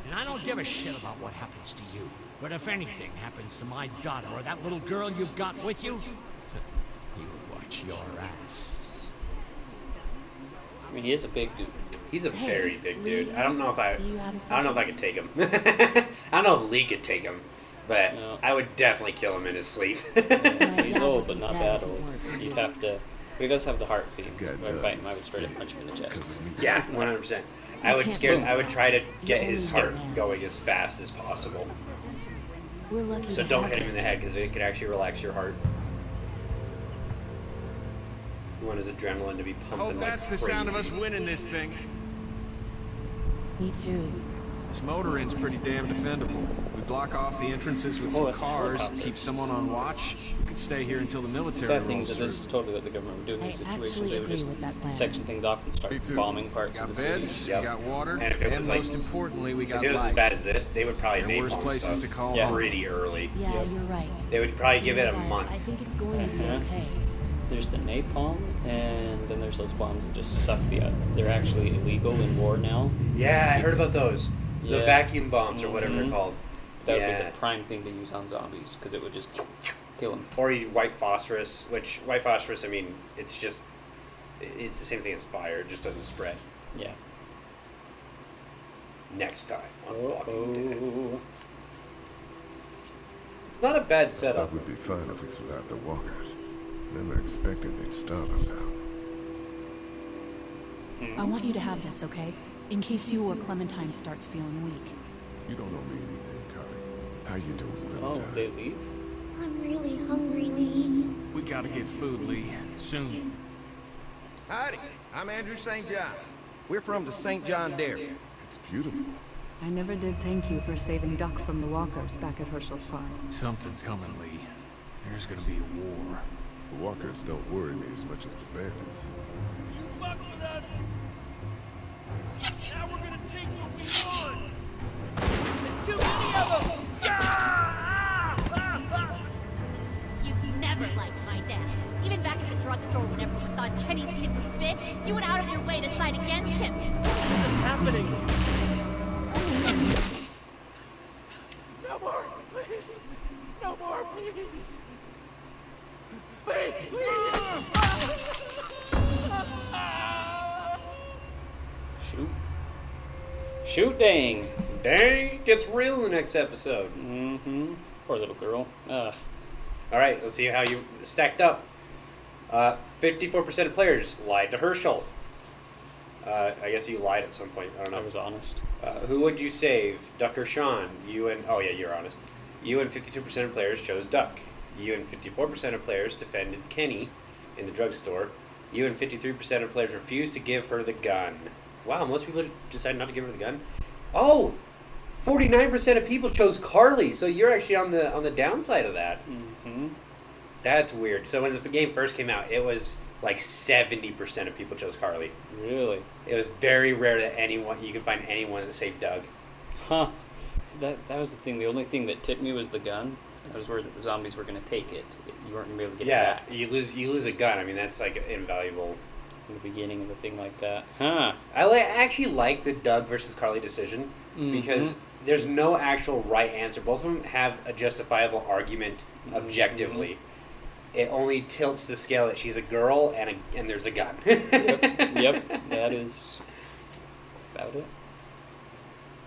And I don't give a shit about what happens to you. But if anything happens to my daughter or that little girl you've got with you, you watch your ass. I mean, he is a big dude. He's a very big dude. I don't know if I could take him. I don't know if Lee could take him, but I would definitely kill him in his sleep. He's old, but not that old. You'd have to. But he does have the heart theme. If I fight him, I would straight up punch him in the chest. Yeah, 100%. I would can't- I would try to get his Yeah. heart going as fast as possible. We're lucky. So to don't have hit him in the this. head because it can actually relax your heart. You want his adrenaline to be pumping Hope like that's the crazy. sound of us winning this thing. Me too. This motor inn's pretty damn defendable. We block off the entrances with some that's a cars, helicopter. keep someone on watch. We could stay here until the military Sad thing rolls is that this is through. totally what the government would do in I these situations. actually They would agree just with that plan. section things off and start bombing parts Got of the beds, city. Yep. we got water, And if it was like, most importantly, we got if it was light. as bad as this, they would probably There are worse napalm places stuff to call Yeah. home. pretty early. Yeah, you're right. They would probably give it a Guys, month. I think it's going to be Uh-huh. okay. There's the napalm, and then there's those bombs that just suck the. They're actually illegal in war now. Yeah, I heard about those. The Yeah. vacuum bombs or whatever they're Mhm. called. That would Yeah. be the prime thing to use on zombies because it would just kill them. Or you white phosphorus, which white phosphorus, I mean, it's the same thing as fire. It just doesn't spread. Yeah. Next time on Walking Dead. Oh. It's not a bad I setup. thought we'd be fine if we survived the walkers. Never expected they'd starve us out. I want you to have this, okay? In case you or Clementine starts feeling weak. You don't owe me anything, Carly. How you doing, Oh, Clementine? they leave? I'm really hungry, Lee. We gotta get food, Lee. Soon. Howdy, I'm Andrew St. John. We're from the St. John Dairy. It's beautiful. I never did thank you for saving Duck from the walkers back at Herschel's farm. Something's coming, Lee. There's gonna be a war. The walkers don't worry me as much as the bandits. You fuck with us. Now we're gonna take what we want. There's too many of them. You've never liked my dad. Even back at the drugstore when everyone thought Kenny's kid was bit, you went out of your way to side against him. This isn't happening. No more, please. No more, please. Please. Shoot. Shoot, dang. Dang, gets real in the next episode. Mm-hmm. Poor little girl. Ugh. All right, let's see how you stacked up. 54% of players lied to Herschel. I guess you lied at some point. I don't know. I was honest. Who would you save, Duck or Sean? Oh yeah, you're honest. You and 52% of players chose Duck. You and 54% of players defended Kenny in the drugstore. You and 53% of players refused to give her the gun. Wow, most people decided not to give her the gun. Oh, 49% of people chose Carly. So you're actually on the downside of that. Mm-hmm. That's weird. So when the game first came out, it was like 70% of people chose Carly. Really? It was very rare that you could find anyone that saved Doug. Huh. So that was the thing. The only thing that tipped me was the gun. I was worried that the zombies were going to take it. You weren't going to be able to get it back. You lose a gun. I mean, that's like invaluable. In the beginning of a thing like that. Huh. I actually like the Doug versus Carly decision because there's no actual right answer. Both of them have a justifiable argument objectively. It only tilts the scale that she's a girl and there's a gun. Yep. That is about it.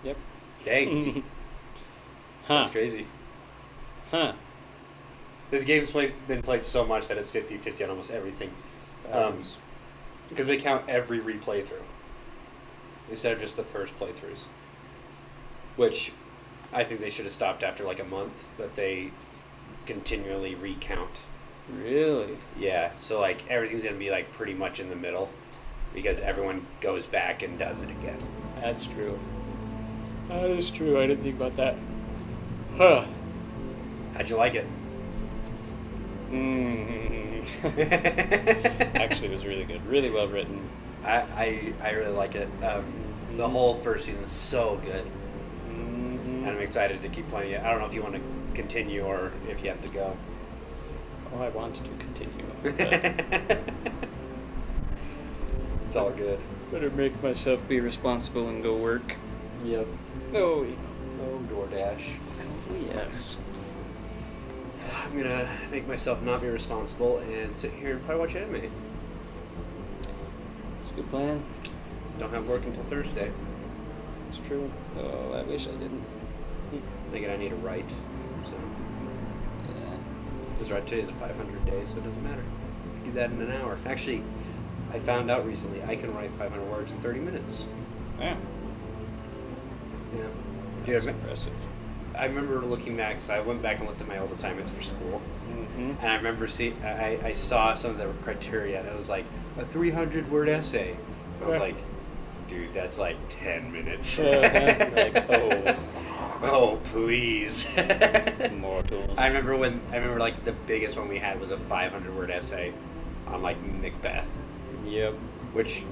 Yep. Dang. Huh. That's crazy. Huh. This game's been played so much that it's 50-50 on almost everything. Because they count every replay through instead of just the first playthroughs. Which I think they should have stopped after like a month, but they continually recount. Really? Yeah, so like everything's going to be like pretty much in the middle because everyone goes back and does it again. That's true. That is true. I didn't think about that. Huh. How'd you like it? Actually, it was really good. Really well written. I really like it. The whole first season is so good. And I'm excited to keep playing it. I don't know if you want to continue or if you have to go. Oh, I want to continue. It's all good. Better make myself be responsible and go work. Yep. Oh, DoorDash. Yes. I'm gonna make myself not be responsible and sit here and probably watch anime. It's a good plan. Don't have work until Thursday. It's true. Oh, I wish I didn't. Thinking I need to write. So yeah. This right today is a 500 day, so it doesn't matter. Do that in an hour. Actually, I found out recently I can write 500 words in 30 minutes. Yeah. Yeah. That's Dude, impressive. I remember looking back, so I went back and looked at my old assignments for school, and I remember I saw some of the criteria, and it was like a 300-word essay. I was like, dude, that's like 10 minutes. Like, oh, please. Mortals. I remember like the biggest one we had was a 500-word essay on like Macbeth. Yep. Which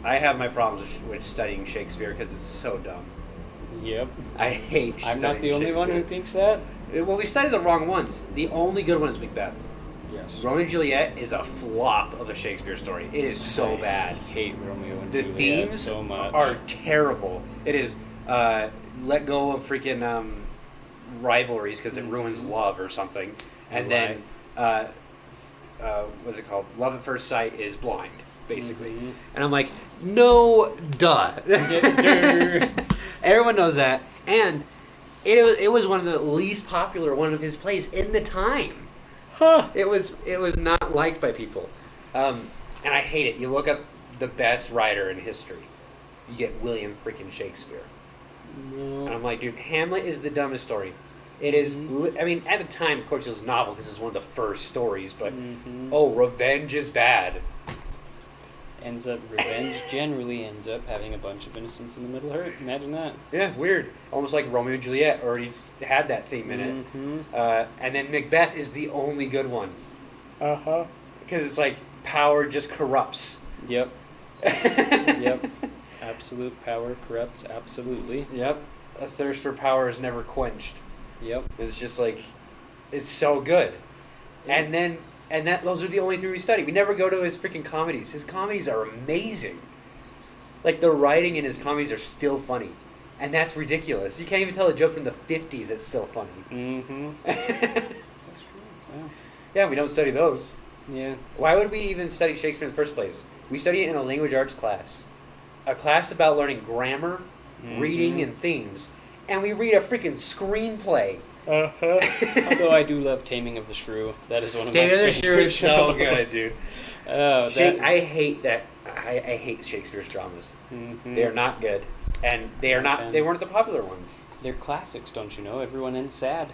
I have my problems with studying Shakespeare because it's so dumb. Yep. I hate I'm not the studying only one who Shakespeare. thinks that. Well, we studied the wrong ones. The only good one is Macbeth. Yes. Romeo and Juliet is a flop of a Shakespeare story. It is so bad. I hate Romeo and The Juliet themes so much. are terrible. It is let go of freaking rivalries because it ruins love or something. And then what's it called? Love at first sight is blind, basically. And I'm like, no, duh. Everyone knows that. And it was one of the least popular one of his plays in the time. It was not liked by people. And I hate it. You look up the best writer in history, you get William freaking Shakespeare. No. And I'm like, dude, Hamlet is the dumbest story. It is. I mean, at the time, of course, it was a novel because it was one of the first stories. But revenge is bad. Revenge generally ends up having a bunch of innocents in the middle hurt. Imagine that. Yeah, weird. Almost like Romeo and Juliet already had that theme in it. And then Macbeth is the only good one. Because it's like power just corrupts. Yep. Yep. Absolute power corrupts absolutely. Yep. A thirst for power is never quenched. Yep. It's just like, it's so good. Yeah. And those are the only three we study. We never go to his freaking comedies. His comedies are amazing. Like, the writing in his comedies are still funny. And that's ridiculous. You can't even tell a joke from the 50s that's still funny. That's true. Yeah, we don't study those. Yeah. Why would we even study Shakespeare in the first place? We study it in a language arts class. A class about learning grammar, reading, and themes. And we read a freaking screenplay. Although I do love Taming of the Shrew. That is one of my Taming of the Shrew is so shows. good, dude. I hate that. I hate Shakespeare's dramas. They're not good, and they are not. They weren't the popular ones. They're classics, don't you know? Everyone ends sad.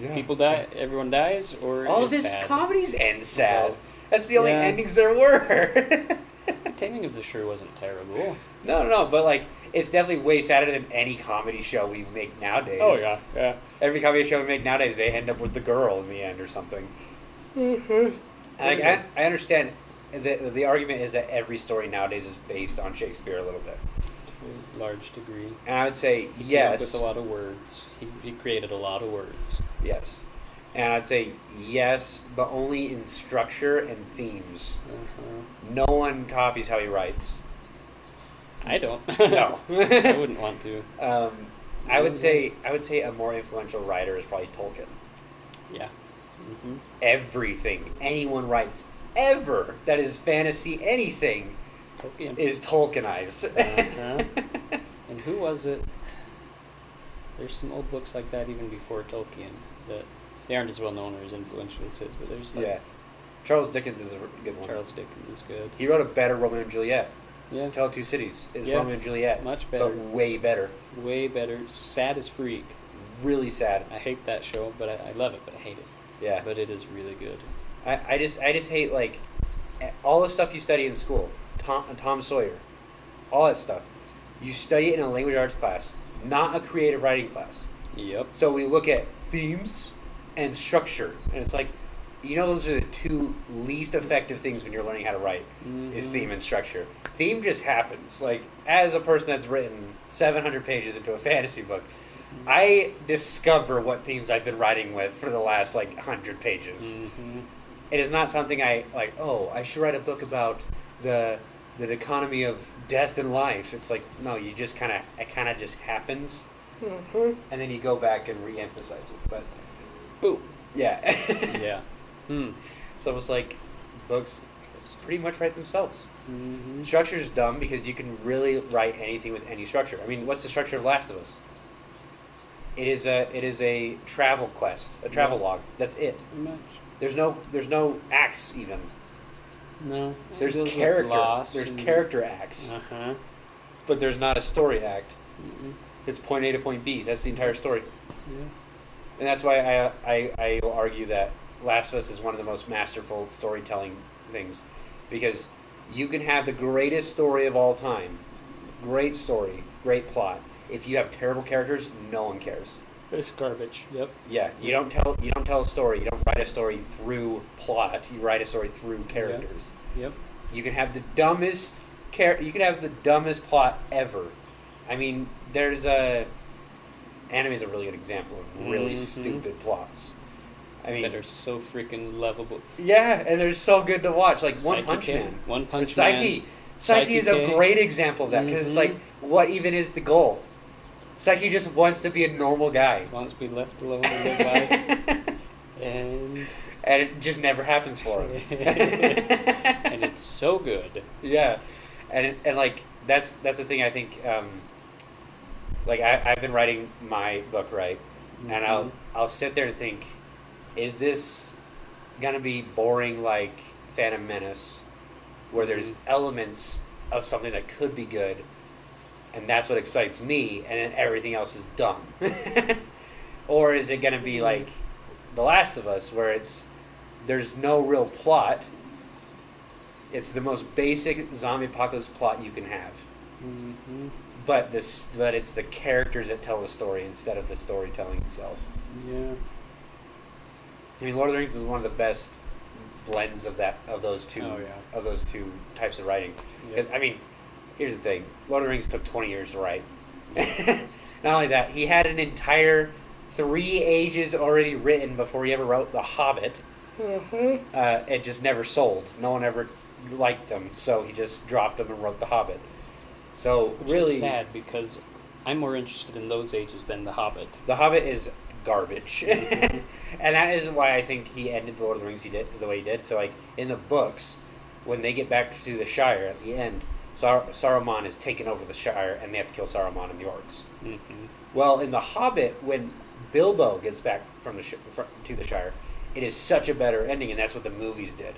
Yeah. People die. Everyone dies, or all is of his sad. comedies end sad. That's the only Yeah. endings there were. Taming of the Shrew wasn't terrible. No, but like it's definitely way sadder than any comedy show we make nowadays. Oh yeah, yeah. Every comedy show we make nowadays, they end up with the girl in the end or something. I understand. The argument is that every story nowadays is based on Shakespeare a little bit. To a large degree. And I would say He yes. came up with a lot of words. He created a lot of words. Yes. And I'd say yes, but only in structure and themes. No one copies how he writes. I don't. No. I wouldn't want to. I would say a more influential writer is probably Tolkien. Yeah. Everything anyone writes ever that is fantasy anything Tolkien is Tolkienized. And who was it? There's some old books like that even before Tolkien that they aren't as well known or as influential as his, but there's like Charles Dickens is a good one. Charles Dickens is good. He wrote a better Romeo and Juliet. Yeah. Tale of Two Cities is Romeo and Juliet. Much better. But way better. Way better. Sad as freak. Really sad. I hate that show, but I love it, but I hate it. Yeah. But it is really good. I just hate like all the stuff you study in school. Tom Sawyer. All that stuff. You study it in a language arts class, not a creative writing class. Yep. So we look at themes and structure, and it's like, you know, those are the two least effective things when you're learning how to write, is theme and structure. Theme just happens. Like, as a person that's written 700 pages into a fantasy book, I discover what themes I've been writing with for the last, 100 pages. It is not something I, I should write a book about the economy of death and life. It's like, no, it kind of just happens, and then you go back and re-emphasize it. But, boom. Yeah. Yeah. It's almost like books pretty much write themselves. Structure is dumb because you can really write anything with any structure. I mean, what's the structure of Last of Us? It is a travel quest, a travel log. That's it. Pretty much. There's no acts even. No. There's It deals with character. loss There's and- character acts. but there's not a story act. It's point A to point B. That's the entire story. Yeah. And that's why I will argue that Last of Us is one of the most masterful storytelling things, because you can have the greatest story of all time, great story, great plot. If you have terrible characters, no one cares. It's garbage. Yep. Yeah, you don't tell a story. You don't write a story through plot. You write a story through characters. Yep. You can have the dumbest plot ever. I mean, anime is a really good example of really stupid plots. I mean, that are so freaking lovable. Yeah, and they're so good to watch. Like One Punch Psyche. Man. One Punch Psyche. Man. Psyche is a great example of that, because it's like, what even is the goal? Psyche just wants to be a normal guy. Wants to be left alone and live by. and it just never happens for him. And it's so good. Yeah, and like that's the thing. I think like I've been writing my book, right, and I'll sit there and think, is this gonna be boring like Phantom Menace, where there's elements of something that could be good, and that's what excites me, and then everything else is dumb? Or is it gonna be like The Last of Us, where there's no real plot? It's the most basic zombie apocalypse plot you can have. But it's the characters that tell the story instead of the storytelling itself. Yeah. I mean, Lord of the Rings is one of the best blends of those two types of writing. Yeah. I mean, here's the thing: Lord of the Rings took 20 years to write. Not only that, he had an entire 3 ages already written before he ever wrote The Hobbit. It just never sold. No one ever liked them, so he just dropped them and wrote The Hobbit. So Which really is sad, because I'm more interested in those ages than The Hobbit. The Hobbit is garbage. And that is why I think he ended the Lord of the Rings the way he did. So like in the books, when they get back to the Shire at the end, Saruman is taken over the Shire, and they have to kill Saruman and the orcs. Well, in The Hobbit, when Bilbo gets back to the Shire, it is such a better ending, and that's what the movies did,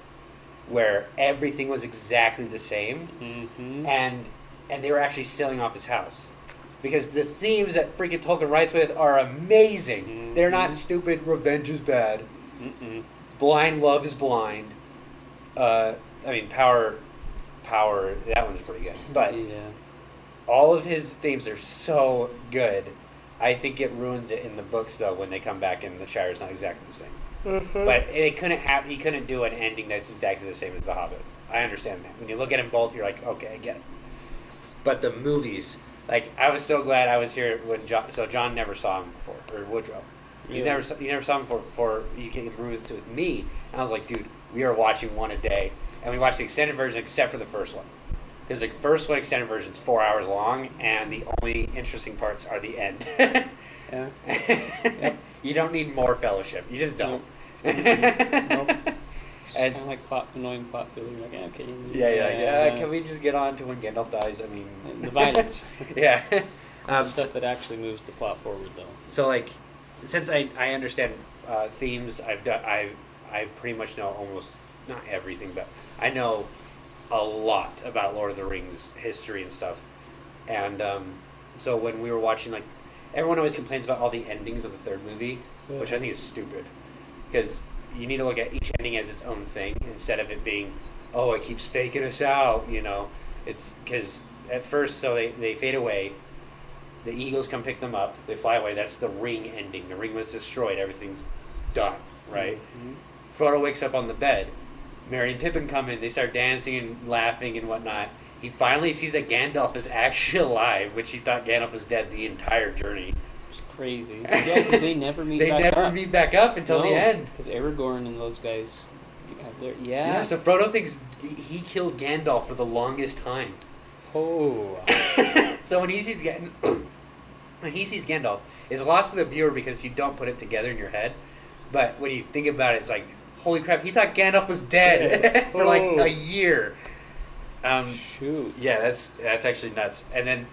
where everything was exactly the same, and they were actually selling off his house. Because the themes that freaking Tolkien writes with are amazing. They're not stupid, revenge is bad. Blind love is blind. I mean, power, that one's pretty good. But all of his themes are so good. I think it ruins it in the books, though, when they come back and the Shire is not exactly the same. But he couldn't do an ending that's exactly the same as The Hobbit. I understand that. When you look at them both, you're like, okay, I get it. But the movies... Like, I was so glad I was here when John never saw him before, or Woodrow. You never saw him before you came with me. And I was like, dude, we are watching one a day. And we watched the extended version except for the first one. Because the first one, extended version, is 4 hours long, and the only interesting parts are the end. You don't need more Fellowship. You just don't. Nope. And kind of like annoying plot filler. Like, okay. Yeah. Can we just get on to when Gandalf dies? I mean, the violence. Yeah. Stuff that actually moves the plot forward, though. So, like, since I understand themes, I pretty much know almost not everything, but I know a lot about Lord of the Rings history and stuff. And so when we were watching, like, everyone always complains about all the endings of the third movie, which I think is stupid, because you need to look at each ending as its own thing instead of it being, oh, it keeps faking us out, you know. It's because at first, so they fade away. The eagles come pick them up. They fly away. That's the ring ending. The ring was destroyed. Everything's done, right? Frodo wakes up on the bed. Merry and Pippin come in. They start dancing and laughing and whatnot. He finally sees that Gandalf is actually alive, which he thought Gandalf was dead the entire journey. Crazy. Yeah, because they never meet back up. They never meet back up until the end. Because Aragorn and those guys... Yeah, so Frodo thinks he killed Gandalf for the longest time. Oh. So when he sees Gandalf, it's lost to the viewer because you don't put it together in your head. But when you think about it, it's like, holy crap, he thought Gandalf was dead for like a year. Shoot. Yeah, that's actually nuts. And then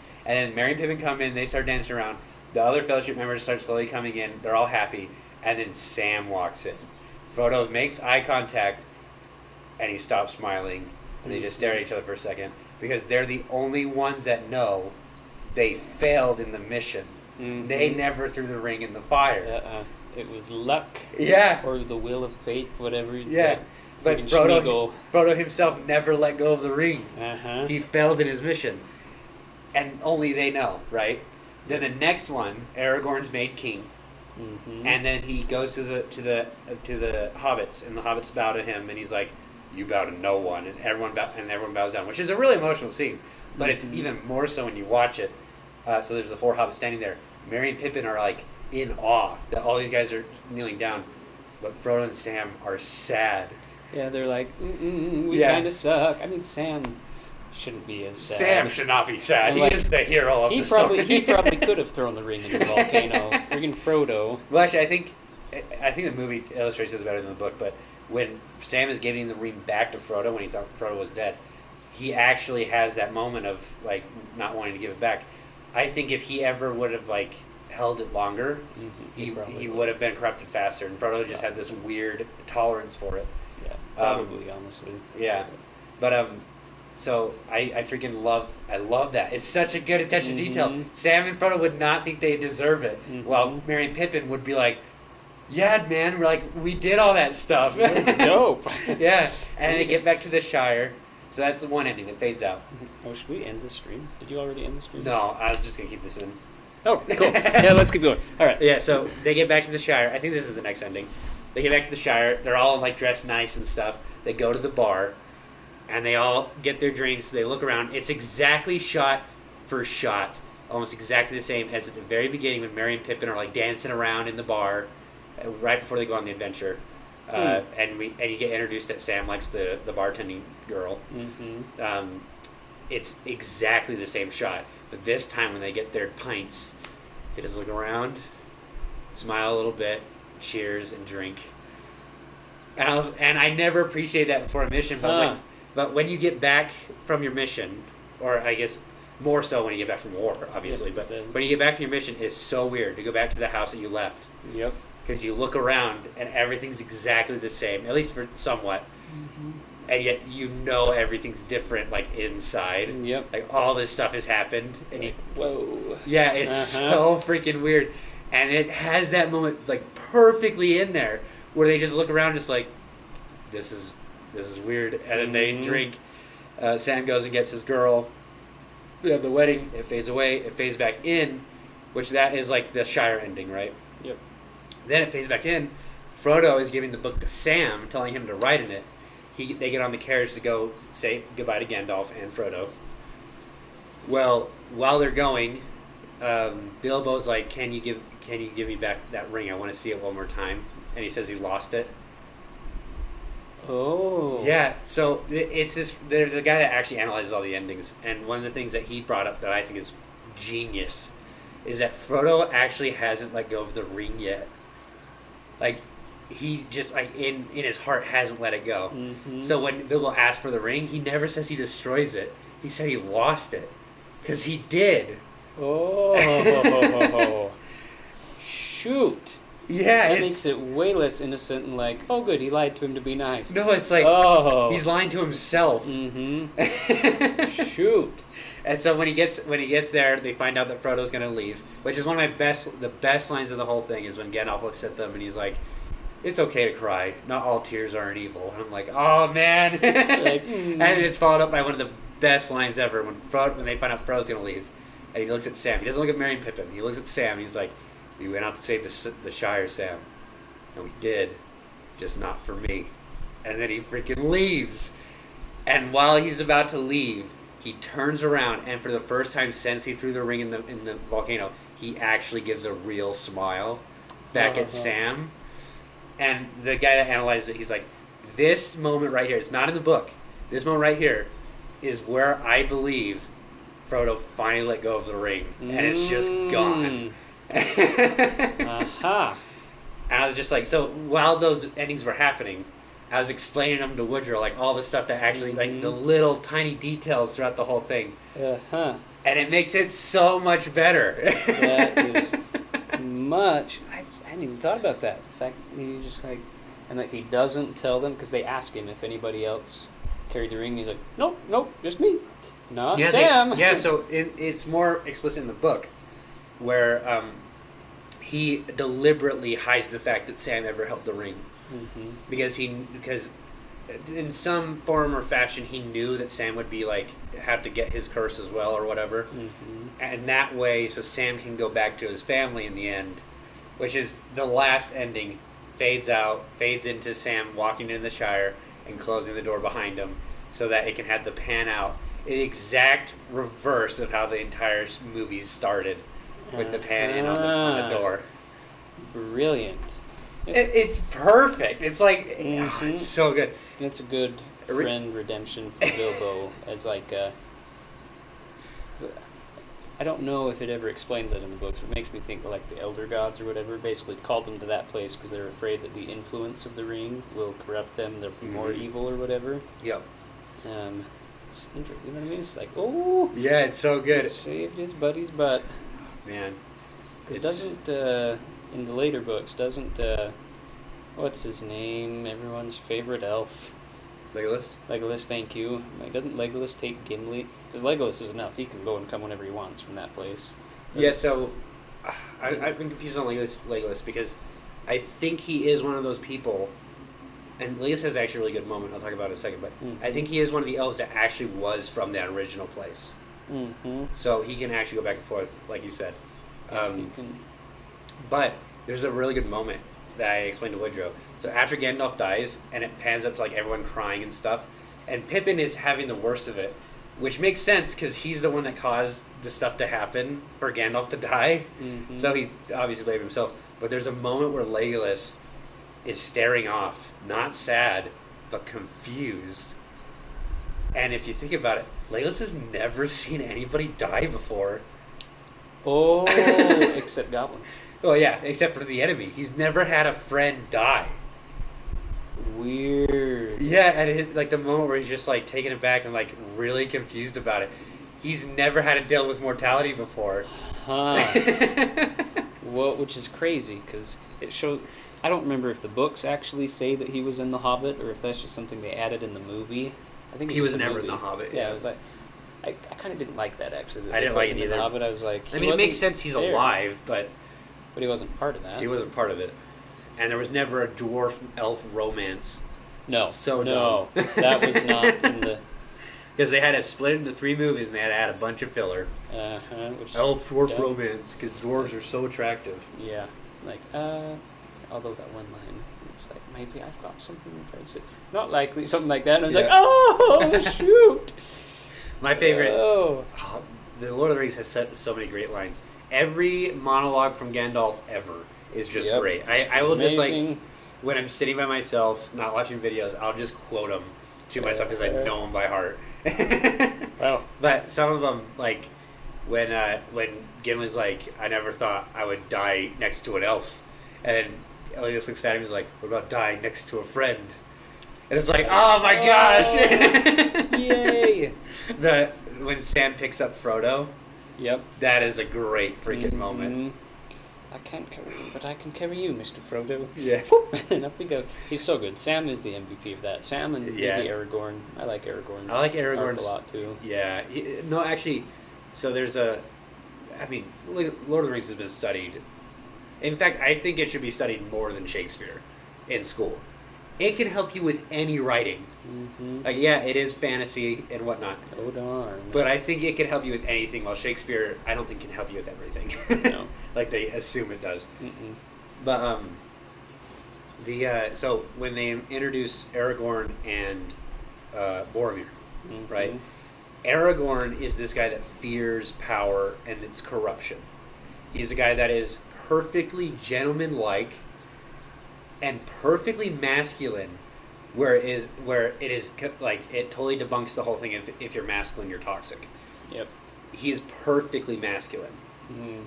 Merry and Pippin come in, they start dancing around. The other Fellowship members start slowly coming in. They're all happy. And then Sam walks in. Frodo makes eye contact, and he stops smiling. And they just stare at each other for a second. because they're the only ones that know they failed in the mission. Mm-hmm. They never threw the ring in the fire. It was luck. Yeah. Or the will of fate, whatever. Yeah. But Frodo himself never let go of the ring. Uh-huh. He failed in his mission. And only they know, right? Then the next one, Aragorn's made king. Mm-hmm. And then he goes to the hobbits, and the hobbits bow to him, and he's like, "You bow to no one," and everyone bows down, which is a really emotional scene. But it's even more so when you watch it. So there's the 4 hobbits standing there. Merry and Pippin are like in awe that all these guys are kneeling down, but Frodo and Sam are sad. Yeah, they're like, we kind of suck. I mean, Sam shouldn't be as sad. Sam should not be sad. And He is the hero of the story. He probably could have thrown the ring in the volcano. Friggin' Frodo. Well, actually, I think the movie illustrates this better than the book. But when Sam is giving the ring back to Frodo when he thought Frodo was dead, he actually has that moment of like not wanting to give it back. I think if he ever would have like held it longer, he would have been corrupted faster. And Frodo just had this weird tolerance for it. Yeah, probably, honestly. Yeah, but so I freaking love that. It's such a good attention to detail. Sam and Frodo would not think they deserve it, while Merry and Pippin would be like, "Yeah, man, we did all that stuff. Dope." Yeah, and they get back to the Shire. So that's the one ending. It fades out. Oh, should we end the stream? Did you already end the stream? No, I was just gonna keep this in. Oh, cool. Yeah, let's keep going. All right. Yeah, so they get back to the Shire. I think this is the next ending. They get back to the Shire. They're all like dressed nice and stuff. They go to the bar, and they all get their drinks. They look around. It's exactly shot for shot, almost exactly the same as at the very beginning when Merry and Pippin are like dancing around in the bar, right before they go on the adventure. And you get introduced that Sam likes the bartending girl. Mm-hmm. It's exactly the same shot, but this time when they get their pints, they just look around, smile a little bit, cheers, and drink. And I never appreciated that before a mission, but when you get back from your mission, or I guess more so when you get back from war, obviously, but when you get back from your mission, it's so weird to go back to the house that you left. Yep. Because you look around and everything's exactly the same, at least for somewhat. Mm-hmm. And yet you know everything's different, like inside. Yep. Like all this stuff has happened, and whoa. Yeah, it's so freaking weird, and it has that moment like perfectly in there where they just look around, just like, this is weird, and then they drink. Sam goes and gets his girl. They have the wedding. It fades away. It fades back in, which that is like the Shire ending, right? Yep. Then it fades back in. Frodo is giving the book to Sam, telling him to write in it. They get on the carriage to go say goodbye to Gandalf and Frodo. Well, while they're going, Bilbo's like, "Can you give me back that ring? I want to see it one more time." And he says he lost it. Oh. Yeah. So it's this. There's a guy that actually analyzes all the endings, and one of the things that he brought up that I think is genius is that Frodo actually hasn't let go of the ring yet. Like, he just like in his heart hasn't let it go. Mm-hmm. So when Bilbo asks for the ring, he never says he destroys it. He said he lost it, because he did. Oh. Shoot. Yeah, that makes it way less innocent and like, oh good, he lied to him to be nice. No, it's like, he's lying to himself. Mm-hmm. Shoot. And so when he gets there, they find out that Frodo's going to leave, which is one of the best lines of the whole thing is when Gandalf looks at them and he's like, "It's okay to cry. Not all tears are an evil." And I'm like, oh man. And it's followed up by one of the best lines ever when they find out Frodo's going to leave, and he looks at Sam. He doesn't look at Merry and Pippin. He looks at Sam. He's like, "We went out to save the Shire, Sam, and we did, just not for me." And then he freaking leaves. And while he's about to leave, he turns around, and for the first time since he threw the ring in the volcano, he actually gives a real smile back at Sam. And the guy that analyzes it, he's like, "This moment right here, it's not in the book. This moment right here is where I believe Frodo finally let go of the ring, and it's just gone." Aha. And I was just like, so while those endings were happening, I was explaining them to Woodrow, like all the stuff that actually, like the little tiny details throughout the whole thing. Uh-huh. And it makes it so much better. That is much. I hadn't even thought about that. The fact that he just like, and like he doesn't tell them because they ask him if anybody else carried the ring. He's like, nope, just me. Not yeah, Sam. So it's more explicit in the book, where he deliberately hides the fact that Sam ever held the ring, because in some form or fashion he knew that Sam would be like have to get his curse as well or whatever, and that way so Sam can go back to his family in the end, which is the last ending. Fades into Sam walking in the Shire and closing the door behind him, so that it can have the pan out. The exact reverse of how the entire movie started, with the pan in on the door. Brilliant. It's perfect. It's like it's so good. It's a good friend redemption for Bilbo as like I don't know if it ever explains that in the books, but it makes me think like the Elder Gods or whatever basically called them to that place because they're afraid that the influence of the ring will corrupt them. They'll be more evil or whatever. Yep. You know what I mean? It's like, oh, yeah, it's so good. It saved his buddy's butt. Man, it doesn't in the later books doesn't what's his name? Everyone's favorite elf. Legolas, thank you. Like, doesn't Legolas take Gimli? Because Legolas is enough. He can go and come whenever he wants from that place. Yeah, so I've been confused on Legolas because I think he is one of those people, and Legolas has actually a really good moment I'll talk about in a second, but I think he is one of the elves that actually was from that original place. So he can actually go back and forth, like you said. But there's a really good moment that I explained to Woodrow. So after Gandalf dies, and it pans up to like everyone crying and stuff, and Pippin is having the worst of it, which makes sense because he's the one that caused the stuff to happen for Gandalf to die. So he obviously blamed himself. But there's a moment where Legolas is staring off, not sad, but confused. And if you think about it, Legolas has never seen anybody die before. Oh, except goblins. Oh yeah, except for the enemy. He's never had a friend die. Weird. Yeah, and like the moment where he's just like taken aback and like really confused about it. He's never had to deal with mortality before. Well, which is crazy because it shows. I don't remember if the books actually say that he was in The Hobbit or if that's just something they added in the movie. I think he was never in The Hobbit. Yeah, but I kind of didn't like that actually. I didn't like it either. The Hobbit, I was like, I mean, it makes sense. He's alive, but he wasn't part of that. He wasn't part of it, and there was never a dwarf elf romance. No, so no, that was not in the. Because they had to split into 3 movies and they had to add a bunch of filler. Elf dwarf romance because dwarves are so attractive. Yeah, like although that one line, it's like maybe I've got something to say. Not likely, something like that. And I was like, oh shoot. My favorite. The Lord of the Rings has so many great lines. Every monologue from Gandalf ever is just great. I will just like when I'm sitting by myself, not watching videos, I'll just quote them to myself because I know them by heart. Wow. But some of them, like when Gimli's like, I never thought I would die next to an elf, and Elias looks at him and is like, what about dying next to a friend? And it's like, oh my gosh! Yay! When Sam picks up Frodo, that is a great freaking moment. I can't carry you, but I can carry you, Mr. Frodo. Yeah. And up we go. He's so good. Sam is the MVP of that. Sam and maybe Aragorn. I like Aragorn's arc a lot too. Yeah. No, actually, so there's Lord of the Rings has been studied. In fact, I think it should be studied more than Shakespeare in school. It can help you with any writing. Like, yeah, it is fantasy and whatnot. Oh, darn. But I think it can help you with anything, while Shakespeare, I don't think can help you with everything. No. Like they assume it does. But, so when they introduce Aragorn and Boromir, right? Aragorn is this guy that fears power and its corruption. He's a guy that is perfectly gentleman-like and perfectly masculine, where it is like it totally debunks the whole thing. If you're masculine, you're toxic. Yep. He is perfectly masculine,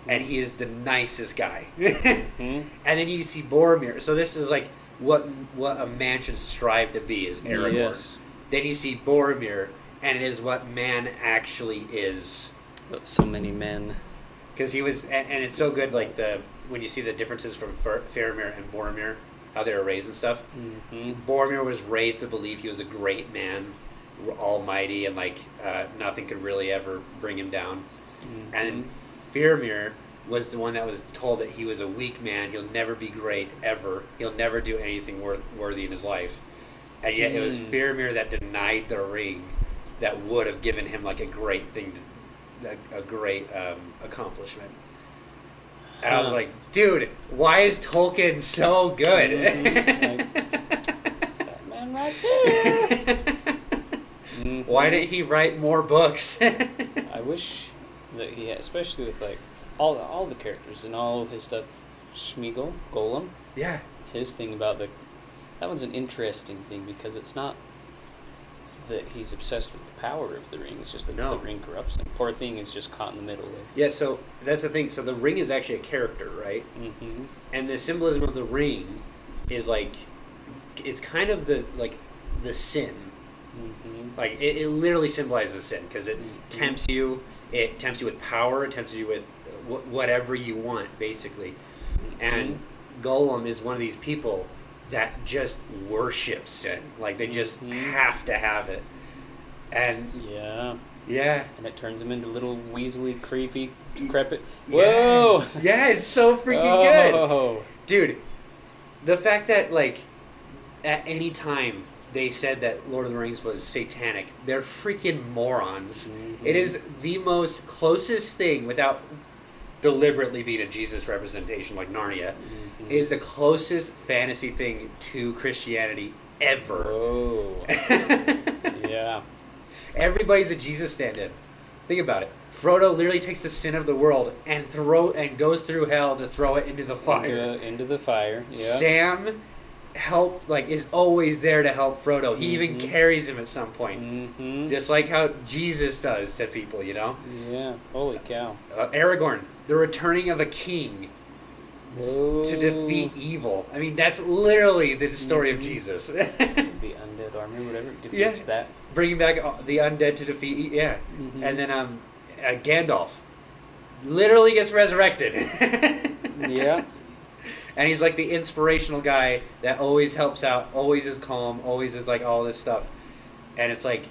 and he is the nicest guy. And then you see Boromir. So this is like what a man should strive to be is Aragorn. Yes. Then you see Boromir, and it is what man actually is. But so many men. Because he was, and it's so good. Like when you see the differences from Faramir and Boromir. How they were raised and stuff. Boromir was raised to believe he was a great man, almighty and like nothing could really ever bring him down. And Faramir was the one that was told that he was a weak man. He'll never be great ever. He'll never do anything worthy in his life. And yet it was Faramir that denied the ring that would have given him like a great thing, a great accomplishment. And I was like, dude, why is Tolkien so good? That man right there. Why didn't he write more books? I wish that he had, especially with like all the characters and all of his stuff. Smeagol, Golem. Yeah. His thing about that one's an interesting thing because it's not that he's obsessed with the power of the ring. It's just that the ring corrupts him. Poor thing is just caught in the middle. Yeah, so that's the thing. So the ring is actually a character, right? Mm-hmm. And the symbolism of the ring is like, it's kind of the sin. Mm-hmm. Like it literally symbolizes sin because it tempts you. It tempts you with power. It tempts you with whatever you want, basically. And Golem is one of these people that just worships sin. Like they just have to have it. And yeah, and it turns him into little weaselly, creepy, decrepit. Yes. Whoa! Yeah, it's so freaking good, dude. The fact that like at any time they said that Lord of the Rings was satanic, they're freaking morons. It is the most closest thing, without deliberately being a Jesus representation like Narnia, is the closest fantasy thing to Christianity ever. Oh. Yeah. Everybody's a Jesus stand-in. Think about it. Frodo literally takes the sin of the world and goes through hell to throw it into the fire. Into the fire. Yeah. Sam is always there to help Frodo. He even carries him at some point. Just like how Jesus does to people, you know? Yeah. Holy cow. Aragorn, the returning of a king to defeat evil. I mean, that's literally the story of Jesus. The undead army, whatever, defeats that. Bringing back the undead to defeat, And then Gandalf literally gets resurrected. Yeah. And he's like the inspirational guy that always helps out, always is calm, always is like all this stuff. And it's like,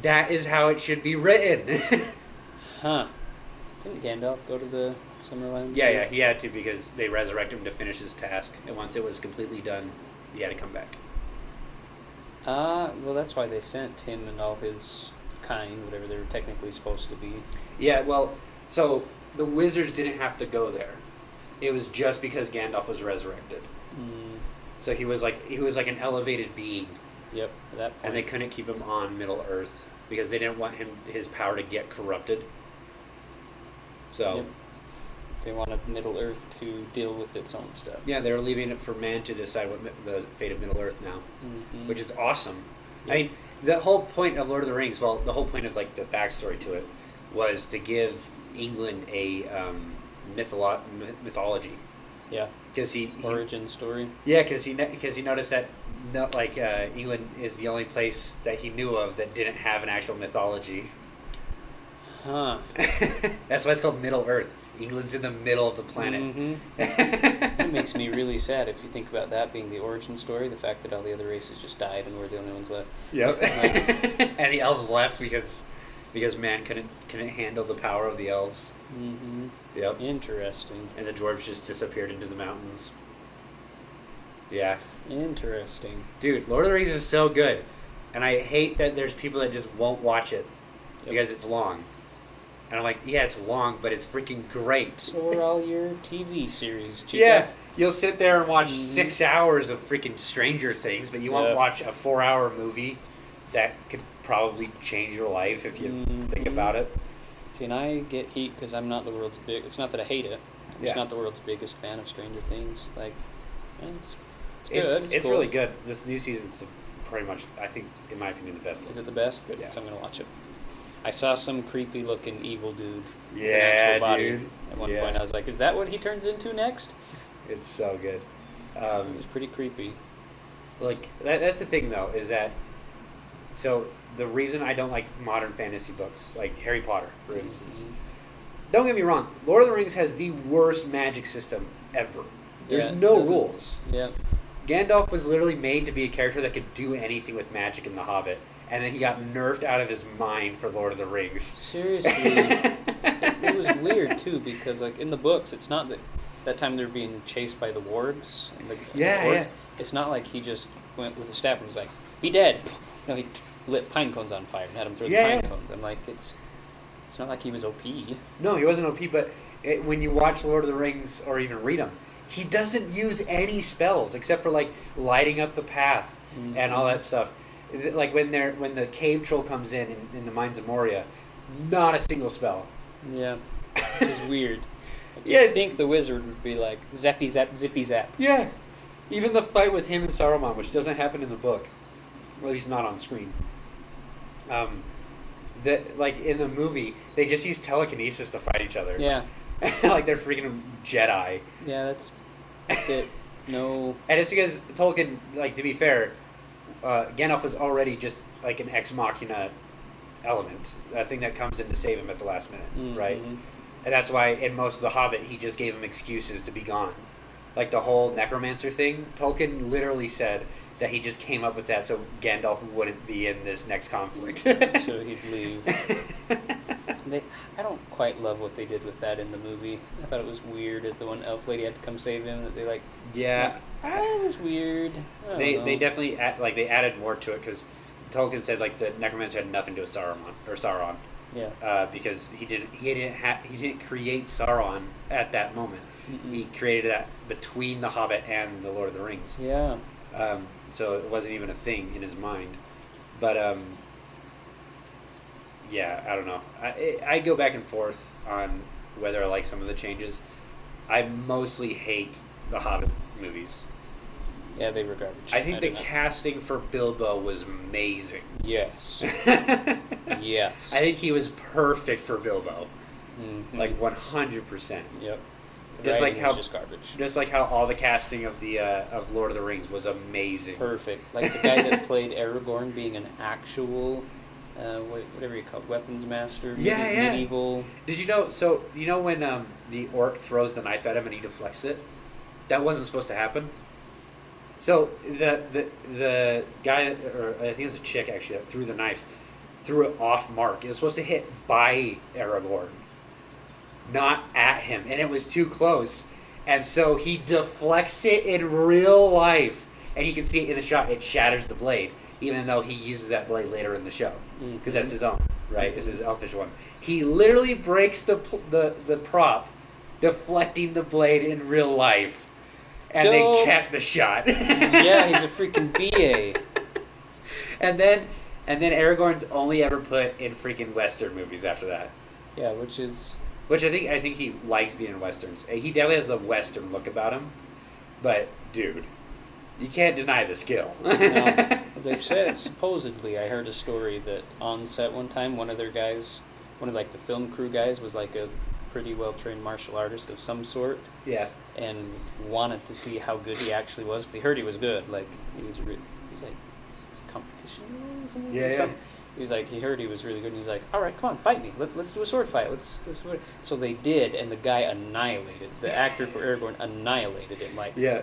that is how it should be written. Huh. Didn't Gandalf go to the Summerlands? Yeah, he had to because they resurrected him to finish his task. And once it was completely done, he had to come back. Well, that's why they sent him and all his kind, whatever they were technically supposed to be. Yeah, well, so the wizards didn't have to go there. It was just because Gandalf was resurrected. So he was like an elevated being. Yep. At that point. And they couldn't keep him on Middle Earth because they didn't want his power to get corrupted. So they wanted Middle Earth to deal with its own stuff. Yeah, they were leaving it for man to decide what the fate of Middle Earth now, which is awesome. Yep. I mean, the whole point of Lord of the Rings, well, the whole point of like the backstory to it was to give England a mythology. Yeah, because he origin story. Yeah, because he noticed that England is the only place that he knew of that didn't have an actual mythology. Huh. That's why it's called Middle Earth. England's in the middle of the planet. It makes me really sad if you think about that being the origin story. The fact that all the other races just died and we're the only ones left. Yep. And the elves left because man couldn't handle the power of the elves. Yep. Interesting. And the dwarves just disappeared into the mountains. Yeah. Interesting. Dude, Lord of the Rings is so good. And I hate that there's people that just won't watch it because it's long. And I'm like, yeah, it's long, but it's freaking great. So are all your TV series, Chica. Yeah. You'll sit there and watch 6 hours of freaking Stranger Things, but you won't watch a 4-hour movie that could probably change your life if you think about it. See, and I get heat because I'm not the world's big. It's not that I hate it. I'm just not the world's biggest fan of Stranger Things. Like, it's good. It's cool. really good. This new season's pretty much, I think, in my opinion, the best one. Is it the best? Good. Yeah. So I'm gonna watch it. I saw some creepy looking evil dude. Yeah, with an actual body. dude. At one point, I was like, "Is that what he turns into next?" It's so good. It was pretty creepy. Like that's the thing, though, is that so the reason I don't like modern fantasy books, like Harry Potter, for instance. Don't get me wrong, Lord of the Rings has the worst magic system ever. There's no rules. Yeah. Gandalf was literally made to be a character that could do anything with magic in The Hobbit, and then he got nerfed out of his mind for Lord of the Rings. Seriously, it was weird too because like in the books, it's not that time they're being chased by the wargs. And the orcs. It's not like he just went with a staff and was like, "Be dead." No, he lit pine cones on fire and had him throw the pine cones. I'm like, it's not like he was OP. No, he wasn't OP, but when you watch Lord of the Rings or even read them, he doesn't use any spells except for like lighting up the path and all that stuff. Like when the cave troll comes in the Mines of Moria, not a single spell. Yeah, it's weird. Like, I think the wizard would be like zappy zap, zippy zap. Yeah, even the fight with him and Saruman, which doesn't happen in the book, or at least not on screen. That like in the movie, they just use telekinesis to fight each other. Yeah, like they're freaking Jedi. Yeah, that's it. No, and it's because Tolkien, like to be fair, Gandalf was already just like an ex machina element, a thing that comes in to save him at the last minute, right? And that's why in most of The Hobbit, he just gave him excuses to be gone. Like the whole necromancer thing, Tolkien literally said that he just came up with that so Gandalf wouldn't be in this next conflict. So he'd leave. I don't quite love what they did with that in the movie. I thought it was weird that the one elf lady had to come save him. That they like. Yeah, it was weird. They definitely they added more to it because Tolkien said like the necromancer had nothing to do with Sauron. Yeah. Because he didn't create Sauron at that moment. He created that between The Hobbit and The Lord of the Rings. Yeah. So it wasn't even a thing in his mind. But yeah, I don't know. I go back and forth on whether I like some of the changes. I mostly hate the Hobbit movies. Yeah, they were garbage. I think the casting for Bilbo was amazing. Yes. Yes. I think he was perfect for Bilbo. Like 100%. Yep. Just like how just garbage. Just like how all the casting of the of Lord of the Rings was amazing. Perfect. Like the guy that played Aragorn being an actual whatever you call it, weapons master. Medieval. Did you know? So you know when the orc throws the knife at him and he deflects it? That wasn't supposed to happen. So the guy, or I think it was a chick actually, that threw the knife, threw it off mark. It was supposed to hit by Aragorn, not at him, and it was too close. And so he deflects it in real life, and you can see it in the shot. It shatters the blade, even though he uses that blade later in the show, because that's his own, right? It's his elfish one. He literally breaks the prop, deflecting the blade in real life. And they kept the shot. Yeah, he's a freaking BA. And then Aragorn's only ever put in freaking Western movies after that. Yeah, which I think he likes being in Westerns. He definitely has the Western look about him. But dude, you can't deny the skill. No, they said supposedly, I heard a story that on set one time, one of like the film crew guys was like a pretty well-trained martial artist of some sort. Yeah. And wanted to see how good he actually was, because he heard he was good. Like, he was like, competition or something? Yeah. He was like, he heard he was really good, and he's like, all right, come on, fight me. Let's do a sword fight. Let's do it. So they did, and the guy annihilated, the actor for Aragorn annihilated him. Like, yeah.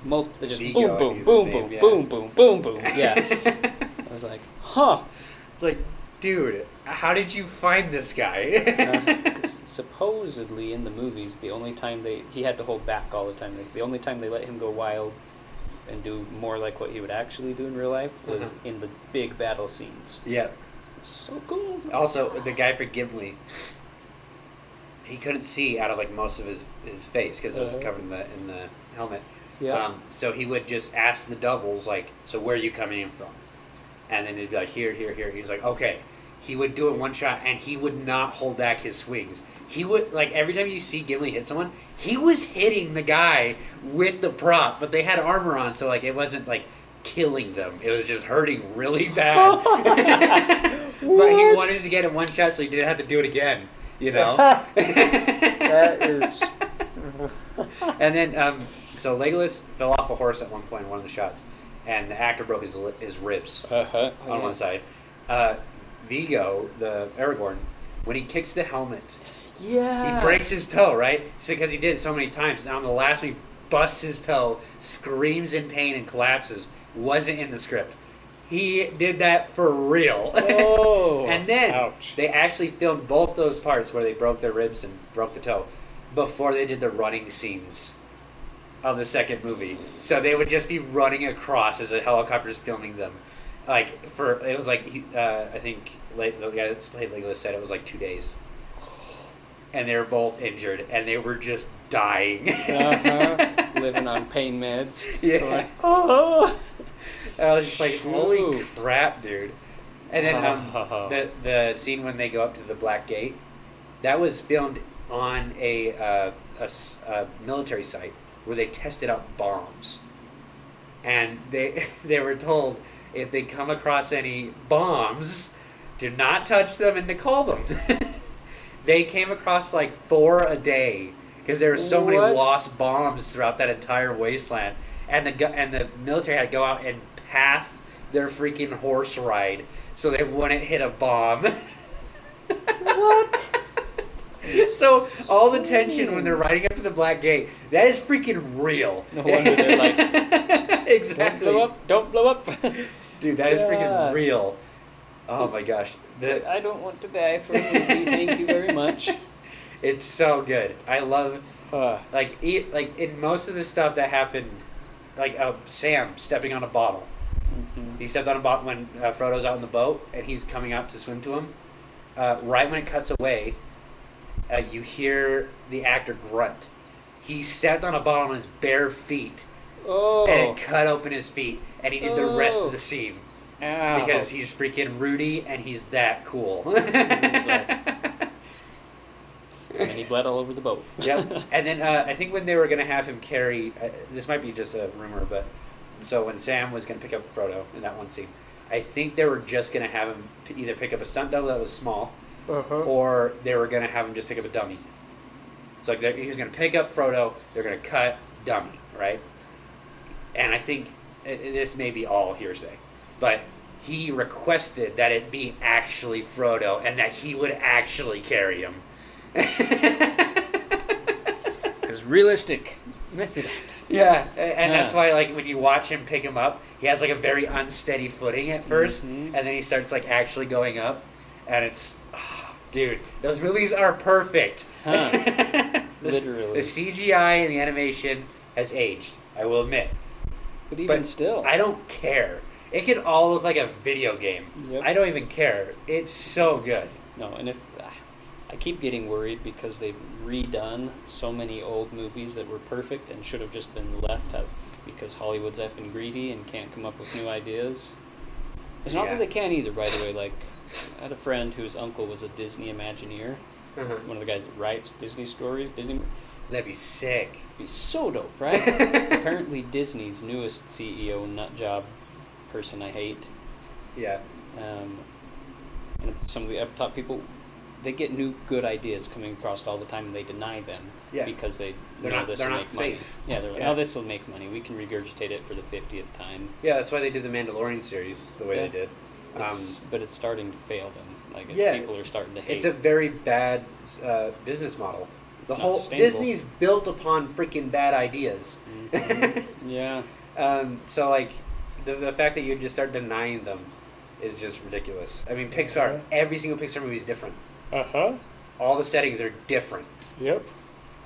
They just boom, boom, boom, boom, boom, boom, boom, boom. Yeah. I was like, huh. It's like, dude, how did you find this guy? Supposedly in the movies, the only time he had to hold back all the time. Like, the only time they let him go wild and do more like what he would actually do in real life was in the big battle scenes. Yeah. So cool. Also, the guy for Gimli, he couldn't see out of like most of his face because it was covered in the helmet. Yeah. So he would just ask the doubles like, "So where are you coming in from?" And then he'd be like, "Here, here, here." He's like, "Okay." He would do it one shot, and he would not hold back his swings. He would, like, every time you see Gimli hit someone, he was hitting the guy with the prop, but they had armor on, so, like, it wasn't, like, killing them. It was just hurting really bad. But he wanted to get it one shot, so he didn't have to do it again, you know? That is... And then, so Legolas fell off a horse at one point in one of the shots, and the actor broke his ribs on one side. Vigo, the Aragorn, when he kicks the helmet, he breaks his toe, right? So because he did it so many times. Now on the last one, he busts his toe, screams in pain, and collapses. Wasn't in the script. He did that for real. Oh, and then ouch. they actually filmed both those parts where they broke their ribs and broke the toe before they did the running scenes of the second movie. So they would just be running across as a helicopter's filming them. I think the guy that played Legolas said it was like 2 days. And they were both injured, and they were just dying. Living on pain meds. Yeah. So like, oh. I was just like, holy crap, dude. And then the scene when they go up to the Black Gate, that was filmed on a military site where they tested out bombs. And they were told if they come across any bombs, do not touch them and to call them. They came across like 4 a day because there were so many lost bombs throughout that entire wasteland, and the military had to go out and path their freaking horse ride so they wouldn't hit a bomb. What? So all the tension when they're riding up to the Black Gate, that is freaking real. No wonder they're like, exactly. Don't blow up. Dude, that is freaking real. Oh my gosh. I don't want to die for a movie. Thank you very much. It's so good. I love in most of the stuff that happened, like Sam stepping on a bottle. Mm-hmm. He stepped on a bottle when Frodo's out in the boat and he's coming out to swim to him. Right when it cuts away, you hear the actor grunt. He stepped on a bottle on his bare feet, and it cut open his feet, and he did the rest of the scene. Ow. Because he's freaking Rudy, and he's that cool. And he bled all over the boat. Yep. And then I think when they were going to have him carry, this might be just a rumor, but so when Sam was going to pick up Frodo in that one scene, I think they were just going to have him either pick up a stunt double that was small, or they were going to have him just pick up a dummy. So like he was going to pick up Frodo, they're going to cut dummy, right? And I think this may be all hearsay, but he requested that it be actually Frodo and that he would actually carry him. Because realistic method. Yeah, and that's why, like, when you watch him pick him up, he has like a very unsteady footing at first, and then he starts like actually going up, and it's, dude, those movies are perfect. Literally, the CGI and the animation has aged, I will admit, but still, I don't care. It could all look like a video game. Yep. I don't even care. It's so good. No, and if I keep getting worried because they've redone so many old movies that were perfect and should have just been left out because Hollywood's effing greedy and can't come up with new ideas. It's not that they can't either, by the way. Like, I had a friend whose uncle was a Disney Imagineer, one of the guys that writes Disney stories. That'd be sick. Be so dope, right? Apparently, Disney's newest CEO, nutjob person I hate. Yeah. And some of the top people, they get new good ideas coming across all the time, and they deny them because they're not safe. Money. Yeah, they're like, oh, this will make money. We can regurgitate it for the 50th time. Yeah, that's why they did the Mandalorian series the way they did. But it's starting to fail them. Like, people are starting to hate. It's a very bad business model. The not whole sustainable. Disney's built upon freaking bad ideas. Yeah. So like the fact that you just start denying them is just ridiculous. I mean, Pixar. Every single Pixar movie is different. All the settings are different. Yep.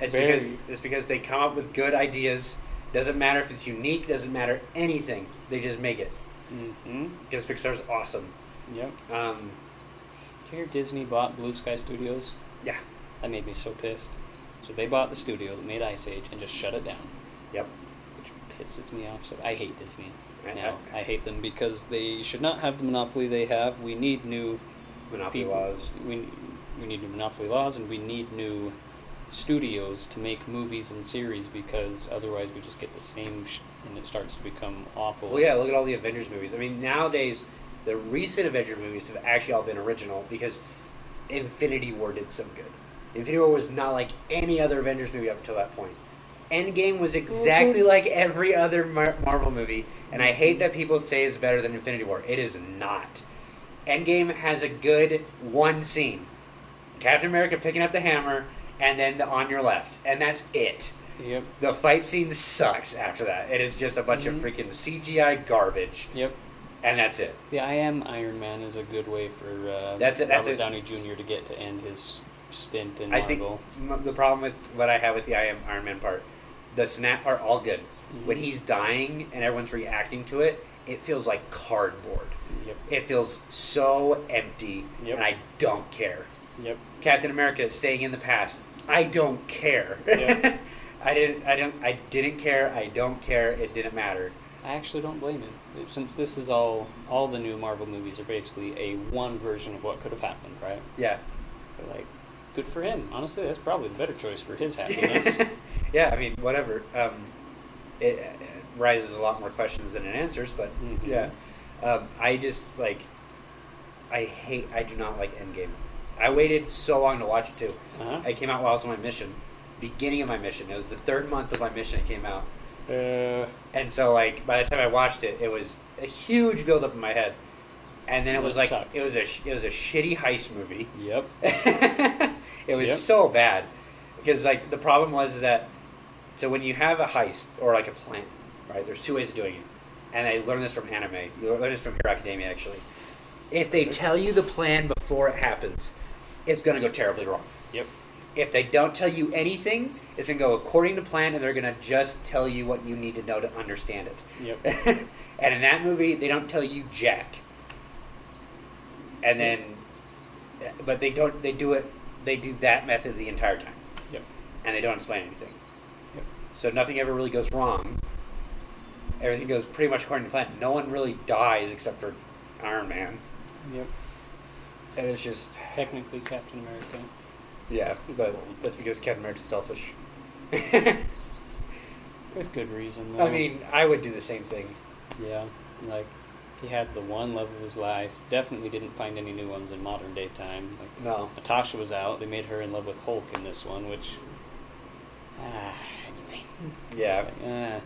It's because they come up with good ideas. Doesn't matter if it's unique. Doesn't matter anything. They just make it. Because Pixar's awesome. Yep. Did you hear Disney bought Blue Sky Studios? Yeah. That made me so pissed. So they bought the studio that made Ice Age and just shut it down. Yep. Which pisses me off. So I hate Disney. Now I hate them because they should not have the monopoly they have. We need new monopoly laws. We need new monopoly laws, and we need new studios to make movies and series, because otherwise we just get the same and it starts to become awful. Well, yeah, look at all the Avengers movies. I mean, nowadays the recent Avengers movies have actually all been original because Infinity War did so good. Infinity War was not like any other Avengers movie up until that point. Endgame was exactly like every other Marvel movie, and I hate that people say it's better than Infinity War. It is not. Endgame has a good one scene. Captain America picking up the hammer, and then the on your left. And that's it. Yep. The fight scene sucks after that. It is just a bunch of freaking CGI garbage. Yep. and that's it. The I Am Iron Man is a good way for Robert Downey Jr. to get to end his stint in Marvel. I think the problem with what I have with the I Am Iron Man part, the snap part, all good. Mm-hmm. When he's dying and everyone's reacting to it, it feels like cardboard. Yep. It feels so empty, and I don't care. Yep. Captain America staying in the past. I don't care. Yep. I didn't care. I don't care. It didn't matter. I actually don't blame him. Since this is all the new Marvel movies are basically a one version of what could have happened, right? Yeah. But like, good for him. Honestly, that's probably the better choice for his happiness. Yeah, I mean, whatever. It raises a lot more questions than it answers, but yeah. I just, like, I do not like Endgame. I waited so long to watch it, too. Uh-huh. It came out while I was on my mission. Beginning of my mission. It was the 3rd month of my mission it came out. And so, like, by the time I watched it, it was a huge build-up in my head. And then it was like, it was a shitty heist movie. Yep. It was so bad. Because, like, the problem was that, so when you have a heist, or like a plan, right, there's 2 ways of doing it. And I learned this from anime. You learn this from Hero Academia, actually. If they tell you the plan before it happens, it's going to go terribly wrong. Yep. If they don't tell you anything, it's going to go according to plan, and they're going to just tell you what you need to know to understand it. Yep. And in that movie, they don't tell you jack. And then, but they do that method the entire time. Yep. And they don't explain anything. Yep. So nothing ever really goes wrong. Everything goes pretty much according to plan. No one really dies except for Iron Man. Yep. And it's just... Technically Captain America. Yeah, but that's because Captain America's selfish. With good reason, though. I mean, I would do the same thing. Yeah, like, he had the one love of his life. Definitely didn't find any new ones in modern day time. Like, no. Natasha was out. They made her in love with Hulk in this one, which... anyway. Yeah. Like,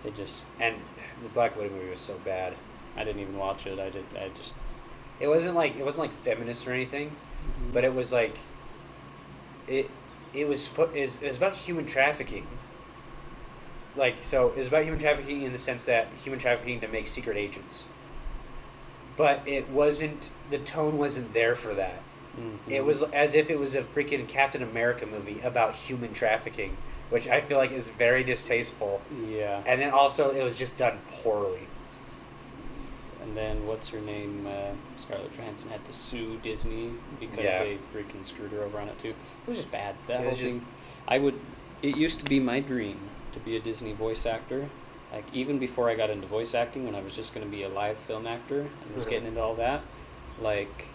they just... And the Black Widow movie was so bad. I didn't even watch it. I just... It wasn't like feminist or anything, but it was like... It was about human trafficking. Like, so it was about human trafficking in the sense that human trafficking to make secret agents. But it wasn't, the tone wasn't there for that. Mm-hmm. It was as if it was a freaking Captain America movie about human trafficking, which I feel like is very distasteful. Yeah. And then also it was just done poorly. And then, what's her name? Scarlett Johansson had to sue Disney because they freaking screwed her over on it too. It was just bad. That whole thing. It used to be my dream to be a Disney voice actor. Like, even before I got into voice acting, when I was just going to be a live film actor and was getting into all that, like,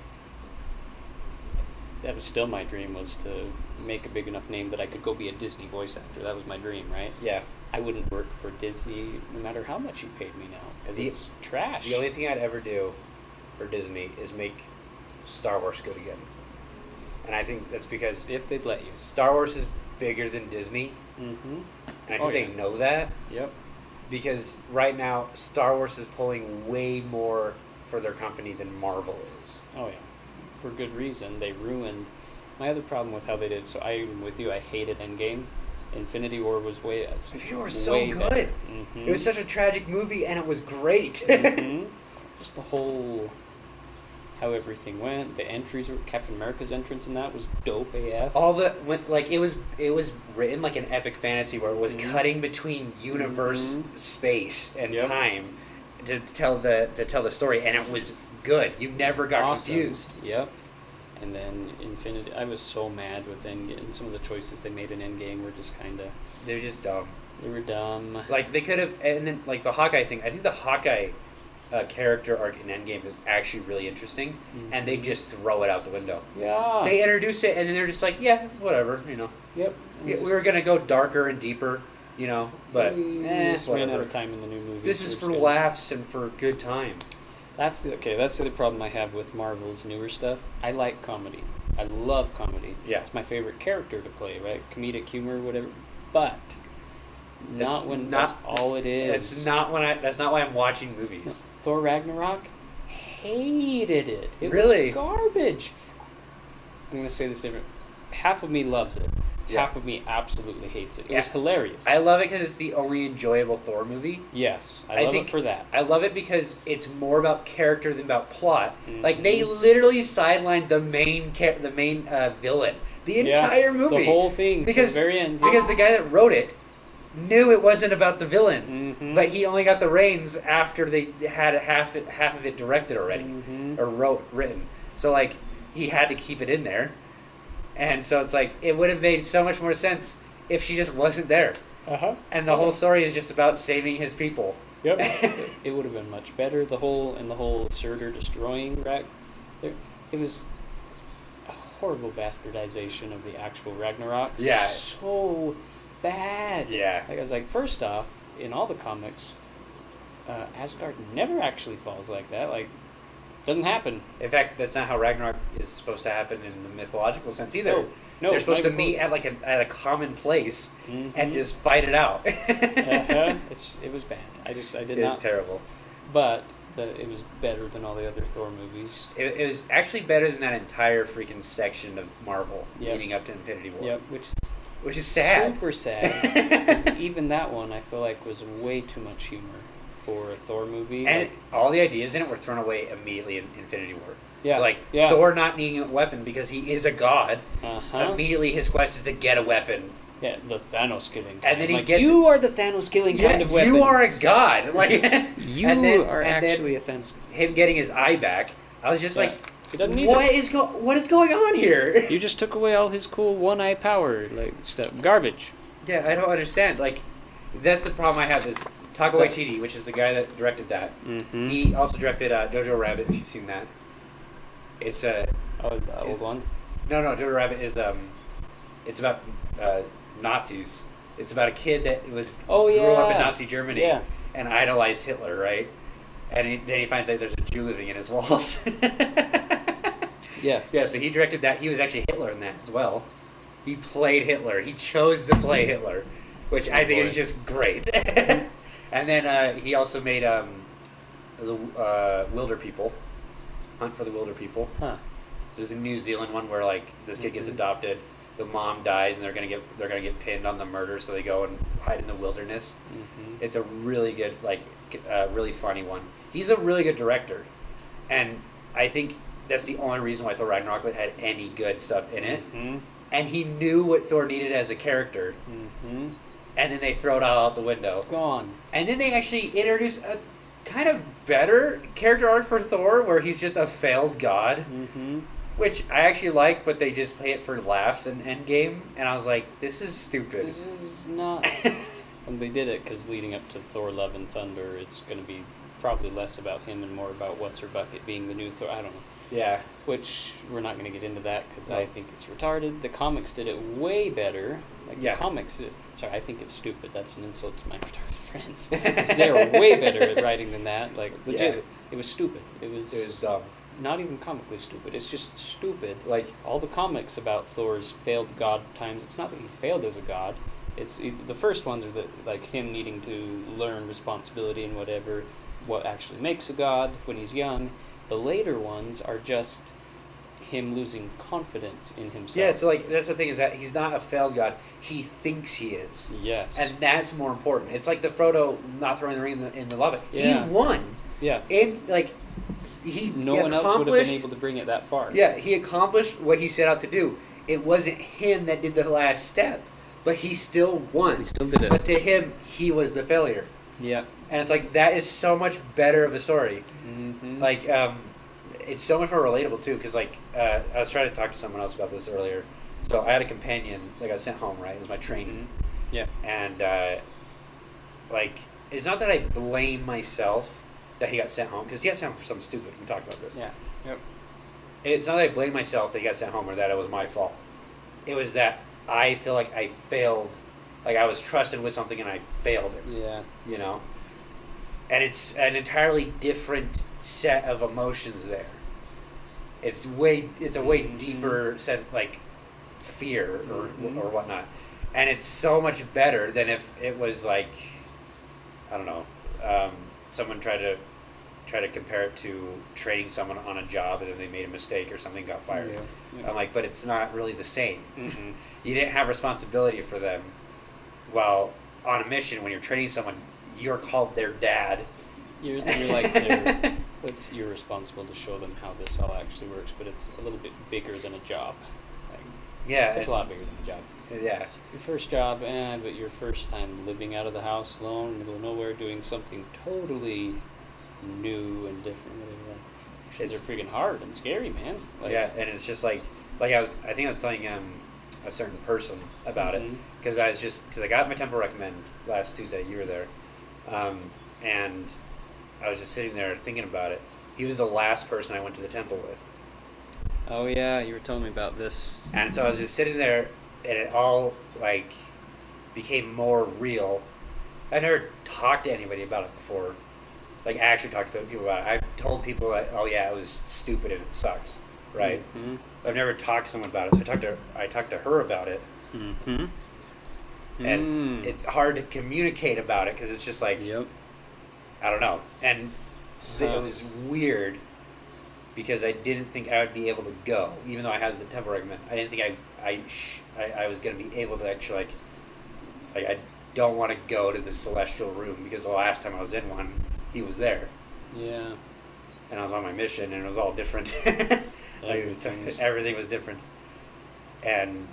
that was still my dream, was to make a big enough name that I could go be a Disney voice actor. That was my dream, right? Yeah. I wouldn't work for Disney no matter how much you paid me now, because it's trash. The only thing I'd ever do for Disney is make Star Wars good again. And I think that's because... If they'd let you. Star Wars is bigger than Disney. Mm-hmm. And I think they know that. Yep. Because right now, Star Wars is pulling way more for their company than Marvel is. Oh, yeah. For good reason. They ruined... My other problem with how they did... So I'm with you. I hated Endgame. Infinity War was Infinity War was so good. Mm-hmm. It was such a tragic movie, and it was great. Mm-hmm. Just the whole... How everything went. The entries... Captain America's entrance in that was dope AF. All the... It was written like an epic fantasy where it was cutting between universe, space, and time to tell the story, and it was good. You never got confused. Yep. And then Infinity... I was so mad with Endgame. And some of the choices they made in Endgame were just kind of... They were just dumb. They were dumb. Like, they could have... And then, like, the Hawkeye thing. I think the Hawkeye character arc in Endgame is actually really interesting. Mm-hmm. And they just throw it out the window. Yeah. They introduce it, and then they're just like, yeah, whatever, you know. Yep. We were going to go darker and deeper, you know, but... We just ran out of time in the new movie. This is for laughs and for good time. That's the other problem I have with Marvel's newer stuff. I like comedy. I love comedy. Yeah. It's my favorite character to play, right? Comedic humor, whatever. But that's all it is. That's not why I'm watching movies. Thor Ragnarok, hated it. It really? was garbage. I'm going to say this different. Half of me loves it. half of me absolutely hates it. It was hilarious. I love it because it's the only enjoyable Thor movie. Yes, I love it for that. I love it because it's more about character than about plot. Like they literally sidelined the main villain the entire movie, the whole thing, because the very end. Because the guy that wrote it knew it wasn't about the villain, but he only got the reins after they had half of it directed already or written. So like he had to keep it in there. And so it's like, it would have made so much more sense if she just wasn't there. And the whole story is just about saving his people. Yep. It would have been much better. The whole Surtur destroying it was a horrible bastardization of the actual Ragnarok. Yeah. So bad. Yeah. Like I was like, first off, in all the comics, Asgard never actually falls like that. Like, doesn't happen. In fact, that's not how Ragnarok is supposed to happen in the mythological sense either. No, they're supposed to meet at at a common place and just fight it out. It was bad. I did not. It's terrible. But it was better than all the other Thor movies. It was actually better than that entire freaking section of Marvel leading up to Infinity War. Yep, which is sad. Super sad. 'Cause even that one, I feel like, was way too much humor for a Thor movie. And all the ideas in it were thrown away immediately in Infinity War. Yeah. So like Thor not needing a weapon because he is a god. Immediately his quest is to get a weapon. Yeah, the Thanos killing. And then you are the Thanos killing kind of weapon. You are a god. Like you are actually a Thanos. Him getting his eye back. I was just like, he doesn't need what is going on here? You just took away all his cool one-eye power, like stuff. Garbage. Yeah, I don't understand. Like, that's the problem I have is Taika Waititi, which is the guy that directed that. He also directed Jojo Rabbit, if you've seen that. It's the old one? No, Jojo Rabbit is it's about Nazis. It's about a kid that grew up in Nazi Germany and idolized Hitler, right? And then he finds out there's a Jew living in his walls. Yes. Yeah, so he directed that. He was actually Hitler in that as well. He played Hitler. He chose to play Hitler, which I think is just great. And then he also made the Wilder People, Hunt for the Wilder People. This is a New Zealand one where like this kid gets adopted, the mom dies, and they're gonna get pinned on the murder, so they go and hide in the wilderness. It's a really good, like, really funny one. He's a really good director, and I think that's the only reason why Thor Ragnarok had any good stuff in it. And he knew what Thor needed as a character. And then they throw it all out the window. Gone. And then they actually introduce a kind of better character arc for Thor, where he's just a failed god, which I actually like, but they just play it for laughs in Endgame, and I was like, this is stupid. This is not. And they did it because leading up to Thor: Love and Thunder, it's going to be probably less about him and more about What's Her Bucket being the new Thor. I don't know. Yeah. Which we're not going to get into that because I think it's retarded. The comics did it way better. Like the comics. Sorry, I think it's stupid. That's an insult to my retarded friends. They are way better at writing than that. Like legit, it was stupid. It was dumb. Not even comically stupid. It's just stupid. Like all the comics about Thor's failed god times. It's not that he failed as a god. It's the first ones are like him needing to learn responsibility and whatever. What actually makes a god when he's young. The later ones are just him losing confidence in himself. Yeah, so like that's the thing, is that he's not a failed god. He thinks he is. Yes. And that's more important. It's like the Frodo not throwing the ring in the lava. Yeah. He won. Yeah. And like no one else would have been able to bring it that far. Yeah, he accomplished what he set out to do. It wasn't him that did the last step, but he still won. He still did it. But to him, he was the failure. Yeah. And it's like, that is so much better of a story. Like, it's so much more relatable too, because like, I was trying to talk to someone else about this earlier. So I had a companion that got sent home, right? It was my trainee. Yeah. And like, it's not that I blame myself that he got sent home, because he got sent home for something stupid. We talked about this. Yeah. Yep. It's not that I blame myself that he got sent home or that it was my fault. It was that I feel like I failed. Like I was trusted with something and I failed it. Yeah. You know? And it's an entirely different set of emotions there. It's a way deeper set, like fear or whatnot. And it's so much better than if it was like, I don't know, someone tried to try to compare it to training someone on a job and then they made a mistake or something, got fired. Yeah. I'm like, but it's not really the same. Mm-hmm. You didn't have responsibility for them. While on a mission, when you're training someone, you're called their dad. You're like you're responsible to show them how this all actually works, but it's a little bit bigger than a job. Like, yeah, it's a lot bigger than a job. Yeah. Your first job, but your first time living out of the house alone, in the middle of nowhere, doing something totally new and different. Shits are freaking hard and scary, man. Like, yeah, and it's just like I think I was telling a certain person about it because I got my temple recommend last Tuesday. You were there, and I was just sitting there thinking about it. He was the last person I went to the temple with. Oh yeah, you were telling me about this. And so I was just sitting there, and it all like became more real. I never talked to anybody about it before. Like actually talked to people about it. I told people that, oh yeah, it was stupid and it sucks, right? Mm-hmm. I've never talked to someone about it, so I talked to her about it. Mm-hmm. And it's hard to communicate about it because it's just like, I don't know. And it was weird because I didn't think I would be able to go, even though I had the temple recommend. I didn't think I was going to be able to actually like I don't want to go to the celestial room because the last time I was in one, he was there. Yeah. And I was on my mission, and it was all different. Everything was different. And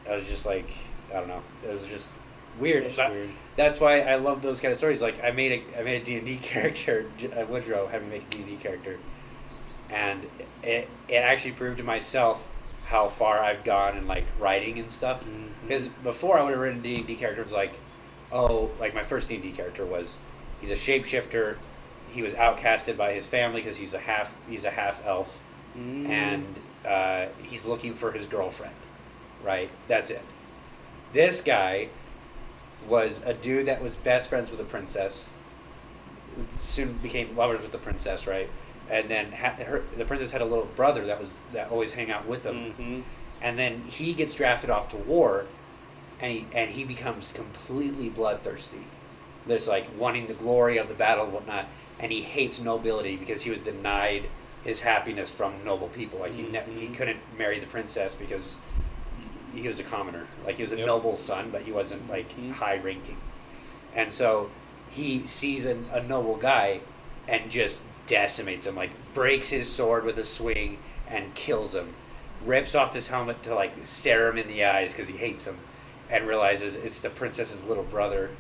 I was just like, I don't know. It was just weird. That's why I love those kind of stories. Like I made a D&D character. Woodrow had me make a D&D character, and it actually proved to myself how far I've gone in like writing and stuff. Because before I would have written D&D characters like my first D&D character was he's a shapeshifter. He was outcasted by his family because he's a half elf, and he's looking for his girlfriend. Right, that's it. This guy was a dude that was best friends with a princess. Soon became lovers with the princess, right? And then the princess had a little brother that always hang out with him. And then he gets drafted off to war, and he becomes completely bloodthirsty. There's like wanting the glory of the battle and whatnot, and he hates nobility because he was denied his happiness from noble people. Like he couldn't marry the princess because he was a commoner. Like he was a noble's son, but he wasn't like high ranking. And so he sees a noble guy and just decimates him, like breaks his sword with a swing and kills him, rips off his helmet to like stare him in the eyes because he hates him, and realizes it's the princess's little brother.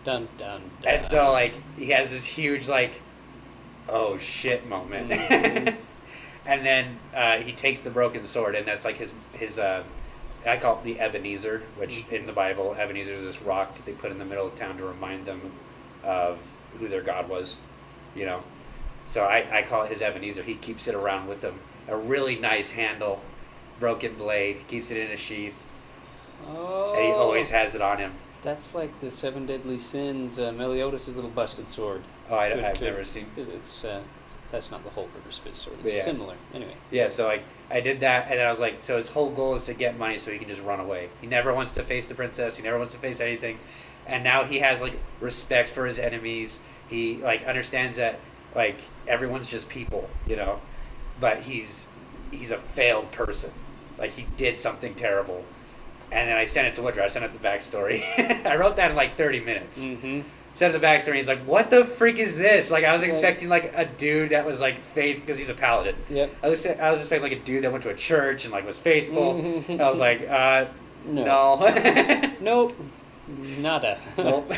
Dun dun dun. And so like he has this huge like, oh shit moment. And then he takes the broken sword, and that's like his I call it the Ebenezer, which in the Bible, Ebenezer is this rock that they put in the middle of town to remind them of who their God was, you know. So I call it his Ebenezer. He keeps it around with him. A really nice handle, broken blade, keeps it in a sheath. Oh. And he always has it on him. That's like the 7 Deadly Sins, Meliodas' little busted sword. Oh, I've never seen. It's that's not the Holberger Spitz sword. It's similar. Anyway. Yeah, so I did that, and then I was like, so his whole goal is to get money so he can just run away. He never wants to face the princess. He never wants to face anything. And now he has like respect for his enemies. He like understands that like everyone's just people, you know. But he's a failed person. Like he did something terrible. And then I sent it to Woodrow. I sent it the backstory. I wrote that in like 30 minutes. Sent it the backstory. He's like, "What the freak is this?" Like I was expecting like a dude that was like faith because he's a paladin. Yep. I was expecting like a dude that went to a church and like was faithful. And I was like, no. Nope. Nada. Nope.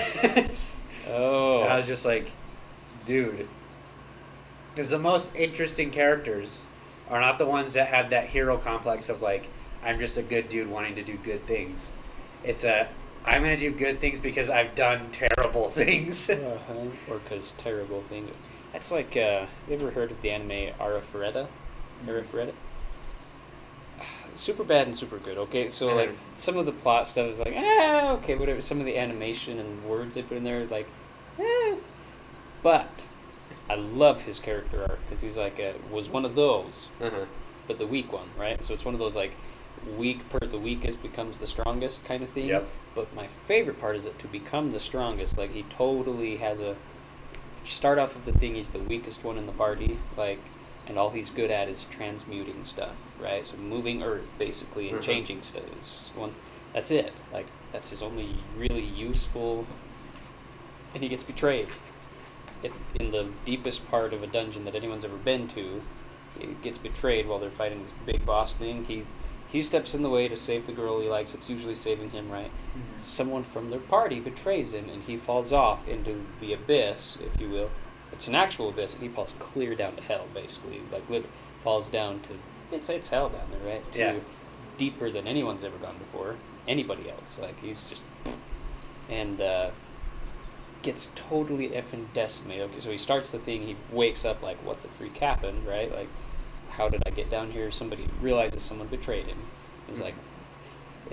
Oh. And I was just like, dude. Because the most interesting characters are not the ones that have that hero complex of like, I'm just a good dude wanting to do good things. It's I'm going to do good things because I've done terrible things. Or because terrible things. That's like, you ever heard of the anime Arifureta? Arifureta? Super bad and super good, okay? So, like, some of the plot stuff is like, okay, whatever. Some of the animation and words they put in there, like, But I love his character arc because he's like, was one of those, but the weak one, right? So it's one of those, like, the weakest becomes the strongest kind of thing. Yep. But my favorite part is that to become the strongest, like he totally has a start off with the thing, he's the weakest one in the party, like, and all he's good at is transmuting stuff, right? So moving earth, basically, and changing stuff. That's it. Like, that's his only really useful... And he gets betrayed. In the deepest part of a dungeon that anyone's ever been to, he gets betrayed while they're fighting this big boss thing. He steps in the way to save the girl he likes. It's usually saving him, right? Mm-hmm. Someone from their party betrays him, and he falls off into the abyss, if you will. It's an actual abyss, and he falls clear down to hell, basically. Like, literally falls down to... It's hell down there, right? Yeah. Deeper than anyone's ever gone before. Anybody else. Like, he's just... And, gets totally effing decimated. Okay, so he starts the thing, he wakes up like, what the freak happened, right? Like, how did I get down here? Somebody realizes someone betrayed him.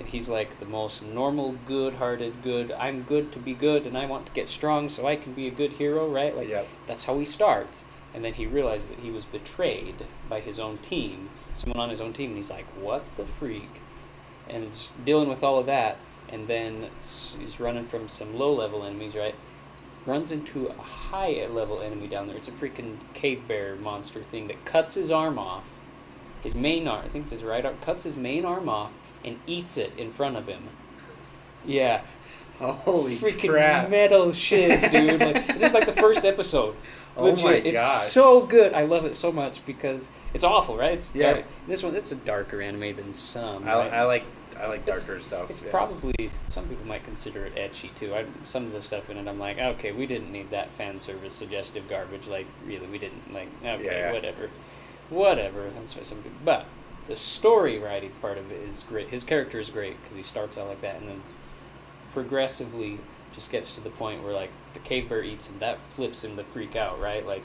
He's like the most normal, good-hearted, I'm good to be good, and I want to get strong so I can be a good hero, right? Like, that's how he starts. And then he realizes that he was betrayed by his own team, someone on his own team, and he's like, what the freak? And he's dealing with all of that, and then he's running from some low-level enemies, right? Runs into a high-level enemy down there. It's a freaking cave bear monster thing that cuts his arm off. His main arm, I think it's his right arm, cuts his main arm off and eats it in front of him. Yeah. Holy freaking crap. metal shiz, dude. Like, this is like the first episode. Oh my It's gosh. so good. I love it so much because it's awful, right? It's Yeah. dark. This one, it's a darker anime than some. I like darker stuff. It's probably, some people might consider it ecchi too. Some of the stuff in it, I'm like, okay, we didn't need that fan service suggestive garbage. Like, really, we didn't. Like, okay, whatever. That's why some people. But the story writing part of it is great. His character is great because he starts out like that and then progressively just gets to the point where like the cave bear eats him. That flips him the freak out, right? Like,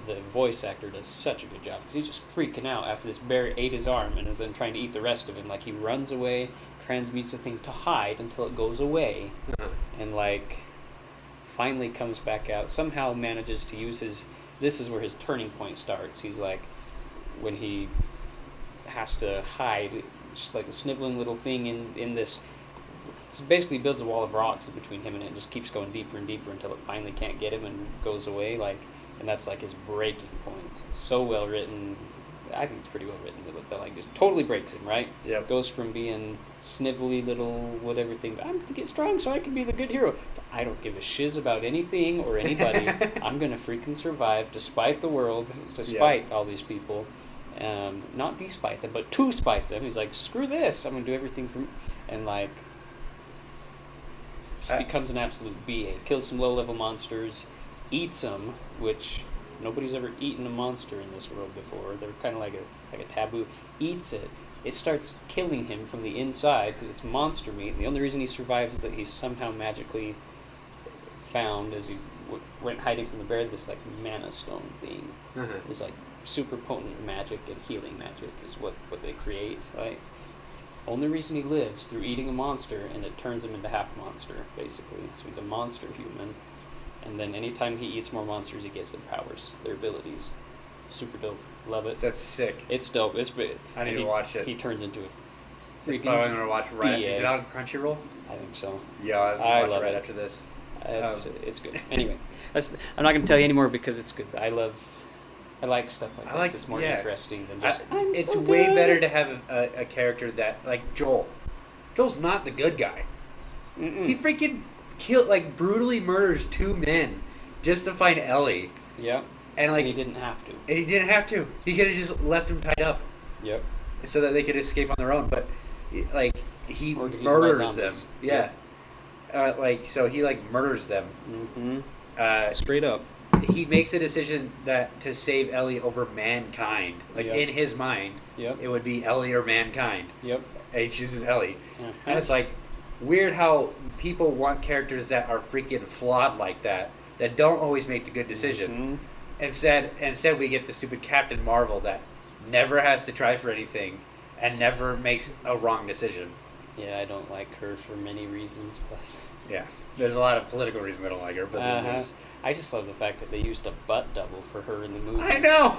the voice actor does such a good job because he's just freaking out after this bear ate his arm and is then trying to eat the rest of him. Like, he runs away, transmutes the thing to hide until it goes away, and like finally comes back out. Somehow manages to use his. This is where his turning point starts. He's like, when he has to hide, just like a sniveling little thing in this. He basically builds a wall of rocks between him and it, and just keeps going deeper and deeper until it finally can't get him and goes away. Like. And that's like his breaking point. It's so well written. I think it's pretty well written. That like just totally breaks him, right? Yeah. Goes from being snivelly little whatever thing. I'm gonna get strong so I can be the good hero. But I don't give a shiz about anything or anybody. I'm gonna freaking survive despite the world, despite all these people. Not despite them, but to spite them. He's like, screw this. I'm gonna do everything for me. And like, just becomes an absolute BA. Kills some low-level monsters. Eats them, which nobody's ever eaten a monster in this world before. They're kind of like a taboo. Eats it. It starts killing him from the inside because it's monster meat. And the only reason he survives is that he's somehow magically found, as he went hiding from the bear, this like mana stone thing. It's like super potent magic and healing magic is what they create, right? Only reason he lives through eating a monster, and it turns him into half monster, basically. So he's a monster human. And then anytime he eats more monsters, he gets their powers, their abilities. Super dope. Love it. That's sick. It's dope. I need to watch it. He turns into a That's probably going to watch it right. BA. Is it on Crunchyroll? I think so. Yeah, I'll watch it right after this. It's good. Anyway, I'm not going to tell you anymore because it's good. I like stuff like that. It's more interesting than just. It's way better to have a character that, like Joel. Joel's not the good guy. He freaking brutally murders 2 men just to find Ellie. Yep. And he didn't have to. And he didn't have to. He could have just left them tied up. Yep. So that they could escape on their own. But like he murders them. Yeah. So he murders them. Mm-hmm. Straight up. He makes a decision that to save Ellie over mankind. In his mind, it would be Ellie or mankind. Yep. And he chooses Ellie. And it's like weird how people want characters that are freaking flawed like that don't always make the good decision. Instead we get the stupid Captain Marvel that never has to try for anything and never makes a wrong decision. Yeah, I don't like her for many reasons. Plus, yeah, there's a lot of political reasons I don't like her. But I just love the fact that they used a butt double for her in the movie. I know.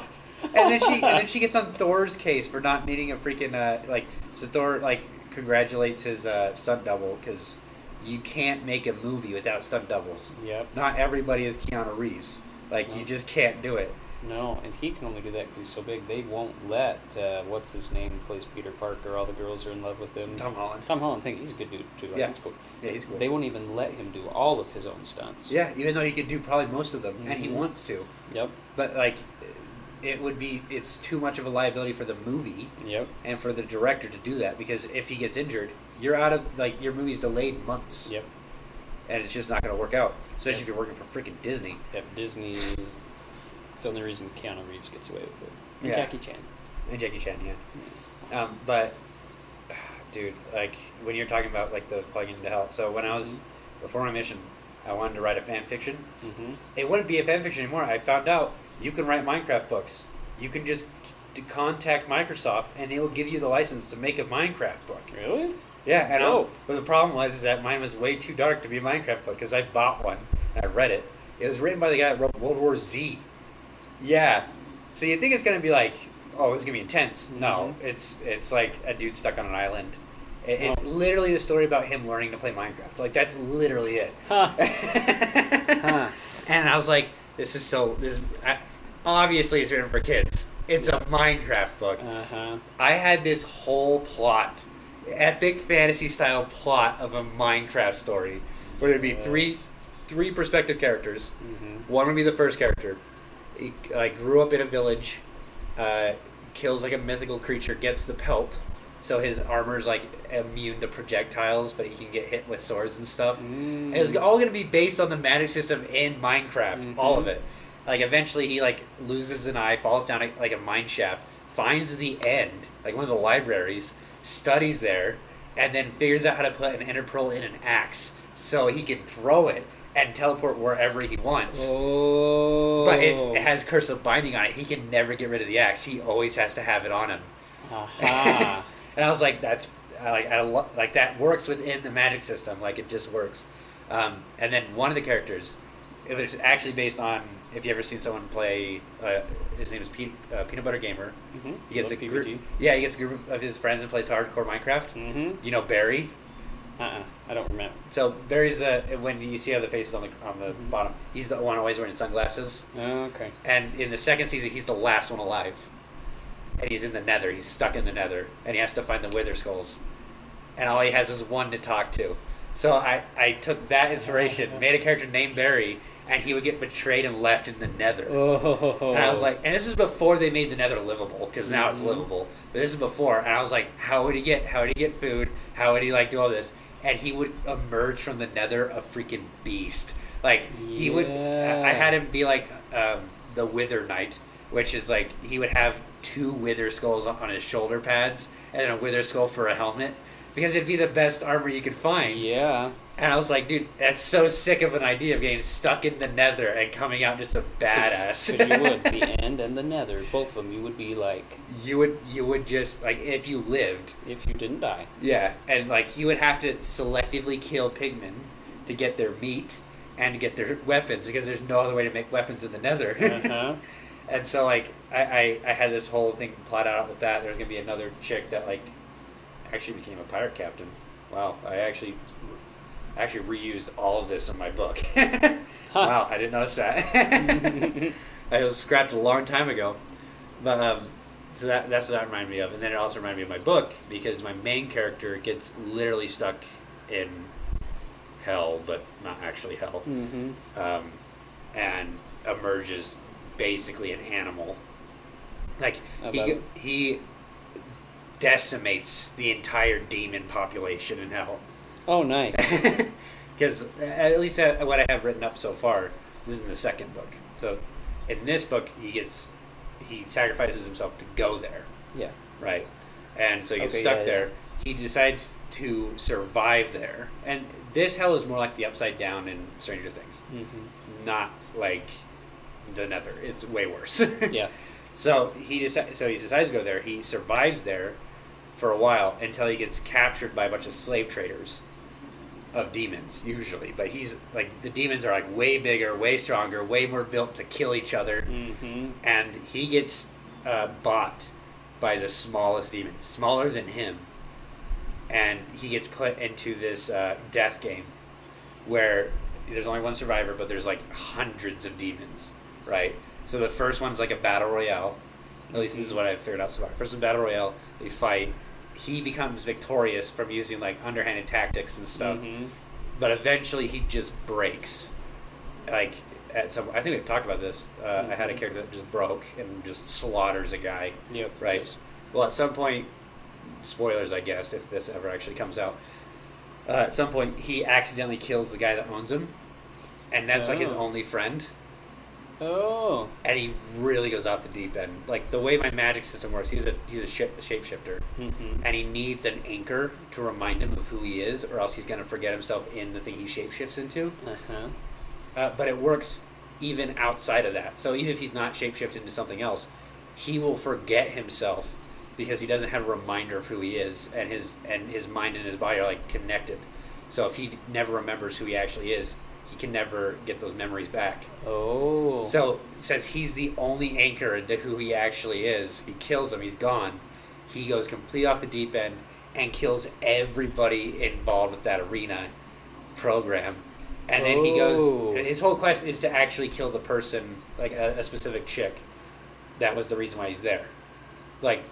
And then she gets on Thor's case for not needing a freaking so Thor congratulates his stunt double because you can't make a movie without stunt doubles. Yep. Not everybody is Keanu Reeves. Like, you just can't do it. No, and he can only do that because he's so big. They won't let, what's his name, who plays Peter Parker, all the girls are in love with him. Tom Holland. Tom Holland, he's a good dude, too. Right? Yeah. He's cool. Yeah, he's cool. They won't even let him do all of his own stunts. Yeah, even though he could do probably most of them, and he wants to. Yep. But, like, it's too much of a liability for the movie. Yep. And for the director to do that, because if he gets injured, you're out of, like, your movie's delayed months. Yep. And it's just not going to work out, especially if you're working for freaking Disney. Yep, Disney. It's the only reason Keanu Reeves gets away with it. And Yeah. Jackie Chan. And Jackie Chan, yeah. But, dude, like, when you're talking about, like, the plugging into hell. So when I was, before my mission, I wanted to write a fan fiction. It wouldn't be a fan fiction anymore. I found out you can write Minecraft books. You can just contact Microsoft, and they will give you the license to make a Minecraft book. Really? Yeah, and Oh. but the problem was is that mine was way too dark to be a Minecraft book, because I bought one, and I read it. It was written by the guy that wrote World War Z. Yeah. So you think it's going to be like, oh, this is going to be intense. No, it's like a dude stuck on an island. It's literally the story about him learning to play Minecraft. Like, that's literally it. And I was like, obviously it's written for kids. It's a Minecraft book. I had this whole plot, epic fantasy style plot of a Minecraft story, where there'd be three perspective characters. One would be the first character. He grew up in a village, kills like a mythical creature, gets the pelt, so his armor's like immune to projectiles, but he can get hit with swords and stuff. And it was all going to be based on the magic system in Minecraft, all of it. Like, eventually he like loses an eye, falls down like a mine shaft, finds the end, like one of the libraries, studies there, and then figures out how to put an ender pearl in an axe so he can throw it and teleport wherever he wants. Oh. But it has curse of binding on it. He can never get rid of the axe. He always has to have it on him. And I was like, that's like that works within the magic system. Like, it just works. And then one of the characters, it was actually based on, if you ever seen someone play, his name is Peanut Butter Gamer. He gets a group. Yeah, he gets a group of his friends and plays hardcore Minecraft. You know Barry? I don't remember. So Barry's when you see how the face is on the bottom, he's the one always wearing sunglasses. Okay. And in the second season, he's the last one alive. And he's in the nether. He's stuck in the nether. And he has to find the wither skulls. And all he has is one to talk to. So I took that inspiration, made a character named Barry, and he would get betrayed and left in the nether. And I was like, and this is before they made the nether livable, because now it's livable. But this is before, and I was like, how would he get food? How would he like do all this? And he would emerge from the nether a freaking beast. Like, he would, I had him be like the Wither Knight, which is like, he would have 2 wither skulls on his shoulder pads, and then a wither skull for a helmet, because it'd be the best armor you could find. Yeah. And I was like, dude, that's so sick of an idea of getting stuck in the nether and coming out just a badass. Because you would, the end and the nether, both of them, you would be like... You would just, like, if you lived... If you didn't die. Yeah, and, like, you would have to selectively kill pigmen to get their meat and to get their weapons, because there's no other way to make weapons in the nether. And so, like, I had this whole thing plotted out with that. There's going to be another chick that, like, actually became a pirate captain. Wow, I actually reused all of this in my book. Wow, I didn't notice that. I was scrapped a long time ago. But so that's what that reminded me of. And then it also reminded me of my book, because my main character gets literally stuck in hell, but not actually hell. And emerges basically an animal. Like, he decimates the entire demon population in hell. Oh, nice. Because at least what I have written up so far, this is in the second book. So in this book, he sacrifices himself to go there. Yeah. Right. And so he gets stuck there. He decides to survive there. And this hell is more like the Upside Down in Stranger Things. Not like the Nether. It's way worse. Yeah. So he decides to go there. He survives there for a while until he gets captured by a bunch of slave traders of demons, usually. But he's like, the demons are like way bigger, way stronger, way more built to kill each other. And he gets bought by the smallest demon, smaller than him. and he gets put into this death game where there's only one survivor, but there's like hundreds of demons, right? So the first one's like a battle royale. At least this is what I figured out so far. First one, battle royale. They fight. He becomes victorious from using like underhanded tactics and stuff. But eventually he just breaks. Like at some, I think we've talked about this. I had a character that just broke and just slaughters a guy. Yep. Right. Well, at some point, spoilers, I guess, if this ever actually comes out. At some point, he accidentally kills the guy that owns him, and that's like his only friend. Oh. And he really goes off the deep end. Like the way my magic system works, he's a shapeshifter, and he needs an anchor to remind him of who he is, or else he's gonna forget himself in the thing he shapeshifts into. But it works even outside of that. So even if he's not shapeshifted into something else, he will forget himself because he doesn't have a reminder of who he is, and his mind and his body are like connected. So if he never remembers who he actually is, he can never get those memories back. Oh. So since he's the only anchor to who he actually is, he kills him, he's gone. He goes complete off the deep end and kills everybody involved with that arena program. And then he goes, his whole quest is to actually kill the person, like a specific chick. That was the reason why he's there. Like,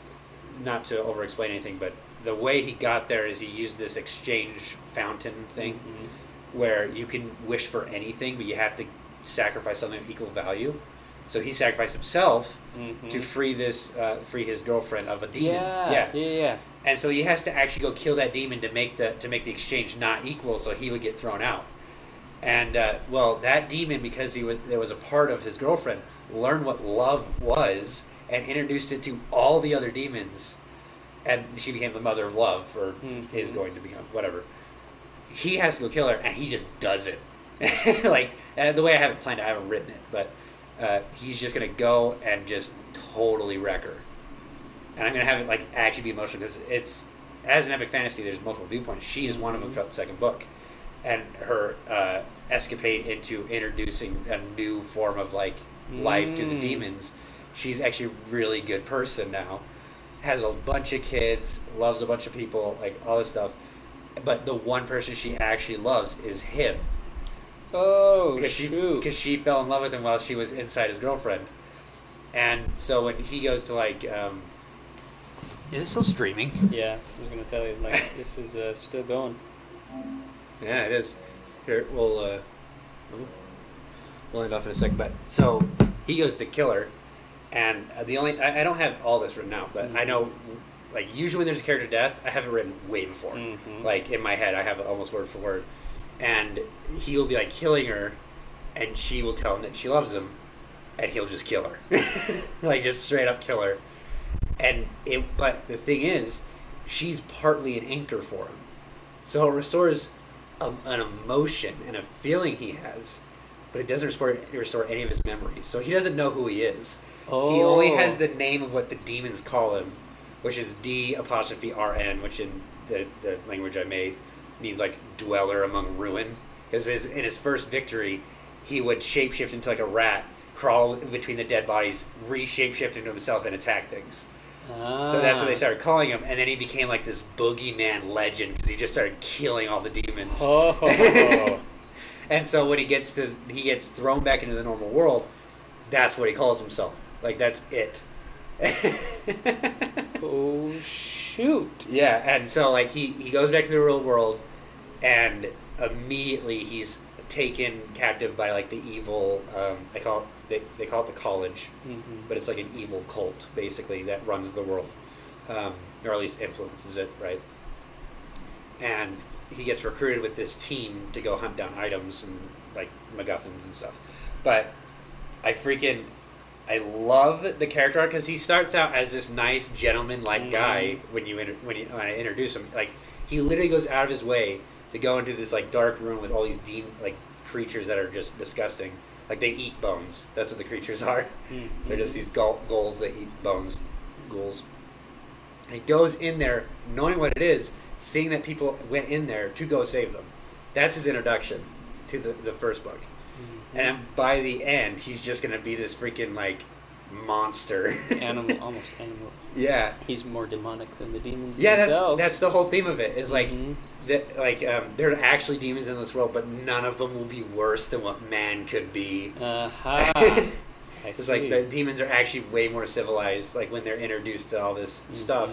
not to over-explain anything, but the way he got there is he used this exchange fountain thing where you can wish for anything, but you have to sacrifice something of equal value. So he sacrificed himself to free his girlfriend of a demon. Yeah. And so he has to actually go kill that demon to make the exchange not equal, so he would get thrown out. And well, that demon, because there was a part of his girlfriend, learned what love was and introduced it to all the other demons, and she became the mother of love, or is going to become, whatever. He has to go kill her, and he just does it. Like, the way I have it planned, I haven't written it, but he's just going to go and just totally wreck her. And I'm going to have it like actually be emotional, because it's, as an epic fantasy, there's multiple viewpoints. She is one of them throughout the second book. And her escapade into introducing a new form of like life to the demons. She's actually a really good person now. Has a bunch of kids, loves a bunch of people, like all this stuff. But the one person she actually loves is him. Oh, because she fell in love with him while she was inside his girlfriend. And so when he goes to like, is it still streaming? Yeah, I was gonna tell you, like, this is still going. Yeah, it is. Here, we'll end off in a second. But so he goes to kill her, and I don't have all this written out, but I know, like, usually when there's a character death, I have it written way before. Like in my head, I have it almost word for word, and he will be like killing her, and she will tell him that she loves him, and he'll just kill her, like just straight up kill her. But the thing is, she's partly an anchor for him, so it restores an emotion and a feeling he has, but it doesn't restore any of his memories. So he doesn't know who he is. He only has the name of what the demons call him, which is D''RN, which in the language I made means like dweller among ruin. Because in his first victory, he would shapeshift into like a rat, crawl between the dead bodies, re-shapeshift into himself, and attack things. So that's what they started calling him, and then he became like this boogeyman legend because he just started killing all the demons. And so when he gets thrown back into the normal world, that's what he calls himself. Like, that's it. Oh shoot! Yeah, and so like he goes back to the real world, and immediately he's taken captive by like the evil. They call it the college, but it's like an evil cult basically that runs the world, or at least influences it, right? And he gets recruited with this team to go hunt down items and like MacGuffins and stuff. But I love the character arc because he starts out as this nice gentleman-like guy when I introduce him. Like, he literally goes out of his way to go into this like dark room with all these creatures that are just disgusting. Like, they eat bones. That's what the creatures are. They're just these ghouls that eat bones. Ghouls. And he goes in there knowing what it is, seeing that people went in there to go save them. That's his introduction to the first book. And by the end, he's just going to be this freaking, like, monster. Almost animal. Yeah. He's more demonic than the demons Yeah, themselves. that's the whole theme of it. Is like there are actually demons in this world, but none of them will be worse than what man could be. It's like the demons are actually way more civilized. Like when they're introduced to all this stuff,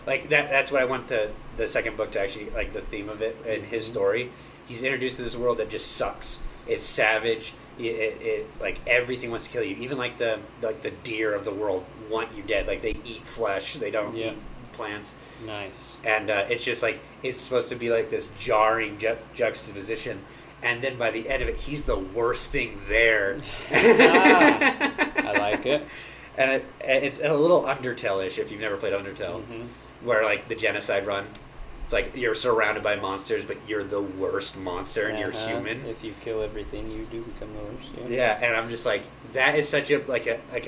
like that's what I want the second book to actually like the theme of it in his story. He's introduced to this world that just sucks. It's savage. It like everything wants to kill you. Even like the deer of the world want you dead. Like they eat flesh. They don't eat plants. Nice. And it's just like it's supposed to be like this jarring juxtaposition. And then by the end of it, he's the worst thing there. I like it. And it's a little Undertale-ish if you've never played Undertale, where like the genocide run. It's like you're surrounded by monsters, but you're the worst monster, and you're human. If you kill everything, you do become the worst. Yeah, and I'm just like, that is such a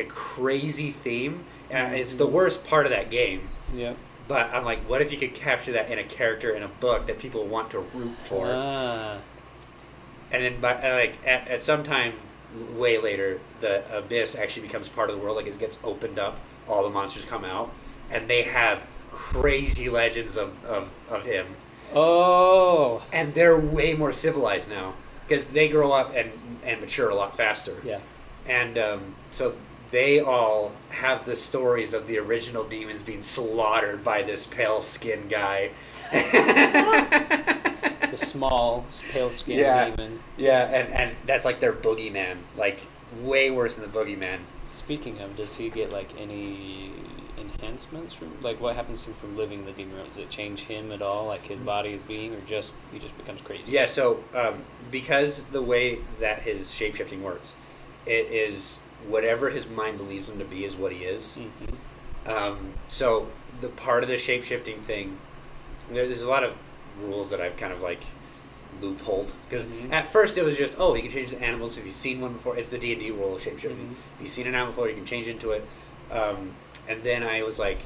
crazy theme, and it's the worst part of that game. Yeah. But I'm like, what if you could capture that in a character in a book that people want to root for? And then, at some time way later, the abyss actually becomes part of the world. Like it gets opened up, all the monsters come out, and they have crazy legends of him. Oh. And they're way more civilized now because they grow up and mature a lot faster. Yeah. And so they all have the stories of the original demons being slaughtered by this pale skinned guy. The small pale skinned demon. Yeah, and that's like their boogeyman. Like way worse than the boogeyman. Speaking of, does he get like any enhancements from like what happens to him from living the demon world? Does it change him at all, like his body is being, or just he just becomes crazy? Yeah, so because the way that his shapeshifting works, it is whatever his mind believes him to be is what he is. So the part of the shapeshifting thing, there's a lot of rules that I've kind of like loopholed because at first it was just he can change the animals if you've seen one before. It's the D&D rule of shapeshifting. If you've seen an animal before, you can change into it. And then I was like,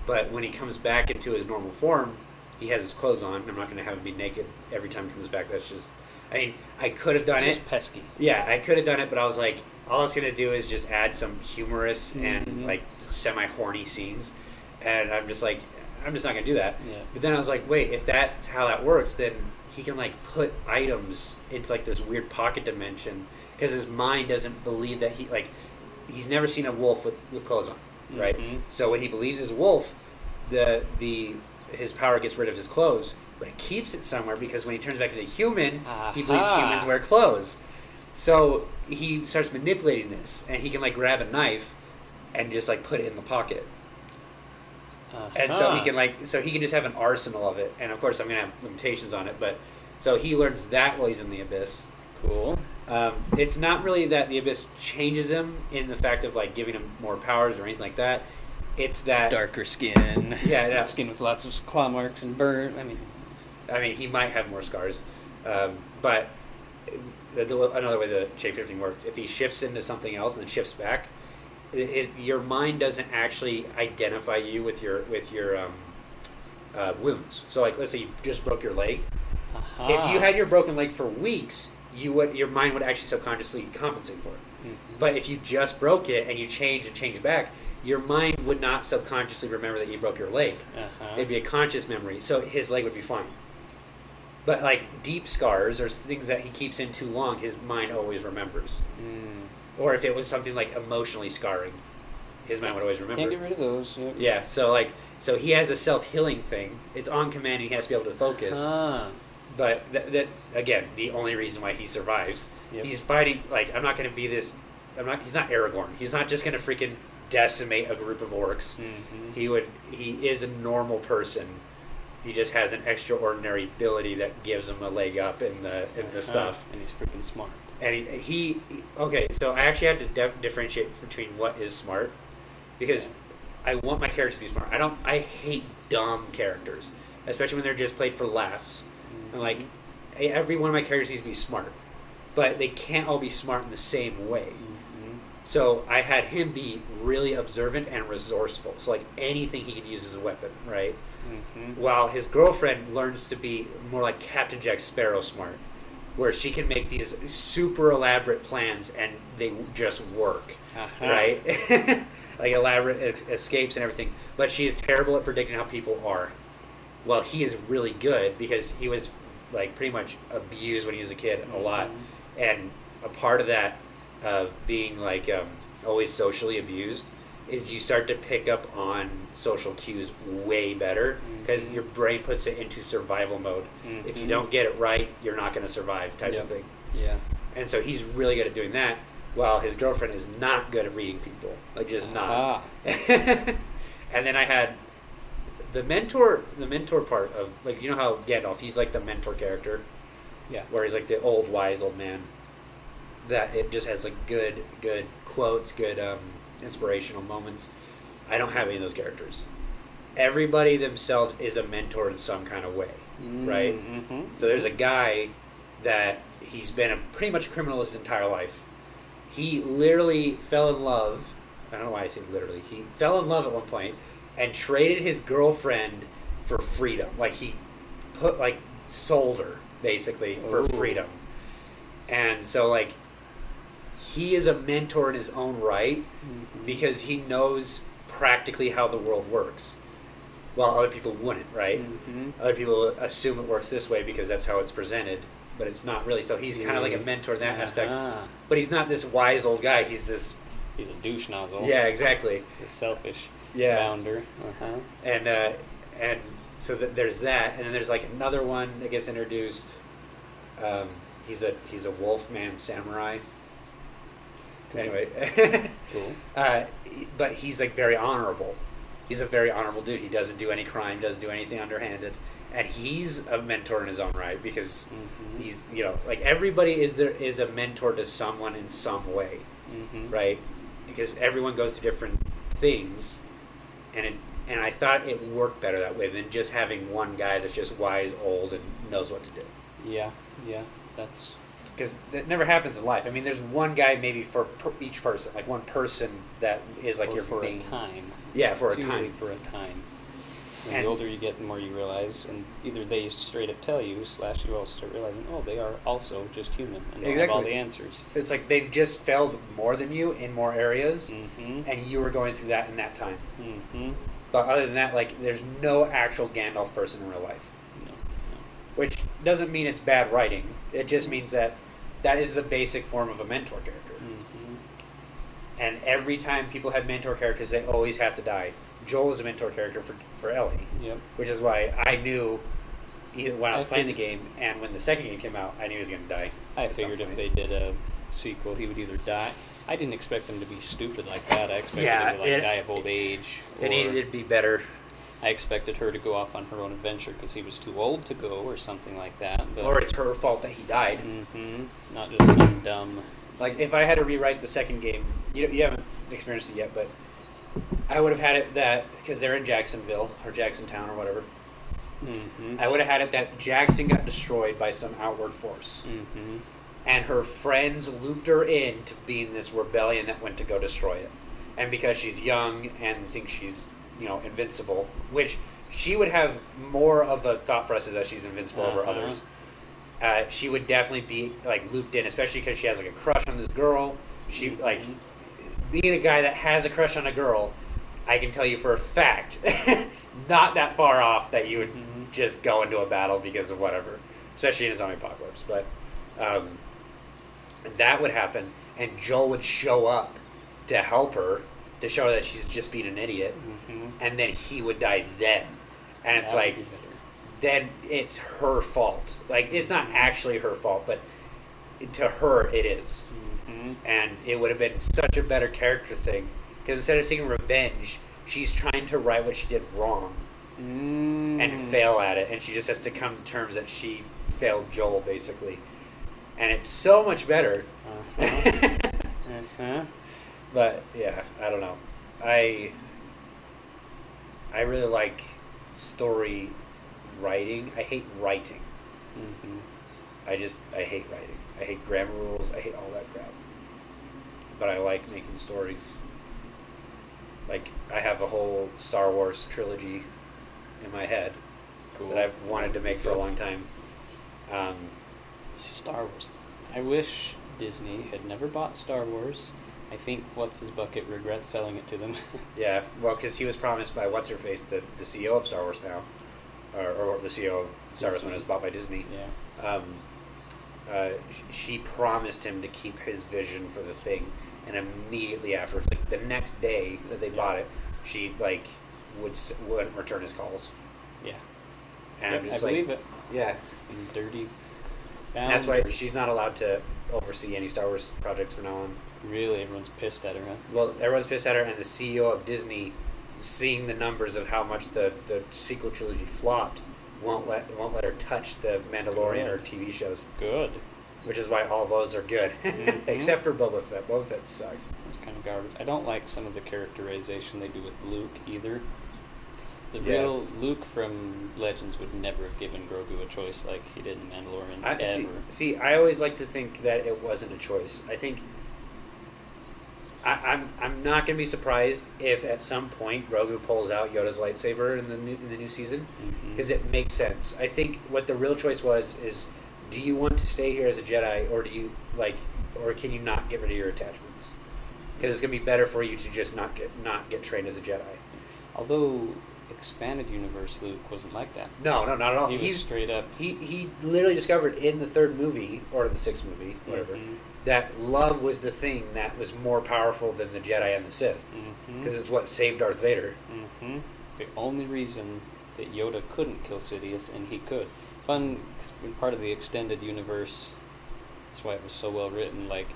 but when he comes back into his normal form, he has his clothes on. I'm not going to have him be naked every time he comes back. That's just, I mean, I could have done it. Just pesky. Yeah, I could have done it, but I was like, all I was going to do is just add some humorous and like semi-horny scenes. And I'm just like, I'm just not going to do that. Yeah. But then I was like, wait, if that's how that works, then he can like put items into like this weird pocket dimension because his mind doesn't believe that he's never seen a wolf with clothes on. Right, so when he believes he's a wolf, his power gets rid of his clothes, but it keeps it somewhere because when he turns back into a human, he believes humans wear clothes. So he starts manipulating this, and he can like grab a knife and just like put it in the pocket, and so he can just have an arsenal of it. And of course, I'm gonna have limitations on it, but so he learns that while he's in the abyss. Cool. It's not really that the abyss changes him in the fact of like giving him more powers or anything like that. It's that darker skin. Yeah, skin with lots of claw marks and burn. I mean, he might have more scars, but another way the shapeshifting works, if he shifts into something else and then shifts back, your mind doesn't actually identify you with your wounds. So, like, let's say you just broke your leg. If you had your broken leg for weeks, your mind would actually subconsciously compensate for it. But if you just broke it and you change back, your mind would not subconsciously remember that you broke your leg. It'd be a conscious memory, so his leg would be fine. But like deep scars or things that he keeps in too long, his mind always remembers. Or if it was something like emotionally scarring, his mind would always remember. Can't get rid of those. Yep. Yeah, so he has a self-healing thing. It's on command and he has to be able to focus. But that again, the only reason why he survives. Yep. He's fighting, like, I'm not going to be this, he's not Aragorn. He's not just going to freaking decimate a group of orcs. He is a normal person. He just has an extraordinary ability that gives him a leg up in the stuff. And he's freaking smart. And okay, so I actually had to differentiate between what is smart, because I want my characters to be smart. I hate dumb characters, especially when they're just played for laughs. And like, every one of my characters needs to be smart, but they can't all be smart in the same way. So I had him be really observant and resourceful. So like anything he could use as a weapon, right? While his girlfriend learns to be more like Captain Jack Sparrow smart. where she can make these super elaborate plans and they just work, right? Like elaborate escapes and everything. But she is terrible at predicting how people are. Well, he is really good because he was like pretty much abused when he was a kid a lot, and a part of that being like always socially abused is you start to pick up on social cues way better because your brain puts it into survival mode. If you don't get it right, you're not going to survive type of thing. Yeah. And so he's really good at doing that, while his girlfriend is not good at reading people. Like, just not. And then I had the mentor part of, like, you know how Gandalf, he's like the mentor character? Yeah. Where he's like the old, wise old man. That it just has like good quotes, good inspirational moments. I don't have any of those characters. Everybody themselves is a mentor in some kind of way, right? So there's a guy that he's been a pretty much criminal his entire life. He literally fell in love. I don't know why I say literally. He fell in love at one point and traded his girlfriend for freedom. Like he sold her basically for freedom. And so like he is a mentor in his own right because he knows practically how the world works. Well, other people wouldn't, right? Other people assume it works this way because that's how it's presented, but it's not really. So he's kind of like a mentor in that aspect. But he's not this wise old guy. He's a douche nozzle. Yeah, exactly. A selfish Yeah. founder. And so there's that, and then there's like another one that gets introduced. He's a wolfman samurai. Anyway, Cool. But he's like very honorable. He's a very honorable dude. He doesn't do any crime, doesn't do anything underhanded, and he's a mentor in his own right because he's, you know, like everybody is a mentor to someone in some way, right? Because everyone goes through different things, and I thought it worked better that way than just having one guy that's just wise, old, and knows what to do. Yeah, that's because that never happens in life. I mean, there's one guy maybe for each person, like one person that is like your for main. a time. Yeah, for It's a usually time. for a time. And And- the older you get, the more you realize, and either they straight up tell you, / you also start realizing, oh, they are also just human, and they have all the answers. It's like they've just failed more than you in more areas, and you were going through that in that time. But other than that, like, there's no actual Gandalf person in real life. No. Which doesn't mean it's bad writing. It just means that is the basic form of a mentor character. And every time people have mentor characters, they always have to die. Joel is a mentor character for Ellie. Yep. Which is why I knew, either when I was playing the game and when the second game came out, I knew he was going to die. I figured if they did a sequel, he would either die. I didn't expect him to be stupid like that. I expected him to die of old age. It needed to be better. I expected her to go off on her own adventure because he was too old to go, or something like that. But, Or it's her fault that he died. Not just some dumb. Like, if I had to rewrite the second game, you haven't experienced it yet, but I would have had it that, because they're in Jacksonville, or Jacksontown, or whatever, I would have had it that Jackson got destroyed by some outward force. And her friends looped her in to being this rebellion that went to go destroy it. And because she's young and thinks she's, invincible, which she would have more of a thought process that she's invincible over others. She would definitely be like looped in, especially because she has like a crush on this girl. She like being a guy that has a crush on a girl. I can tell you for a fact, not that far off that you would just go into a battle because of whatever, especially in a zombie apocalypse. But that would happen, and Joel would show up to help her, to show her that she's just being an idiot, and then he would die then. And it's like, then it's her fault. Like, it's not actually her fault, but to her it is. And it would have been such a better character thing, because instead of seeking revenge, she's trying to right what she did wrong and fail at it, and she just has to come to terms that she failed Joel, basically. And it's so much better. But yeah, I don't know. I really like story writing. I hate writing. I hate writing. I hate grammar rules. I hate all that crap. But I like making stories. Like, I have a whole Star Wars trilogy in my head that I've wanted to make for a long time. Star Wars. I wish Disney had never bought Star Wars. I think What's-His-Bucket regrets selling it to them. Yeah, well, because he was promised by What's-Her-Face, the CEO of Star Wars now, or the CEO of Star Wars when it was bought by Disney. Yeah. She promised him to keep his vision for the thing, and immediately after, like the next day that they bought it, she like wouldn't return his calls. Yeah. And yep, I'm just I like, believe it. Yeah. And dirty. And that's why she's not allowed to oversee any Star Wars projects from now on. Really, everyone's pissed at her, huh? Well, everyone's pissed at her, and the CEO of Disney, seeing the numbers of how much the sequel trilogy flopped, won't let her touch the Mandalorian or TV shows. Good. Which is why all those are good, except for Boba Fett. Boba Fett sucks. It's kind of garbage. I don't like some of the characterization they do with Luke either. The real Luke from Legends would never have given Grogu a choice like he did in Mandalorian ever. See, I always like to think that it wasn't a choice. I think I'm not going to be surprised if at some point Grogu pulls out Yoda's lightsaber in the new season, because it makes sense. I think what the real choice was is, do you want to stay here as a Jedi, or do you or can you not get rid of your attachments? Because it's going to be better for you to just not get trained as a Jedi. Although expanded universe Luke wasn't like that. No, not at all. He's straight up. He literally discovered in the third movie or the sixth movie, whatever, that love was the thing that was more powerful than the Jedi and the Sith, because it's what saved Darth Vader. The only reason that Yoda couldn't kill Sidious, and he could. Fun part of the extended universe. That's why it was so well written. Like,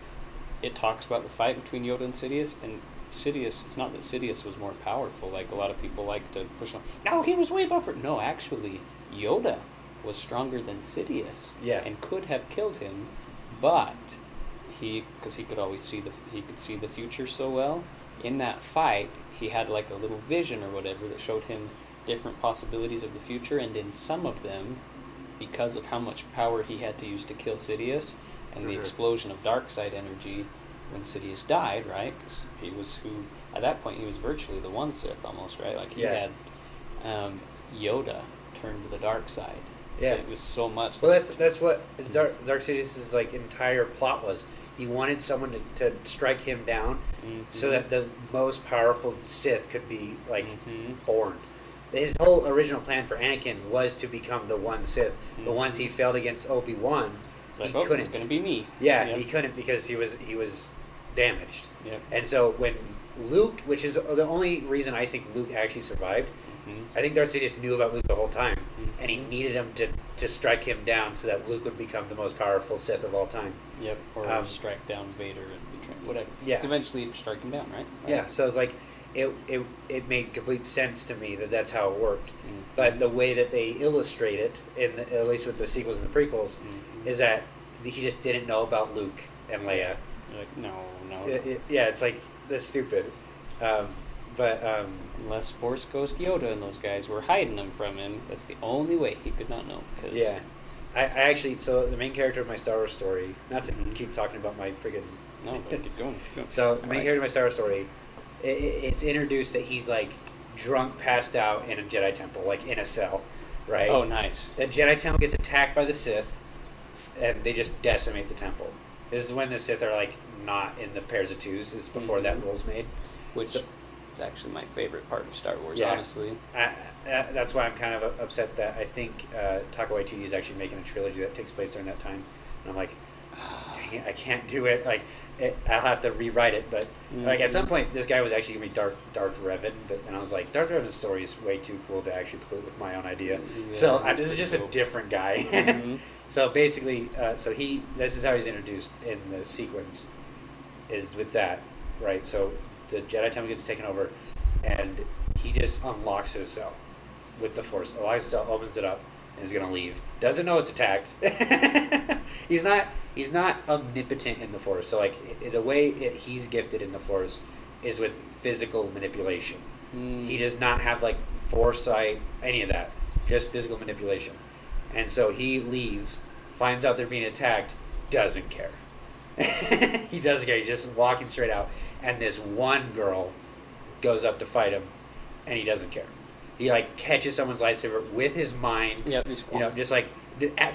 it talks about the fight between Yoda and Sidious, and Sidious, it's not that Sidious was more powerful, like a lot of people like to push on. No, he was way buffer. No, actually, Yoda was stronger than Sidious, and could have killed him, but because he could always see the future so well. In that fight, he had like a little vision or whatever that showed him different possibilities of the future, and in some of them, because of how much power he had to use to kill Sidious, and the explosion of dark side energy when Sidious died, right? Because he was at that point he was virtually the one Sith almost, right? Like he had Yoda turn to the dark side. Yeah, it was so much. Well, that's what Dark Sidious's like entire plot was. He wanted someone to strike him down, so that the most powerful Sith could be like born. His whole original plan for Anakin was to become the one Sith, but once he failed against Obi-Wan, he couldn't. It's going to be me. Yeah, he couldn't because he was damaged. Yep. And so when Luke, which is the only reason I think Luke actually survived, I think Darth Sidious knew about Luke the whole time, and he needed him to strike him down so that Luke would become the most powerful Sith of all time. Yep, or strike down Vader and betray, whatever. Yeah. So eventually strike him down, right? Yeah, so it's like, it made complete sense to me that that's how it worked. But the way that they illustrate it, at least with the sequels and the prequels, is that he just didn't know about Luke and Leia. You're like, no. Yeah, it's like, that's stupid. Unless Force Ghost Yoda and those guys were hiding them from him, that's the only way he could not know. Yeah. I actually, so the main character of my Star Wars story, not to keep talking about my friggin'... No, but keep going. So the main character of my Star Wars story, it's introduced that he's like drunk, passed out in a Jedi temple, like in a cell, right? Oh, nice. The Jedi temple gets attacked by the Sith, and they just decimate the temple. This is when the Sith are like not in the pairs of twos. This is before that rule's made. Which is actually my favorite part of Star Wars, honestly. That's why I'm kind of upset that I think Taika Waititi is actually making a trilogy that takes place during that time. And I'm like, dang it, I can't do it. Like, I'll have to rewrite it. But like at some point, this guy was actually going to be Darth Revan. And I was like, Darth Revan's story is way too cool to actually pollute with my own idea. Yeah, so this is just a different guy. So basically, this is how he's introduced in the sequence, is with that, right? So the Jedi Temple gets taken over, and he just unlocks his cell with the Force. Unlocks his cell, opens it up, and is going to leave. Doesn't know it's attacked. He's not omnipotent in the Force. So like the way he's gifted in the Force is with physical manipulation. He does not have like foresight, any of that. Just physical manipulation. And so he leaves, finds out they're being attacked, doesn't care. He doesn't care. He's just walking straight out. And this one girl goes up to fight him, and he doesn't care. He like catches someone's lightsaber with his mind. Yep, just like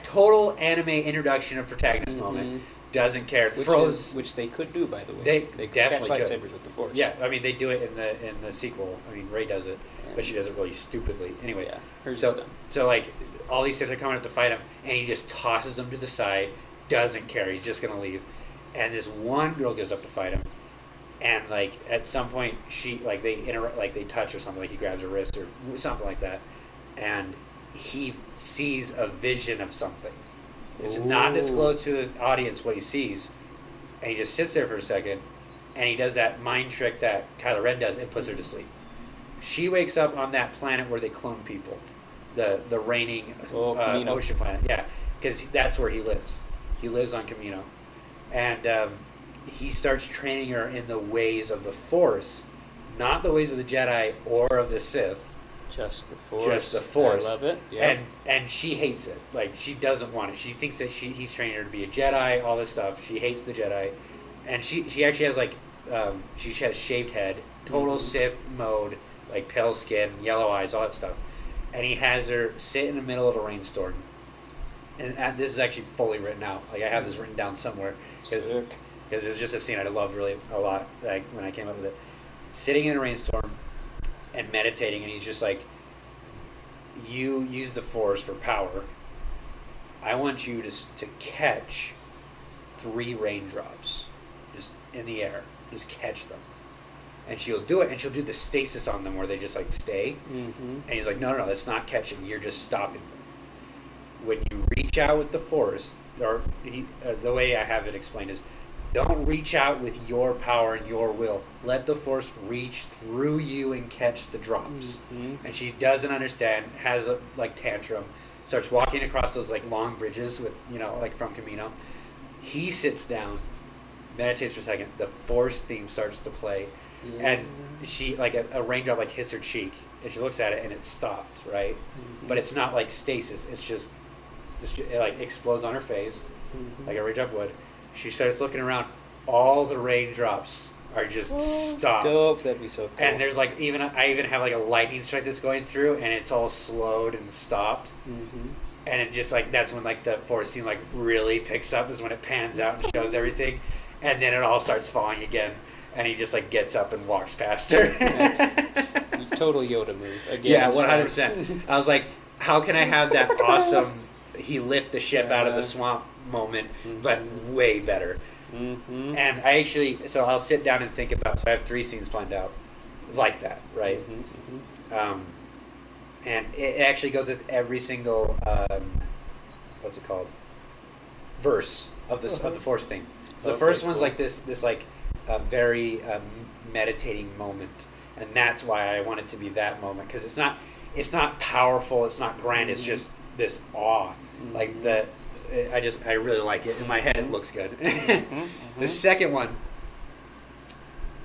total anime introduction of protagonist moment. Doesn't care. Which they could do, by the way. They could definitely catch could. lightsabers with the Force. Yeah, I mean they do it in the sequel. I mean Rey does it, but she does it really stupidly. Anyway, so like all these Sith are coming up to fight him, and he just tosses them to the side. Doesn't care. He's just gonna leave. And this one girl goes up to fight him, and like at some point they touch or something. Like he grabs her wrist or something like that, and he sees a vision of something. It's not disclosed to the audience what he sees, and he just sits there for a second, and he does that mind trick that Kylo Ren does and puts her to sleep. She wakes up on that planet where they clone people, the reigning ocean planet. Yeah, because that's where he lives. He lives on Kamino, and he starts training her in the ways of the Force, not the ways of the Jedi or of the Sith. Just the Force. Just the Force. I love it. Yep. And she hates it. Like she doesn't want it. She thinks that he's training her to be a Jedi. All this stuff. She hates the Jedi, and she actually has she has shaved head, total Sith mode, like pale skin, yellow eyes, all that stuff. And he has her sit in the middle of a rainstorm. And this is actually fully written out. Like I have this written down somewhere because it's just a scene I loved really a lot. Like when I came up with it, sitting in a rainstorm and meditating, and he's just like, you use the Force for power. I want you to catch 3 raindrops just in the air. Just catch them. And she'll do it, and she'll do the stasis on them where they just like stay. And he's like, no, that's not catching. You're just stopping them. When you reach out with the Force, or the way I have it explained is, don't reach out with your power and your will. Let the Force reach through you and catch the drops. And she doesn't understand, has a tantrum, starts walking across those like long bridges with like from Kamino. He sits down, meditates for a second. The Force theme starts to play, and she like a raindrop like hits her cheek, and she looks at it and it stopped, right? But it's not like stasis. It's just it like explodes on her face like a raindrop would. She starts looking around. All the raindrops are just stopped. Dope. That'd be so cool. And there's like I even have like a lightning strike that's going through, and it's all slowed and stopped. And it just like that's when like the Force scene like really picks up, is when it pans out and shows everything, and then it all starts falling again. And he just like gets up and walks past her. Total Yoda move again. Yeah, 100%. I was like, how can I have that awesome? He lift the ship out of the swamp moment, but way better. And I actually, so I'll sit down and think about. So I have 3 scenes planned out like that, right? And it actually goes with every single what's it called? Verse of this of the Force thing. So the first one's like this like very meditating moment, and that's why I want it to be that moment, because it's not powerful, it's not grand, it's just this awe, like that. I really like it. In my head, it looks good. The second one,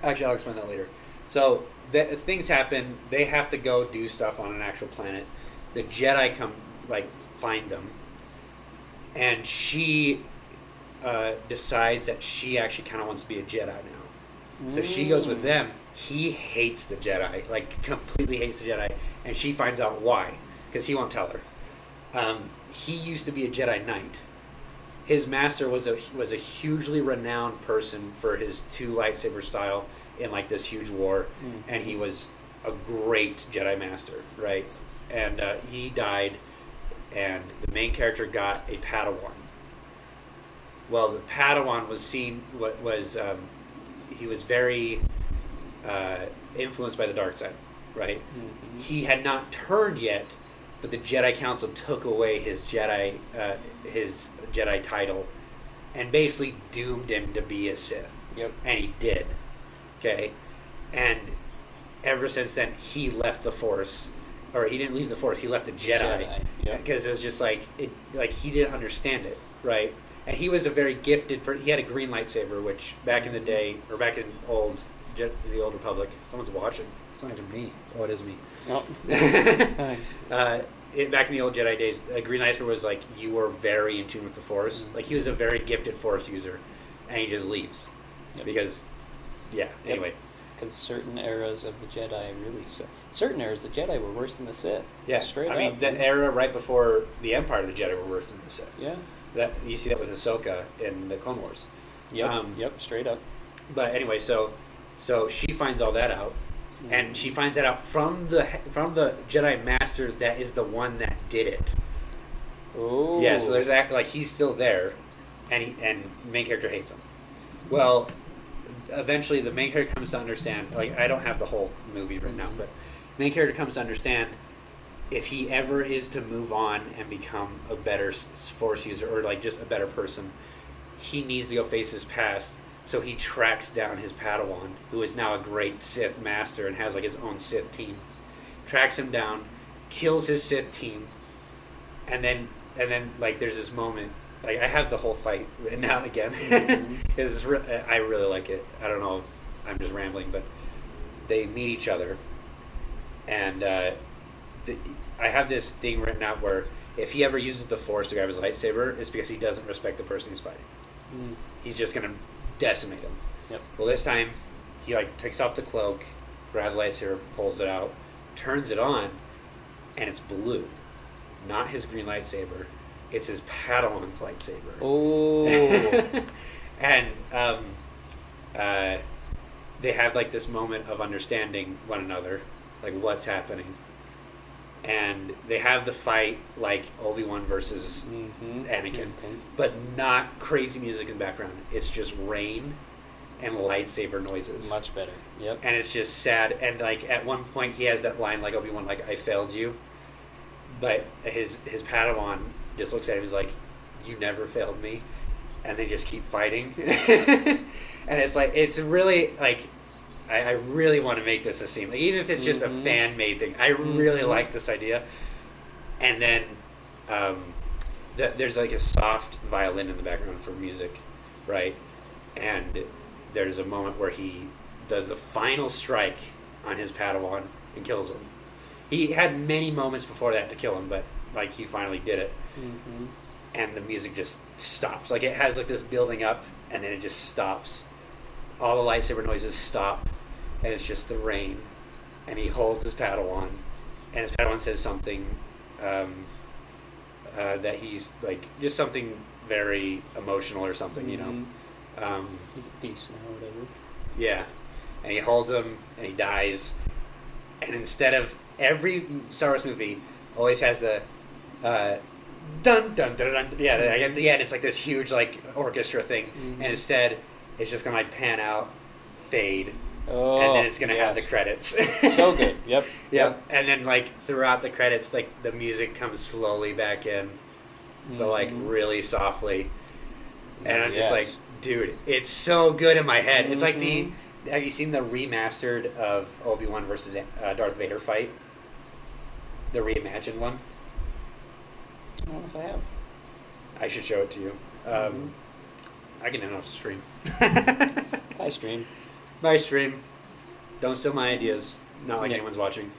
actually, I'll explain that later. So as things happen, they have to go do stuff on an actual planet. The Jedi come, like, find them, and she decides that she actually kind of wants to be a Jedi now. So she goes with them. He hates the Jedi, like completely hates the Jedi, and she finds out why, because he won't tell her. He used to be a Jedi Knight. His master was a hugely renowned person for his 2 lightsaber style in like this huge war, and he was a great Jedi master, right? And he died, and the main character got a Padawan. Well, the Padawan was he was very influenced by the dark side, right? He had not turned yet, but the Jedi Council took away his Jedi title and basically doomed him to be a Sith. And he did. Okay? And ever since then, he left the Force. Or he didn't leave the Force, he left the Jedi. Because it was just like he didn't understand it, right? And he was a very gifted person. He had a green lightsaber, which back in the day, or back in the Old Republic, someone's watching. It's not even me. Oh, it is me. Back in the old Jedi days, a green lightsaber was like, you were very in tune with the Force. Like, he was a very gifted Force user, and he just leaves because, anyway. because certain eras of the Jedi really certain eras the Jedi were worse than the Sith. Yeah, straight I up. mean, the era right before the Empire of the Jedi were worse than the Sith. Yeah, that you see that with Ahsoka in the Clone Wars. Yep, yep, straight up. But anyway, so she finds all that out, and she finds that out from the Jedi Master that is the one that did it. Oh, yeah. So there's like he's still there, and main character hates him. Well, eventually the main character comes to understand. Like I don't have the whole movie right now, but main character comes to understand if he ever is to move on and become a better Force user or like just a better person, he needs to go face his past. So he tracks down his Padawan, who is now a great Sith master and has like his own Sith team. Tracks him down, kills his Sith team, and then like there's this moment. Like I have the whole fight written out again. I really like it. I don't know if I'm just rambling, but they meet each other, and I have this thing written out where if he ever uses the Force to grab his lightsaber, it's because he doesn't respect the person he's fighting. He's just gonna decimate him. Yep. Well, this time he like takes off the cloak, grabs the lightsaber, pulls it out, turns it on, and it's blue, not his green lightsaber. It's his Padawan's lightsaber. Oh. And they have like this moment of understanding one another, like what's happening. And they have the fight like Obi-Wan versus Anakin, but not crazy music in the background. It's just rain and lightsaber noises. Much better. Yep. And it's just sad. And like at one point he has that line like Obi-Wan, like I failed you. But his Padawan just looks at him and is like, you never failed me. And they just keep fighting. And it's like, it's really like, I really want to make this a scene. Like, even if it's just a fan-made thing, I really like this idea. And then there's like a soft violin in the background for music, right? And there's a moment where he does the final strike on his Padawan and kills him. He had many moments before that to kill him, but like he finally did it. And the music just stops. Like it has like this building up, and then it just stops. All the lightsaber noises stop, and it's just the rain. And he holds his Padawan, and his Padawan says something that he's like just something very emotional or something, you know. He's a beast now, or whatever. Yeah, and he holds him, and he dies. And instead of every Star Wars movie always has the dun dun dun dun. Yeah, at the end it's like this huge like orchestra thing, and instead it's just gonna like pan out, fade, and then it's gonna have the credits. So good. Yep. Yep. And then like throughout the credits, like the music comes slowly back in, but like really softly, and I'm just like, dude, it's so good in my head. It's like the. Have you seen the remastered of Obi-Wan versus Darth Vader fight? The reimagined one? I don't know if I have. I should show it to you. I can end off the stream. Bye, stream. Bye, stream. Don't steal my ideas. Not like anyone's watching.